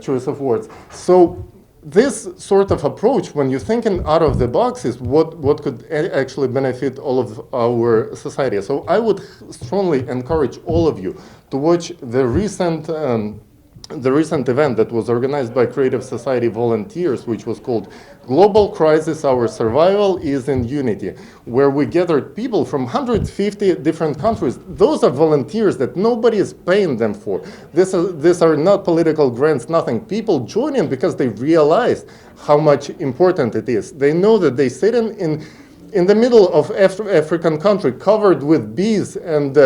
choice of words. So this sort of approach, when you're thinking out of the box, is what could actually benefit all of our society. So I would strongly encourage all of you to watch the recent event that was organized by Creative Society volunteers, which was called Global Crisis, Our Survival is in Unity, where we gathered people from 150 different countries. Those are volunteers that nobody is paying them for. These are not political grants, nothing. People join in because they realize how much important it is. They know that they sit in the middle of African country covered with bees and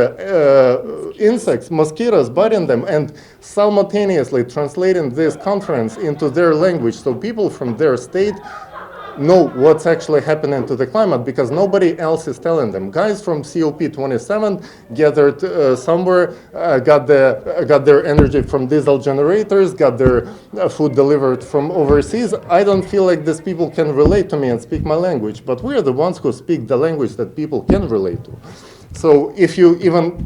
insects, mosquitoes biting them, and simultaneously translating this conference into their language, so people from their state know what's actually happening to the climate, because nobody else is telling them. Guys from COP27 gathered somewhere, got their energy from diesel generators, got their food delivered from overseas. I don't feel like these people can relate to me and speak my language, but we are the ones who speak the language that people can relate to. So if you even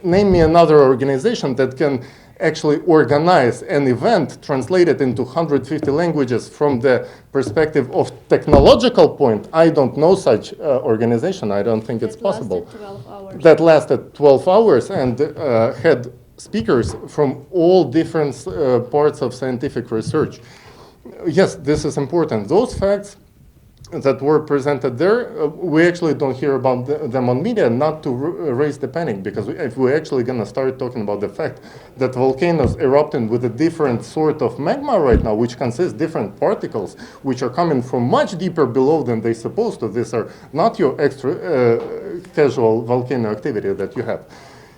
name me another organization that can actually organize an event translated into 150 languages from the perspective of technological point, I don't know such organization. I don't think it's possible. That lasted 12 hours and had speakers from all different parts of scientific research. Yes, this is important. Those facts that were presented there, we actually don't hear about them on media, not to raise the panic, because if we're actually going to start talking about the fact that volcanoes erupting with a different sort of magma right now, which consists different particles, which are coming from much deeper below than they're supposed to. These are not your extra casual volcano activity that you have.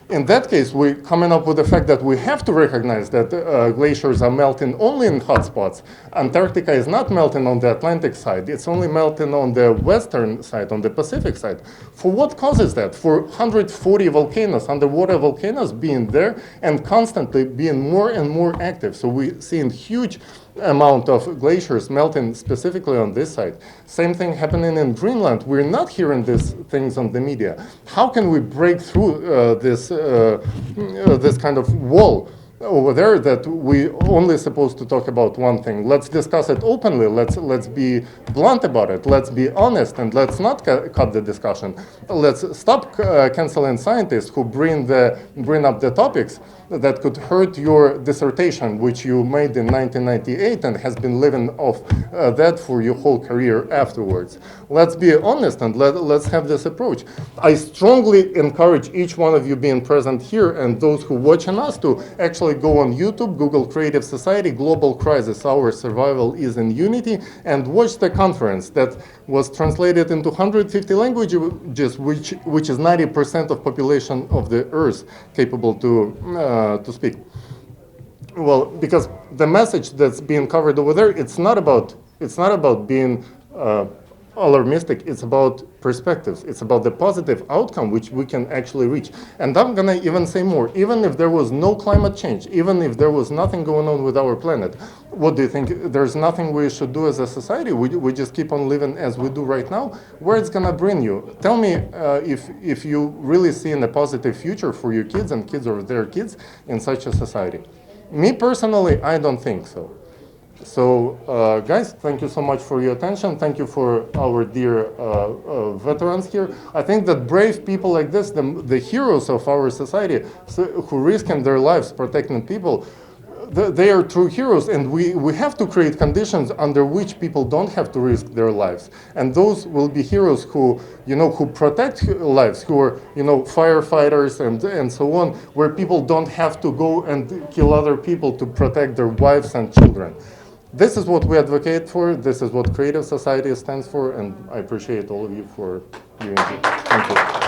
In that case, we're coming up with the fact that we have to recognize that glaciers are melting only in hot spots. Antarctica is not melting on the Atlantic side. It's only melting on the western side, on the Pacific side. For what causes that? For 140 volcanoes, underwater volcanoes being there and constantly being more and more active. So we're seeing huge amount of glaciers melting specifically on this side. Same thing happening in Greenland. We're not hearing these things on the media. How can we break through this kind of wall over there that we only supposed to talk about one thing? Let's discuss it openly. Let's be blunt about it. Let's be honest, and let's not cut the discussion. Let's stop canceling scientists who bring up the topics that could hurt your dissertation, which you made in 1998 and has been living off that for your whole career afterwards. Let's be honest and let's have this approach. I strongly encourage each one of you being present here and those who watching us to actually go on YouTube, Google Creative Society, Global Crisis, Our Survival is in Unity, and watch the conference that was translated into 150 languages, which is 90% of population of the Earth capable to speak. Well, because the message that's being covered over there, it's not about being alarmistic. It's about perspectives. It's about the positive outcome which we can actually reach. And I'm gonna even say more. Even if there was no climate change, even if there was nothing going on with our planet, what do you think? There's nothing we should do as a society? We just keep on living as we do right now? Where it's gonna bring you? Tell me if you really see in a positive future for your kids and kids or their kids in such a society. Me personally, I don't think so. So, guys, thank you so much for your attention. Thank you for our dear veterans here. I think that brave people like this, the heroes of our society, who risking their lives protecting people, they are true heroes, and we have to create conditions under which people don't have to risk their lives. And those will be heroes who, who protect lives, who are, firefighters and so on, where people don't have to go and kill other people to protect their wives and children. This is what we advocate for. This is what Creative Society stands for, and I appreciate all of you for doing it. Thank you.